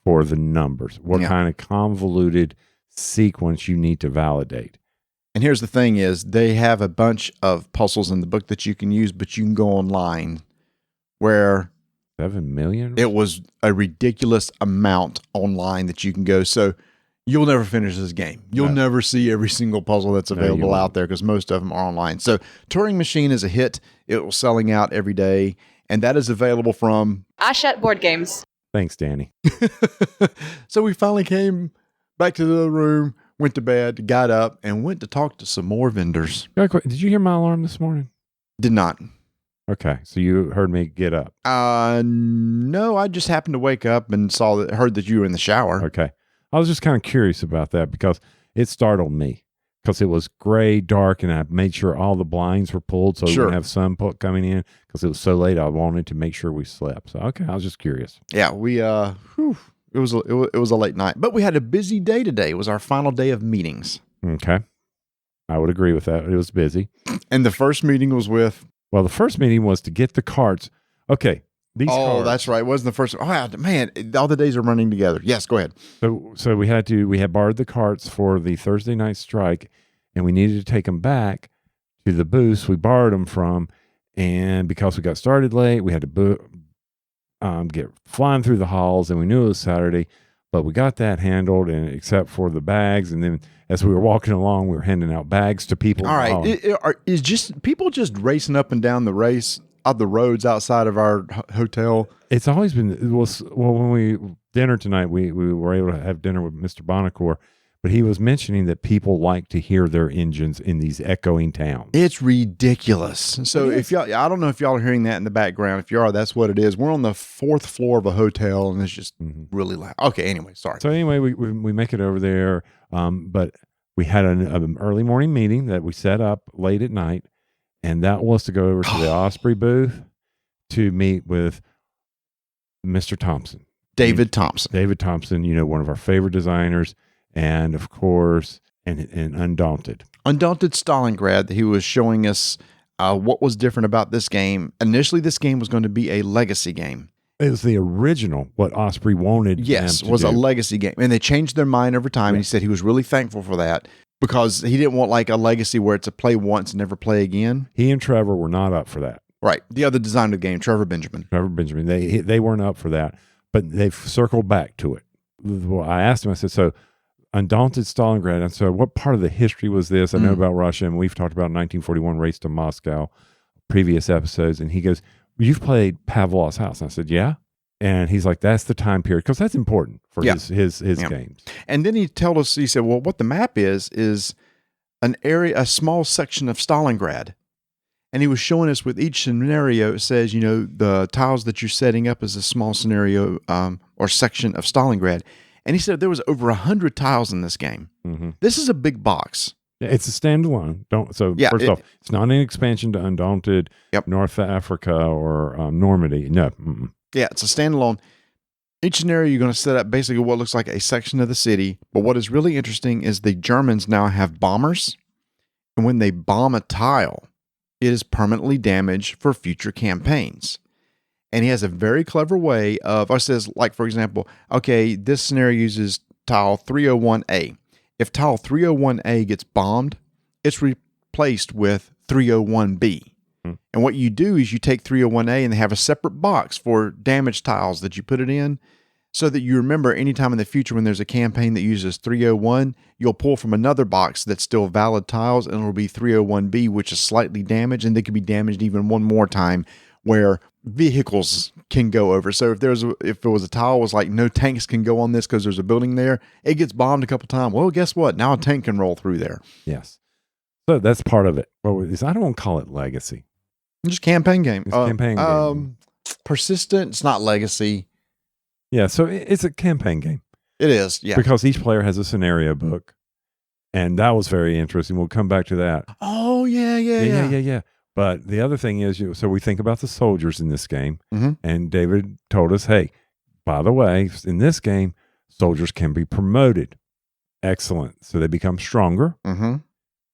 for the numbers, what kind of convoluted sequence you need to validate. And here's the thing is they have a bunch of puzzles in the book that you can use, but you can go online where 7 million? it was a ridiculous amount online that you can go. So you'll never finish this game. You'll never see every single puzzle that's available out there because most of them are online. So Turing Machine is a hit. It was selling out every day. And that is available from Ashet Board Games. Thanks, Danny. So we finally came back to the room, went to bed, got up, and went to talk to some more vendors. Did you hear my alarm this morning? Did not. Okay, so you heard me get up. No, I just happened to wake up and heard that you were in the shower. Okay. I was just kind of curious about that because it startled me because it was gray, dark, and I made sure all the blinds were pulled so we wouldn't have sun coming in because it was so late. I wanted to make sure we slept. So, okay, I was just curious. Yeah, we, it was a late night, but we had a busy day today. It was our final day of meetings. Okay. I would agree with that. It was busy. And the first meeting was with... Well, the first meeting was to get the cards. Okay. These cards. That's right. It wasn't the first. Oh, man, all the days are running together. Yes, go ahead. So we had borrowed the carts for the Thursday night strike, and we needed to take them back to the booths we borrowed them from. And because we got started late, we had to get flying through the halls, and we knew it was Saturday, but we got that handled, and except for the bags. And then as we were walking along, we were handing out bags to people. All right. Is just people just racing up and down the roads outside of our hotel? It's always been, when we dinner tonight, we were able to have dinner with Mr. Bonacore, but he was mentioning that people like to hear their engines in these echoing towns. It's ridiculous. So if y'all, I don't know if y'all are hearing that in the background. If you are, that's what it is. We're on the 4th floor of a hotel and it's just really loud. Okay. Anyway, sorry. So anyway, we make it over there. But we had an early morning meeting that we set up late at night. And that was to go over to the Osprey booth to meet with Mr. Thompson. David Thompson, one of our favorite designers. And of course, and Undaunted Stalingrad. He was showing us what was different about this game. Initially, this game was going to be a legacy game. It was the original, what Osprey wanted. Yes, was a legacy game. And they changed their mind over time. And he said he was really thankful for that because he didn't want like a legacy where it's a play once and never play again. He and Trevor were not up for that. Right. The other designer of the game, Trevor Benjamin. They weren't up for that, but they've circled back to it. Well, I asked him, I said, so Undaunted Stalingrad. And so what part of the history was this? I know about Russia, and we've talked about 1941 race to Moscow, previous episodes. And he goes, you've played Pavlov's House. And I said, yeah. And he's like, that's the time period, because that's important for his games. And then he told us, he said, well, what the map is an area, a small section of Stalingrad. And he was showing us with each scenario, it says, the tiles that you're setting up is a small scenario or section of Stalingrad. And he said there was over 100 tiles in this game. Mm-hmm. This is a big box. Yeah, it's a standalone. First off, it's not an expansion to Undaunted, North Africa, or Normandy. No. Mm-mm. Yeah, it's a standalone. Each scenario, you're going to set up basically what looks like a section of the city. But what is really interesting is the Germans now have bombers. And when they bomb a tile, it is permanently damaged for future campaigns. And he has a very clever way of, says, like, for example, okay, this scenario uses tile 301A. If tile 301A gets bombed, it's replaced with 301B. And what you do is you take 301A and they have a separate box for damaged tiles that you put it in so that you remember anytime in the future when there's a campaign that uses 301, you'll pull from another box that's still valid tiles and it'll be 301B, which is slightly damaged, and they could be damaged even one more time where vehicles can go over. So if there was a tile was like no tanks can go on this because there's a building there, it gets bombed a couple times. Well, guess what? Now a tank can roll through there. Yes. So that's part of it. Well, I don't want to call it legacy. Just campaign game. It's campaign game. Persistent. It's not legacy. Yeah. So it's a campaign game. It is. Yeah. Because each player has a scenario book, and that was very interesting. We'll come back to that. Oh yeah. But the other thing is, so we think about the soldiers in this game, Mm-hmm. and David told us, hey, by the way, in this game, soldiers can be promoted. Excellent. So they become stronger. Mm-hmm.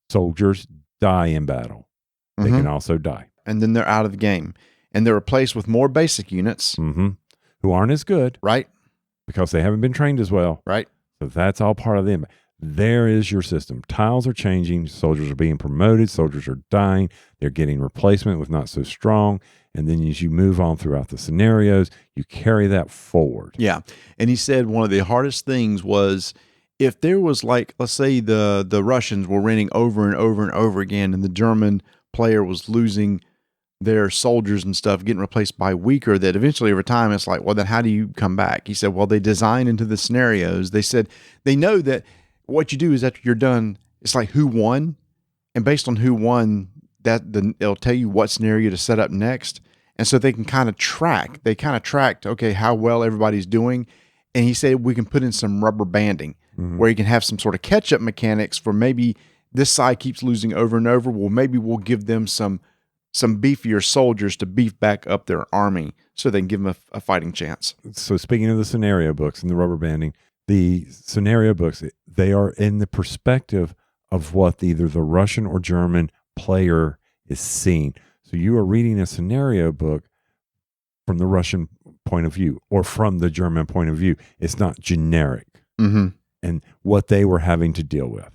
Soldiers die in battle. They Mhm. can also die. And then they're out of the game. And they're replaced with more basic units, Who aren't as good right? because they haven't been trained as well. Right. So that's all part of them. There is your system. Tiles are changing. Soldiers are being promoted. Soldiers are dying. They're getting replacement with not so strong. And then as you move on throughout the scenarios, you carry that forward. Yeah. And he said one of the hardest things was if there was like, let's say the Russians were winning over and over and over again, and the German player was losing their soldiers and stuff, getting replaced by weaker, that eventually over time it's like, well, then how do you come back? He said, well, they design into the scenarios. They said they know that what you do is after you're done, it's like who won. And based on who won, it'll tell you what scenario to set up next. And so they can kind of track. They kind of tracked, okay, how well everybody's doing. And he said we can put in some rubber banding where you can have some sort of catch-up mechanics for maybe this side keeps losing over and over. Well, maybe we'll give them some beefier soldiers to beef back up their army so they can give them a fighting chance. So speaking of the scenario books and the rubber banding, the scenario books, they are in the perspective of what either the Russian or German player is seeing. So you are reading a scenario book from the Russian point of view or from the German point of view. It's not generic and what they were having to deal with.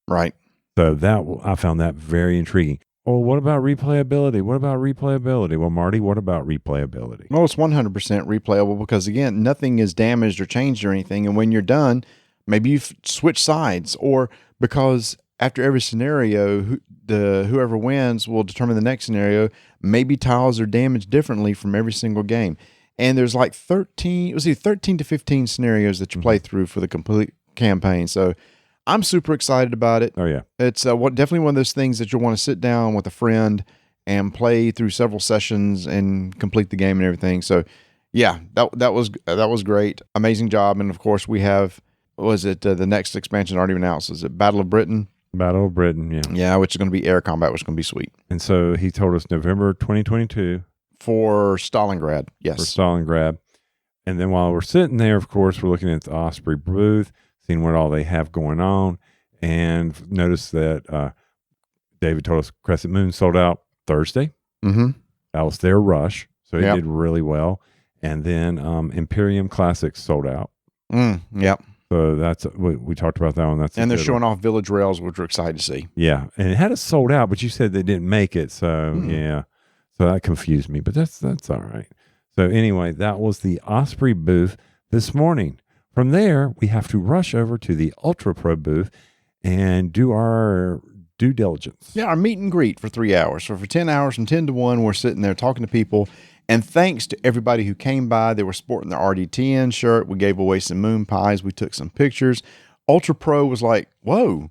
Right. So I found that very intriguing. Oh, what about replayability? Well, Marty, what about replayability? Well, it's 100% replayable because, again, nothing is damaged or changed or anything. And when you're done, maybe you switch sides, or because after every scenario, whoever wins will determine the next scenario. Maybe tiles are damaged differently from every single game. And there's like 13 to 15 scenarios that you play through for the complete campaign. So I'm super excited about it. Oh, yeah. It's definitely one of those things that you'll want to sit down with a friend and play through several sessions and complete the game and everything. So, yeah, that was great. Amazing job. And, of course, we have, the next expansion already announced? Is it Battle of Britain? Battle of Britain, yeah. Yeah, which is going to be air combat, which is going to be sweet. And so he told us November 2022. For Stalingrad, yes. For Stalingrad. And then while we're sitting there, of course, we're looking at the Osprey booth, seeing what all they have going on, and noticed that David told us Crescent Moon sold out Thursday. Mm-hmm. That was their rush, so it did really well. And then Imperium Classics sold out. Yep. So that's we talked about that one. And they're showing off Village Rails, which we're excited to see. Yeah, and it had it sold out, but you said they didn't make it, so yeah, so that confused me. But that's all right. So anyway, that was the Osprey booth this morning. From there, we have to rush over to the Ultra Pro booth and do our due diligence. Yeah, our meet and greet for 3 hours. So for 10 hours, from 10 to 1, we're sitting there talking to people. And thanks to everybody who came by. They were sporting their RDTN shirt. We gave away some moon pies. We took some pictures. Ultra Pro was like, whoa,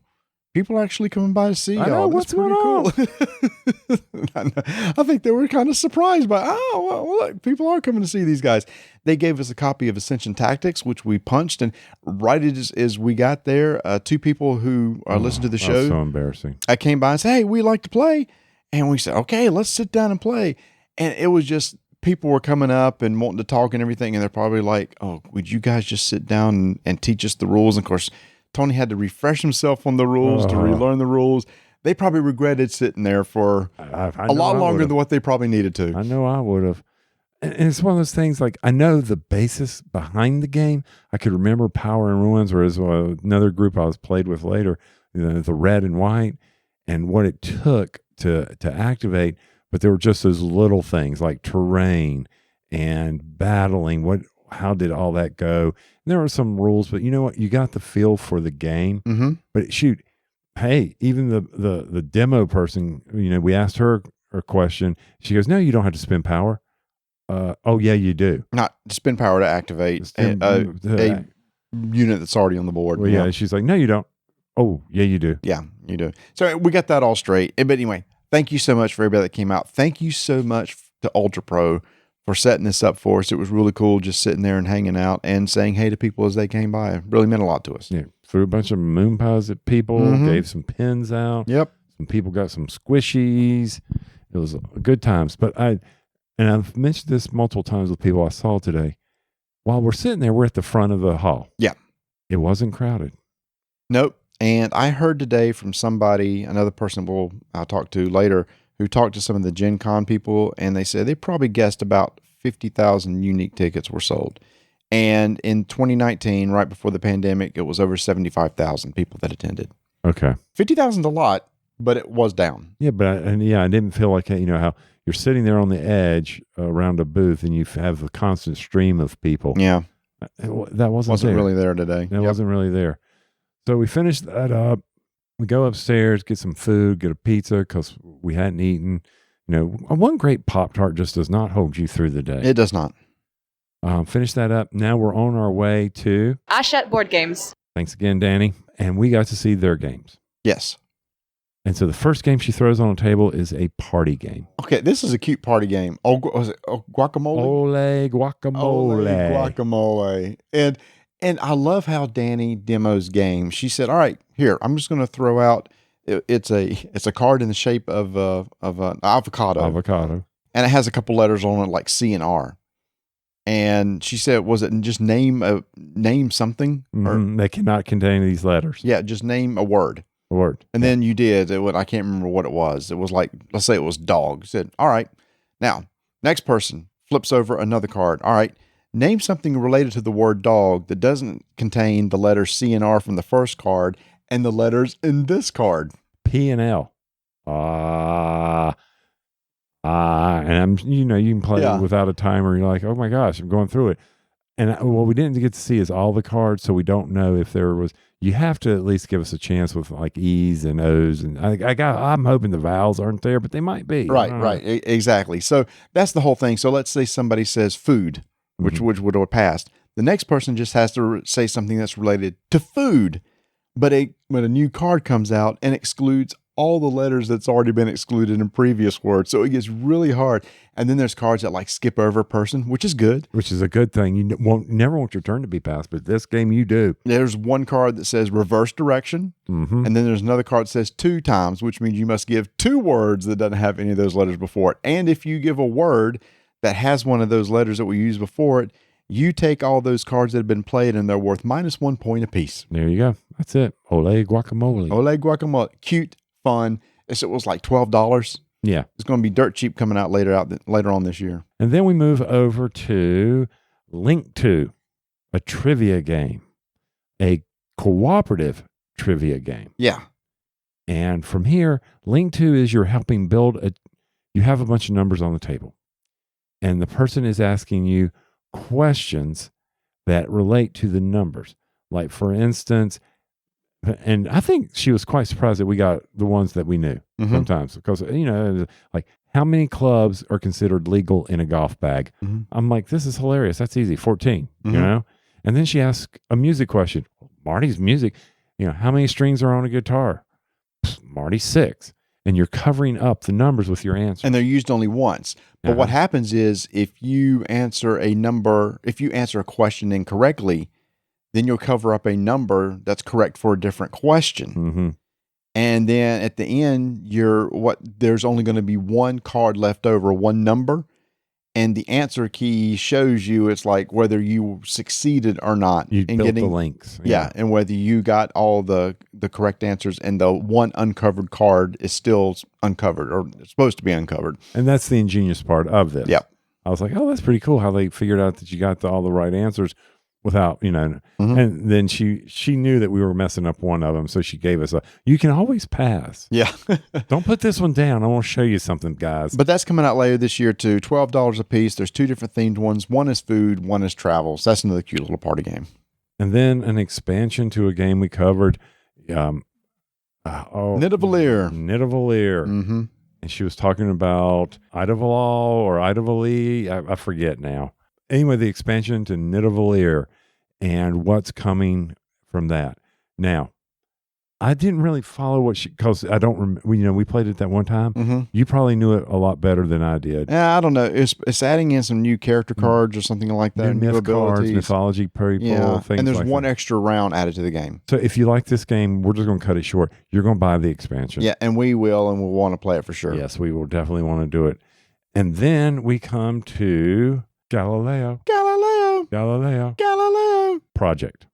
people are actually coming by to see y'all. I know, what's going on? I think they were kind of surprised by, well, look, people are coming to see these guys. They gave us a copy of Ascension Tactics, which we punched. And right as we got there, two people who listened to the show. That's so embarrassing. I came by and said, hey, we like to play. And we said, okay, let's sit down and play. And it was just, people were coming up and wanting to talk and everything. And they're probably like, oh, would you guys just sit down and teach us the rules? And of course, Tony had to refresh himself on the rules to relearn the rules. They probably regretted sitting there for a lot longer than what they probably needed to. I know I would have. And it's one of those things, like, I know the basis behind the game. I could remember Power and Ruins, whereas another group I was played with later, the red and white, and what it took to activate. But there were just those little things like terrain and battling. How did all that go? And there were some rules, but you know what? You got the feel for the game. Mm-hmm. But shoot, hey, even the demo person, we asked her a question. She goes, no, you don't have to spend power. Oh, yeah, you do. Not spend power to activate a unit that's already on the board. Well, yeah, she's like, no, you don't. Oh, yeah, you do. Yeah, you do. So we got that all straight. But anyway, thank you so much for everybody that came out. Thank you so much to Ultra Pro for setting this up for us. It was really cool just sitting there and hanging out and saying hey to people as they came by. It really meant a lot to us. Yeah, threw a bunch of moon pies at people, gave some pins out. Yep. Some people got some squishies. It was good times. But I've mentioned this multiple times with people I saw today. While we're sitting there, we're at the front of the hall. Yeah. It wasn't crowded. Nope. And I heard today from somebody, another person I'll talk to later, who talked to some of the Gen Con people, and they said they probably guessed about 50,000 unique tickets were sold. And in 2019, right before the pandemic, it was over 75,000 people that attended. Okay. 50,000 is a lot, but it was down. Yeah, but I didn't feel like, how you're sitting there on the edge around a booth and you have a constant stream of people. Yeah. That wasn't there. Really there today. It wasn't really there. So we finished that up. We go upstairs, get some food, get a pizza because we hadn't eaten. One great Pop-Tart just does not hold you through the day. It does not. Finish that up. Now we're on our way to Ashet Board Games. Thanks again, Danny. And we got to see their games. Yes. And so the first game she throws on a table is a party game. Okay, this is a cute party game. Was it Guacamole? Olé Guacamolé. Olé Guacamole. And I love how Danny demos games. She said, "All right, here, I'm just going to throw out. It's a card in the shape of an avocado, and it has a couple letters on it like C and R." And she said, "Was it just name something? They cannot contain these letters. Yeah, just name a word." And then you did. I can't remember what it was. It was like, let's say it was dog. Said, all right. Now, next person flips over another card. All right. Name something related to the word dog that doesn't contain the letters C and R from the first card and the letters in this card. P and L. And you can play it without a timer. You're like, oh my gosh, I'm going through it. And what we didn't get to see is all the cards, so we don't know if there was. You have to at least give us a chance with like E's and O's, and I'm hoping the vowels aren't there, but they might be. Right, exactly. So that's the whole thing. So let's say somebody says food, which would have passed. The next person just has to say something that's related to food, but a new card comes out and excludes all the letters that's already been excluded in previous words. So it gets really hard. And then there's cards that like skip over a person, which is good. Which is a good thing. You never want your turn to be passed, but this game you do. There's one card that says reverse direction. And then there's another card that says 2 times, which means you must give 2 words that doesn't have any of those letters before it. And if you give a word that has one of those letters that we used before it, you take all those cards that have been played and they're worth -1 point apiece. There you go. That's it. Olé Guacamolé. Olé Guacamole. Cute. Fun. It was like $12. Yeah. It's going to be dirt cheap coming out later on this year. And then we move over to Linkto, a trivia game, a cooperative trivia game. Yeah. And from here, Linkto is you're helping build you have a bunch of numbers on the table. And the person is asking you questions that relate to the numbers. Like, for instance, and I think she was quite surprised that we got the ones that we knew sometimes because, like how many clubs are considered legal in a golf bag? I'm like, this is hilarious. That's easy. 14, And then she asked a music question. Marty's music, how many strings are on a guitar? Marty, 6. And you're covering up the numbers with your answer. And they're used only once. But what happens is if you answer a question incorrectly, then you'll cover up a number that's correct for a different question. And then at the end, there's only going to be one card left over, one number. And the answer key shows you it's like whether you succeeded or not. You built the links. Yeah. And whether you got all the correct answers and the one uncovered card is still uncovered or supposed to be uncovered. And that's the ingenious part of this. Yep. I was like, oh, that's pretty cool how they figured out that you got all the right answers without, and then she knew that we were messing up one of them. So she gave us you can always pass. Yeah. Don't put this one down. I want to show you something, guys. But that's coming out later this year too. $12 a piece. There's 2 different themed ones. One is food, one is travel. So that's another cute little party game. And then an expansion to a game we covered. Nidavellir. And she was talking about Idavalal or Idavalee. I forget now. Anyway, the expansion to Nidavellir and what's coming from that. Now, I didn't really follow what because I don't remember. We played it that one time. Mm-hmm. You probably knew it a lot better than I did. Yeah, I don't know. It's adding in some new character cards or something like that. New myth cards, abilities. mythology people, Yeah, things and there's like one that. extra round added to the game. So if you like this game, we're just going to cut it short. You're going to buy the expansion. Yeah, and we will, and we'll want to play it for sure. Yes, we will definitely want to do it. And then we come to Galileo Project.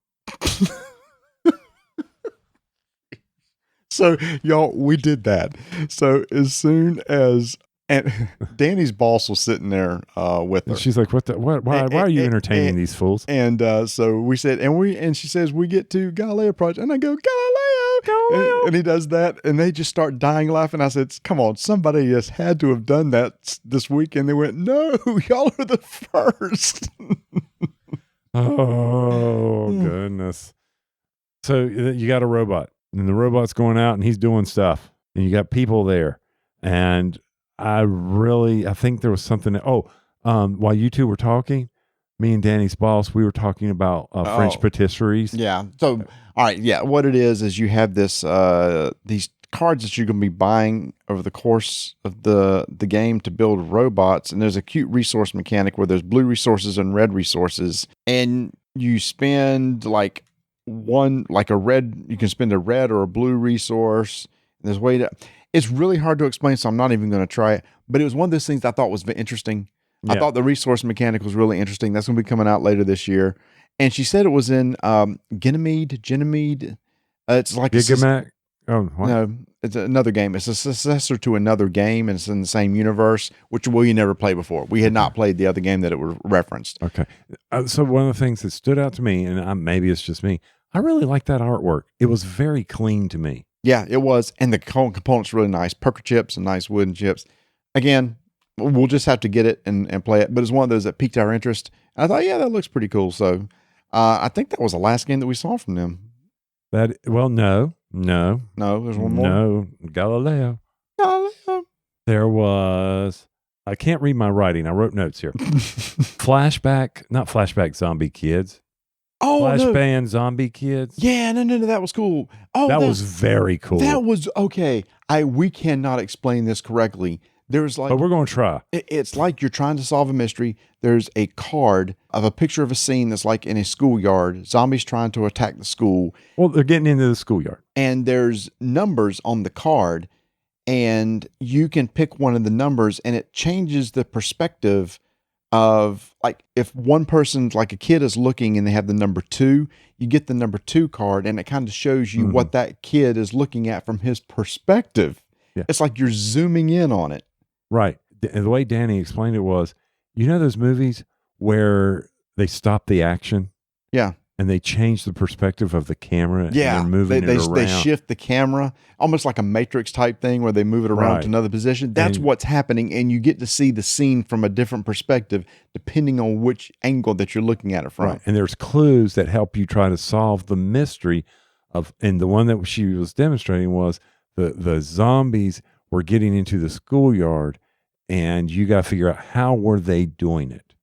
So, y'all, we did that. So, as soon as and Danny's boss was sitting there with her. And she's like, "What? Why are you entertaining these fools?" And so we said, and she says, "We get to Galileo Project," and I go, "Galileo!" And he does that, and they just start dying laughing. I said, "Come on, somebody just had to have done that this week." And they went, "No, y'all are the first." Oh goodness! So you got a robot, and the robot's going out, and he's doing stuff, and you got people there, and I think there was something. While you two were talking, me and Danny's boss, we were talking about French patisseries. Yeah. So, all right. Yeah. What it is you have this these cards that you're going to be buying over the course of the game to build robots, and there's a cute resource mechanic where there's blue resources and red resources, and you spend like a red. You can spend a red or a blue resource. And there's a way to. It's really hard to explain, so I'm not even going to try it. But it was one of those things I thought was interesting. Yeah. I thought the resource mechanic was really interesting. That's going to be coming out later this year. And she said it was in Ganymede. It's like Gigamac. No, it's another game. It's a successor to another game, and it's in the same universe, which we never played before. We had not played the other game that it was referenced. Okay. So one of the things that stood out to me, and maybe it's just me, I really like that artwork. It was very clean to me. Yeah, it was. And the components really nice. Perker chips and nice wooden chips. Again, we'll just have to get it and play it. But it's one of those that piqued our interest. And I thought, yeah, that looks pretty cool. So I think that was the last game that we saw from them. No, there's one more. No, Galileo. There was, I can't read my writing. I wrote notes here. Not Flashback Zombie Kids. Oh, Flashbang Zombie Kids. Yeah, no, that was cool. Oh, that was very cool. That was okay. We cannot explain this correctly. There's like, but we're going to try. It's like you're trying to solve a mystery. There's a card of a picture of a scene that's like in a schoolyard. Zombies trying to attack the school. Well, they're getting into the schoolyard, and there's numbers on the card, and you can pick one of the numbers, and it changes the perspective of, like, if one person, like a kid, is looking and they have the number 2, you get the number 2 card, and it kind of shows you what that kid is looking at from his perspective. Yeah. It's like you're zooming in on it. Right. And the way Danny explained it was, those movies where they stop the action? Yeah. And they change the perspective of the camera. Yeah. And they're moving it around. They shift the camera, almost like a Matrix type thing where they move it around to another position. That's what's happening. And you get to see the scene from a different perspective, depending on which angle that you're looking at it from. Right. And there's clues that help you try to solve the mystery and the one that she was demonstrating was the zombies were getting into the schoolyard, and you got to figure out how were they doing it,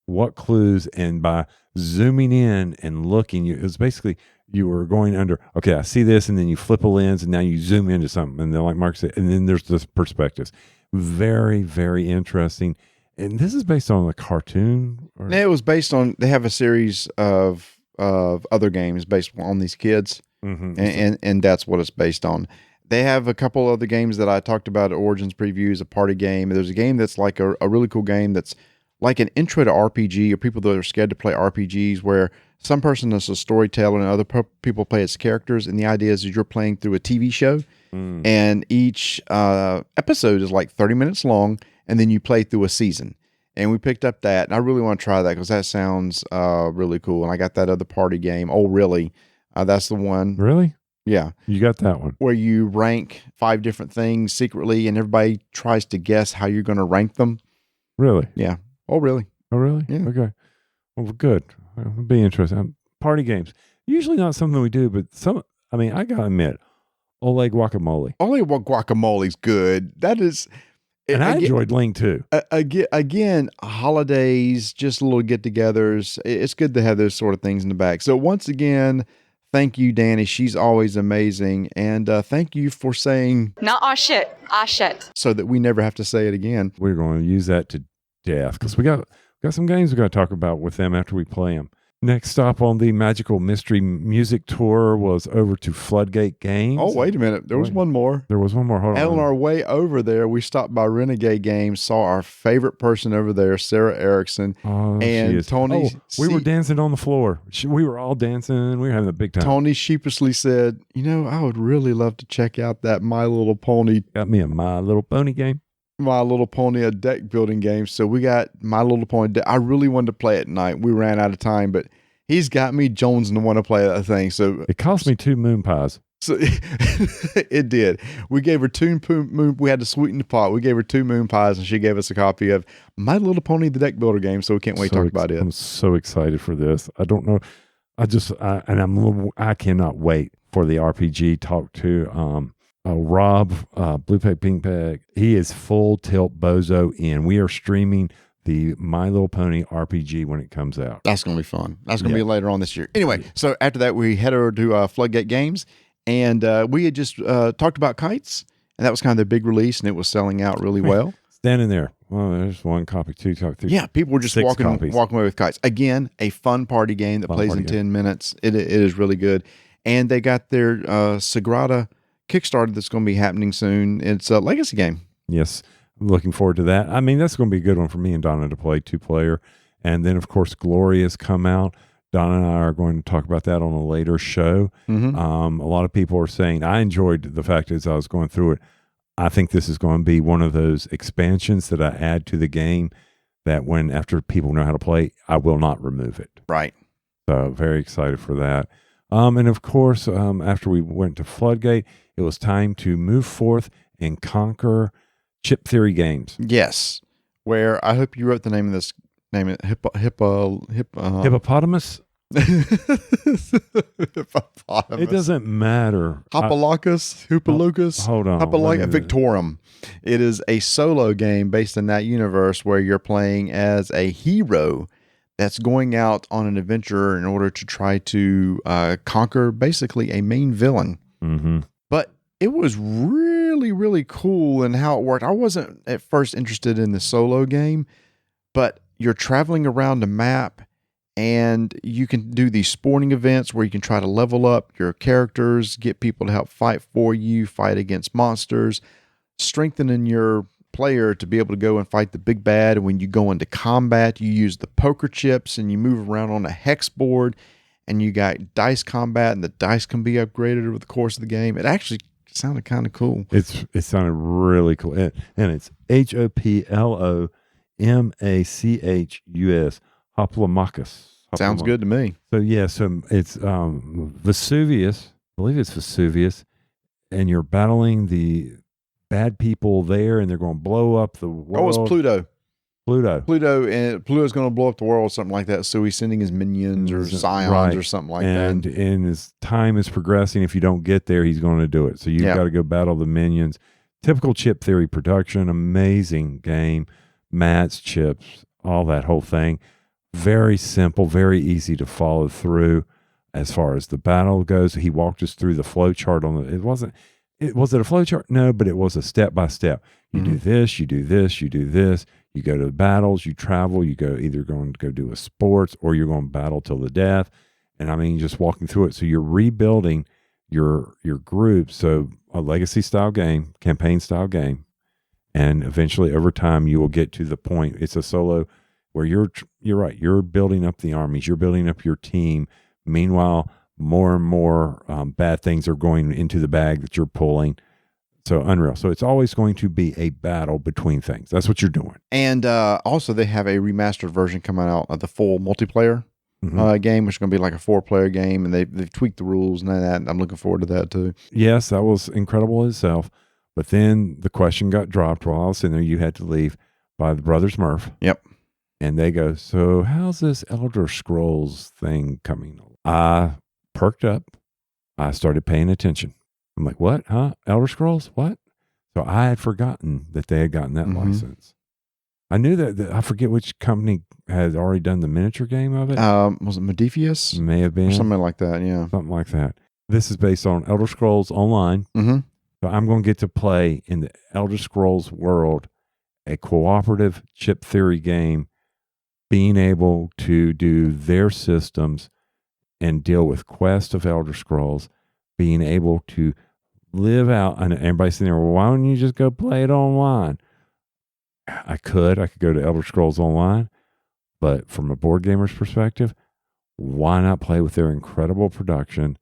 what clues, and by zooming in and looking, it was basically you were going under. Okay, I see this, and then you flip a lens, and now you zoom into something, and then, like Mark said, and then there's the perspectives. Very, very interesting. And this is based on a cartoon. It was based on. They have a series of other games based on these kids, and that's what it's based on. They have a couple other games that I talked about at Origins Previews, a party game. There's a game that's like a really cool game that's like an intro to RPG, or people that are scared to play RPGs, where some person is a storyteller and other people play as characters. And the idea is that you're playing through a TV show, and each episode is like 30 minutes long, and then you play through a season. And we picked up that, and I really want to try that because that sounds really cool. And I got that other party game. Oh, really? That's the one. Really? Yeah. You got that one. Where you rank 5 different things secretly, and everybody tries to guess how you're going to rank them. Really? Yeah. Oh, really? Oh, really? Yeah. Okay. Well, good. It'll be interesting. Party games. Usually not something we do, but I got to admit, Olé Guacamolé. Olé Guacamole's good. That is... And I enjoyed Linkto. Again, holidays, just little get-togethers. It's good to have those sort of things in the back. So once again, Thank you, Danny. She's always amazing. And thank you for saying Not our shit, our shit. so that we never have to say it again. We're going to use that to death because we got some games we got to talk about with them after we play them. Next stop on the Magical Mystery Music Tour was over to Floodgate Games. Oh, wait a minute. There was one more. There was one more. Hold On on. our way over there, we stopped by Renegade Games, saw our favorite person over there, Sarah Erickson. Oh, and she is. Tony. We were dancing on the floor. We were all dancing. We were having a big time. Tony sheepishly said, I would really love to check out that My Little Pony, Got me a My Little Pony game. My Little Pony, a deck building game. So we got My Little Pony. I really wanted to play it tonight. We ran out of time, but he's got me jonesing to want to play that thing. So It cost me 2 moon pies. So it did. We gave her 2 moon. We had to sweeten the pot. We gave her 2 moon pies, and she gave us a copy of My Little Pony, the deck builder game. So we can't wait to talk about it. I'm so excited for this. I don't know. I cannot wait for the RPG talk to Rob, Blue Peg Pink Peg. He is full tilt bozo in. We are streaming the My Little Pony RPG when it comes out. That's going to be fun. That's going to be later on this year. Anyway, so after that, we head over to Floodgate Games, and we had just talked about kites, and that was kind of their big release, and it was selling out really well. Standing there. Well, there's 1 copy, 2 copy, 3. Yeah, people were just 6 walking copies. away with kites. Again, a fun party game that plays in 10 minutes. It is really good. And they got their Sagrada Kickstarter that's going to be happening soon. It's a legacy game. Yes. Looking forward to that. I mean, that's going to be a good one for me and Donna to play 2-player. And then, of course, Glory has come out. Donna and I are going to talk about that on a later show. Mm-hmm. A lot of people are saying, I enjoyed the fact as I was going through it, I think this is going to be one of those expansions that I add to the game that when after people know how to play, I will not remove it. Right. So very excited for that. And of course, after we went to Floodgate, it was time to move forth and conquer Chip Theory Games. Yes. Where I hope you wrote the name of this. Name it Hippopotamus? Hippopotamus. It doesn't matter. Hoplomachus, Hoplomachus. Hold on. Victorum. It is a solo game based in that universe where you're playing as a hero that's going out on an adventure in order to try to conquer basically a main villain. Mm-hmm. But it was really, really cool in how it worked. I wasn't at first interested in the solo game, but you're traveling around a map and you can do these sporting events where you can try to level up your characters, get people to help fight for you, fight against monsters, strengthening your player to be able to go and fight the big bad. And when you go into combat, you use the poker chips and you move around on a hex board, and you got dice combat, and the dice can be upgraded over the course of the game. It actually sounded kind of cool. It sounded really cool. And it's Hoplomachus. Hoplomachus. Sounds good to me. So it's Vesuvius. I believe it's Vesuvius, and you're battling the bad people there, and they're going to blow up the world. Oh, it's Pluto. Pluto, and Pluto's going to blow up the world, something like that. So he's sending his minions or scions or something like and that. And as time is progressing, if you don't get there, he's going to do it. So you've got to go battle the minions. Typical Chip Theory production, amazing game. Mats, chips, all that whole thing. Very simple, very easy to follow through. As far as the battle goes, he walked us through the flow chart on the. Was it a flow chart? No, but it was a step by step. You do this, you do this, you do this. You go to the battles, you travel, you go either going to go do a sports or you're going to battle till the death. And I mean, just walking through it. So you're rebuilding your group. So a legacy style game, campaign style game. And eventually over time, you will get to the point. It's a solo where you're right. You're building up the armies. You're building up your team. Meanwhile, more and more bad things are going into the bag that you're pulling. So unreal. So it's always going to be a battle between things. That's what you're doing. And also they have a remastered version coming out of the full multiplayer game, which is going to be like a 4-player game. And they've tweaked the rules and that. I'm looking forward to that too. Yes, that was incredible itself. But then the question got dropped while I was sitting there. You had to leave by the Brothers Murph. Yep. And they go, so how's this Elder Scrolls thing coming? I perked up. I started paying attention. I'm like, what? Huh? Elder Scrolls? What? So I had forgotten that they had gotten that license. I knew that I forget which company has already done the miniature game of it. Was it Modifius? May have been Or something like that, yeah. something like that. This is based on Elder Scrolls Online. Mm-hmm. So I'm going to get to play in the Elder Scrolls world a cooperative chip theory game, being able to do their systems and deal with Quest of Elder Scrolls, being able to live out. And everybody's sitting there, well, why don't you just go play it online? I could go to Elder Scrolls Online, but from a board gamer's perspective, why not play with their incredible production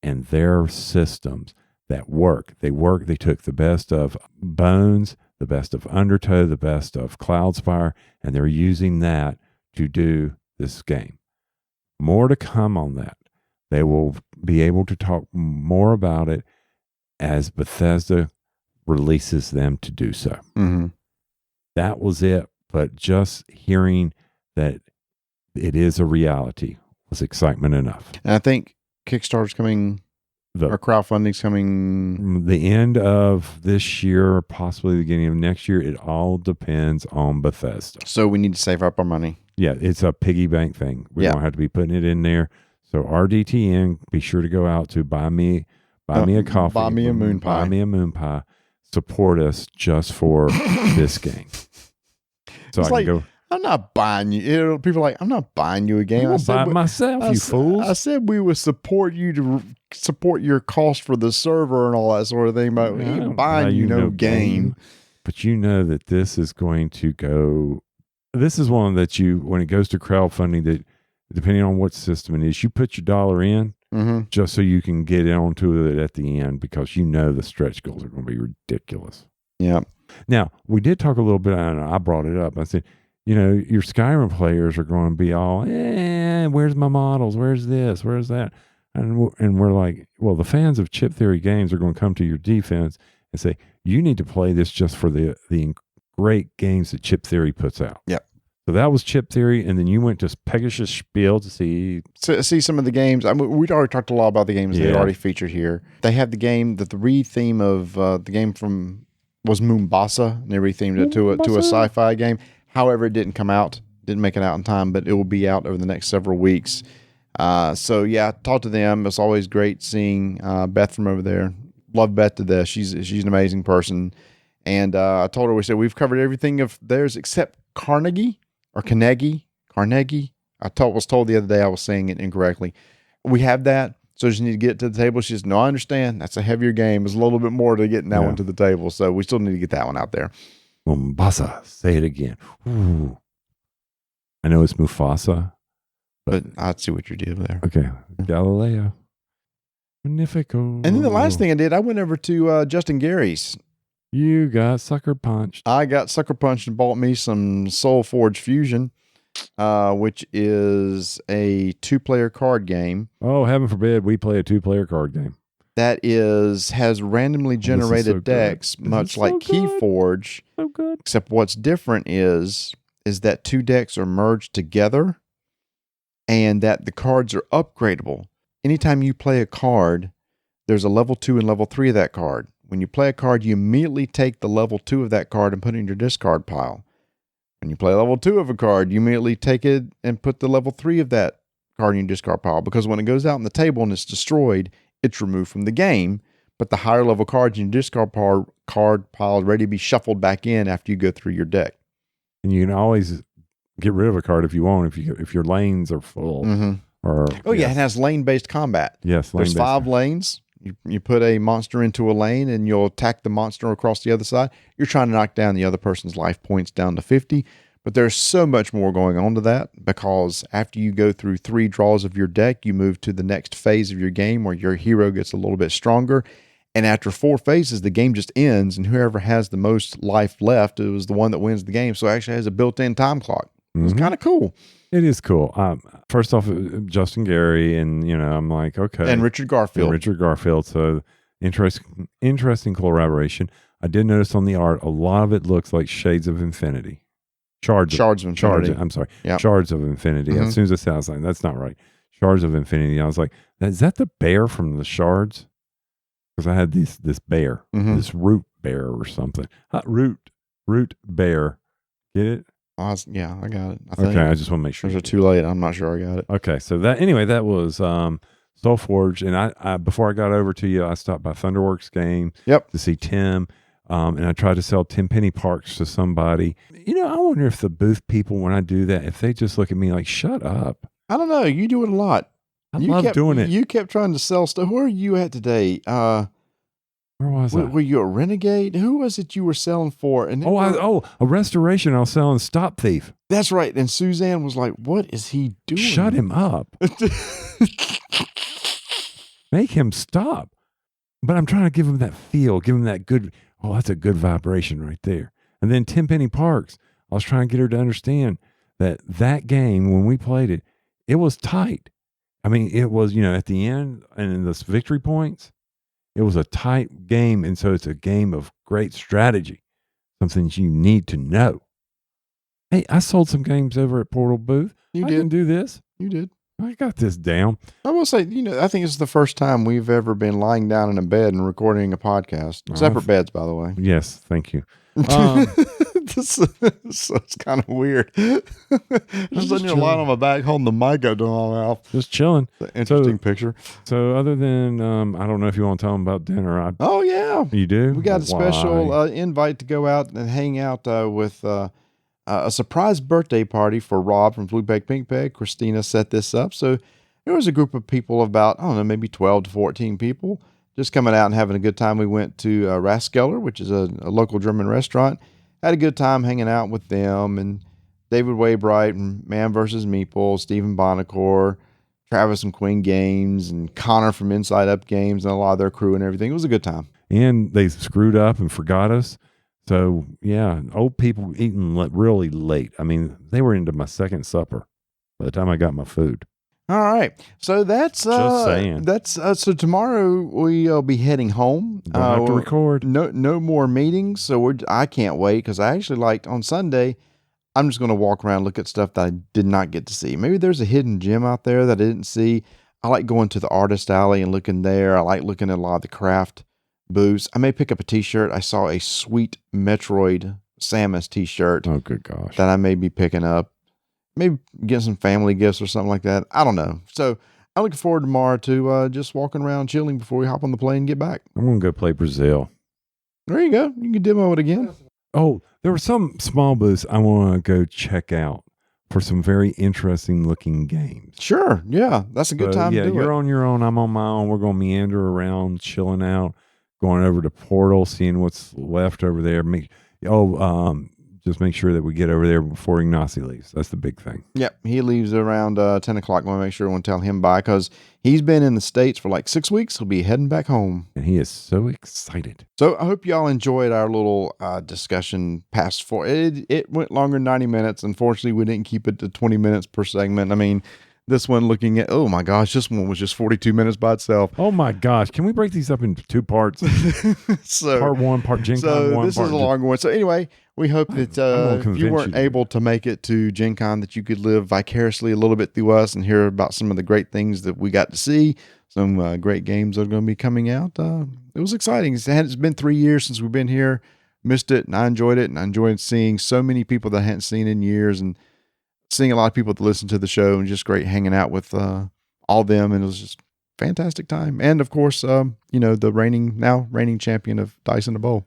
and their systems that work? They work. They took the best of Bones, the best of Undertow, the best of Cloudspire, and they're using that to do this game. More to come on that. They will be able to talk more about it as Bethesda releases them to do so. Mm-hmm. That was it. But just hearing that it is a reality was excitement enough. And I think Kickstarter's coming, or crowdfunding's coming. The end of this year, possibly the beginning of next year. It all depends on Bethesda. So we need to save up our money. Yeah, it's a piggy bank thing. We don't have to be putting it in there. So RDTN, be sure to go out to buy me a coffee. Buy me a moon pie. Buy me a moon pie. Support us just for this game. So It's I like, can go. I'm not buying you. People are like, I'm not buying you a game. I'll buy it myself, you fools. I said we would support you to support your cost for the server and all that sort of thing, but we ain't buying you no game. But you know that this is going to go. This is one that when it goes to crowdfunding, that depending on what system it is, you put your dollar in just so you can get onto it at the end, because you know the stretch goals are going to be ridiculous. Yeah. Now, we did talk a little bit, and I brought it up. I said, your Skyrim players are going to be all, where's my models? Where's this? Where's that? And we're like, well, the fans of Chip Theory games are going to come to your defense and say, you need to play this just for the great games that Chip Theory puts out. Yep. So that was Chip Theory, and then you went to Pegasus Spiele to see some of the games. I mean, we'd already talked a lot about the games they already featured here. They have the game, the re-theme of the game was Mombasa, and they rethemed it to a sci-fi game. However, it didn't make it out in time, but it will be out over the next several weeks. So yeah, talk to them. It's always great seeing Beth from over there. Love Beth to death. She's an amazing person. And I told her, we said we've covered everything of theirs except Carnegie. I was told the other day I was saying it incorrectly. We have that, so just need to get it to the table. She says, no, I understand. That's a heavier game. There's a little bit more to getting that one to the table, so we still need to get that one out there. Mombasa. Say it again. Ooh. I know it's Mufasa, but I see what you did there. Okay. Galileo. Magnifico. And then the last thing I did, I went over to Justin Gary's. You got sucker punched. I got sucker punched and bought me some Solforge Fusion, which is a 2-player card game. Oh, heaven forbid we play a 2-player card game. That has randomly generated decks, much like Keyforge. So good. Except what's different is that 2 decks are merged together, and that the cards are upgradable. Anytime you play a card, there's a level 2 and level 3 of that card. When you play a card, you immediately take the level 2 of that card and put it in your discard pile. When you play level 2 of a card, you immediately take it and put the level 3 of that card in your discard pile, because when it goes out on the table and it's destroyed, it's removed from the game, but the higher level cards in your discard card pile are ready to be shuffled back in after you go through your deck. And you can always get rid of a card if you want, if your lanes are full. Mm-hmm. It has lane-based combat. Yes, there's 5 lanes. You put a monster into a lane and you'll attack the monster across the other side. You're trying to knock down the other person's life points down to 50. But there's so much more going on to that, because after you go through 3 draws of your deck, you move to the next phase of your game where your hero gets a little bit stronger. And after 4 phases, the game just ends, and whoever has the most life left is the one that wins the game. So it actually has a built-in time clock. It's kind of cool. It is cool. First off, Justin Gary, and I'm like, okay, and Richard Garfield. So interesting collaboration. I did notice on the art, a lot of it looks like Shades of Infinity. Shards of Infinity. I'm sorry. Yep. Shards of Infinity. As soon as it sounds like that's not right. Shards of Infinity. I was like, is that the bear from the Shards? Because I had this bear, this root bear or something. Root bear. Get it? Yeah, I got it. I think. Okay, I just want to make sure. Or is it too late? I'm not sure I got it. Okay, so that was Solforge, and I before I got over to you, I stopped by Thunderworks game Yep. to see Tim, and I tried to sell 10 penny parks to somebody. I wonder if the booth people, when I do that, if they just look at me like, "Shut up." I don't know. You do it a lot. I love doing it. You kept trying to sell stuff. Where are you at today? Where was I? Were you a renegade? Who was it you were selling for? And A restoration. I was selling Stop Thief. that's right. And Suzanne was like, "What is he doing? Shut him up. Make him stop." But I'm trying to give him that feel, give him that good. Oh, that's a good vibration right there. And then 10 penny parks. I was trying to get her to understand that game when we played it, it was tight. I mean, it was at the end and in the victory points. It was a tight game, and so it's a game of great strategy, something you need to know. Hey, I sold some games over at Portal Booth. You I did. can do this. You did. I got this down. I will say, I think it's the first time we've ever been lying down in a bed and recording a podcast. Separate beds, by the way. Yes, thank you. So it's kind of weird. Just letting you lie on my back, holding the mic up to my mouth. Just chilling. Interesting picture. So other than, I don't know if you want to tell them about dinner. Oh, yeah. You do? We got a Why? special invite to go out and hang out with a surprise birthday party for Rob from Blue Peg Pink Peg. Christina set this up. So there was a group of people of about, I don't know, maybe 12 to 14 people just coming out and having a good time. We went to Raskeller, which is a local German restaurant. Had a good time hanging out with them and David Waybright and Man vs. Meeple, Stephen Bonacore, Travis from Queen Games, and Connor from Inside Up Games, and a lot of their crew and everything. It was a good time. And they screwed up and forgot us. So, yeah, old people eating really late. I mean, they were into my second supper by the time I got my food. All right. So that's Just saying. That's so tomorrow we'll be heading home. Don't have to record. No more meetings. So I can't wait because I actually liked on Sunday. I'm just going to walk around, look at stuff that I did not get to see. Maybe there's a hidden gem out there that I didn't see. I like going to the artist alley and looking there. I like looking at a lot of the craft booths. I may pick up a t-shirt. I saw a sweet Metroid Samus t-shirt. Oh, good gosh. That I may be picking up. Maybe get some family gifts or something like that. I don't know. So I'm looking forward tomorrow to just walking around chilling before we hop on the plane and get back. I'm going to go play Brazil. There you go. You can demo it again. Oh, there were some small booths I want to go check out for some very interesting looking games. Sure. Yeah. That's a good time yeah, to do you're it. on your own. I'm on my own. We're going to meander around, chilling out, going over to Portal, seeing what's left over there. Just make sure that we get over there before Ignacy leaves. That's the big thing. Yep. He leaves around 10 o'clock. I want to make sure I want to tell him bye because he's been in the States for like 6 weeks. He'll be heading back home. And he is so excited. So I hope y'all enjoyed our little discussion past four. It went longer than 90 minutes. Unfortunately, we didn't keep it to 20 minutes per segment. I mean, this one looking at, oh my gosh, this one was just 42 minutes by itself. Oh my gosh. Can we break these up into two parts? So part one, part Gen Con 1. This is a longer one. So anyway, we hope that if you weren't able to make it to Gen Con, that you could live vicariously a little bit through us and hear about some of the great things that we got to see. Some great games that are going to be coming out. It was exciting. It's been 3 years since we've been here. Missed it, and I enjoyed it. And I enjoyed seeing so many people that I hadn't seen in years and seeing a lot of people that listen to the show, and just great hanging out with all of them. And it was just a fantastic time. And of course, the reigning champion of Dice in a Bowl.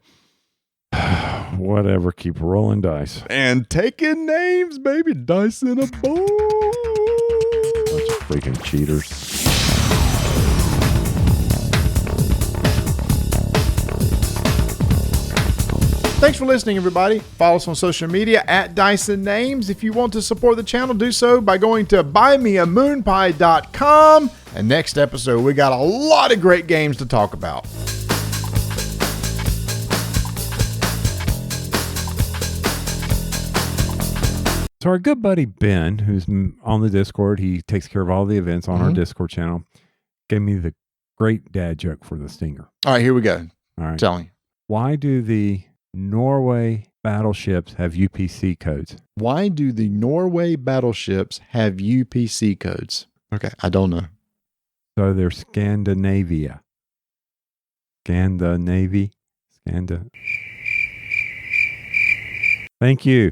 Whatever, keep rolling dice. And taking names, baby. Dice in a Bowl. Bunch of freaking cheaters. Thanks for listening, everybody. Follow us on social media at Dyson Names. If you want to support the channel, do so by going to buymeamoonpie.com. And next episode, we got a lot of great games to talk about. So our good buddy Ben, who's on the Discord, he takes care of all the events on our Discord channel, gave me the great dad joke for the stinger. All right, here we go. All right. Tell me. Why do the Norway battleships have UPC codes? Why do the Norway battleships have UPC codes? Okay, I don't know. So they're Scandinavia. Thank you.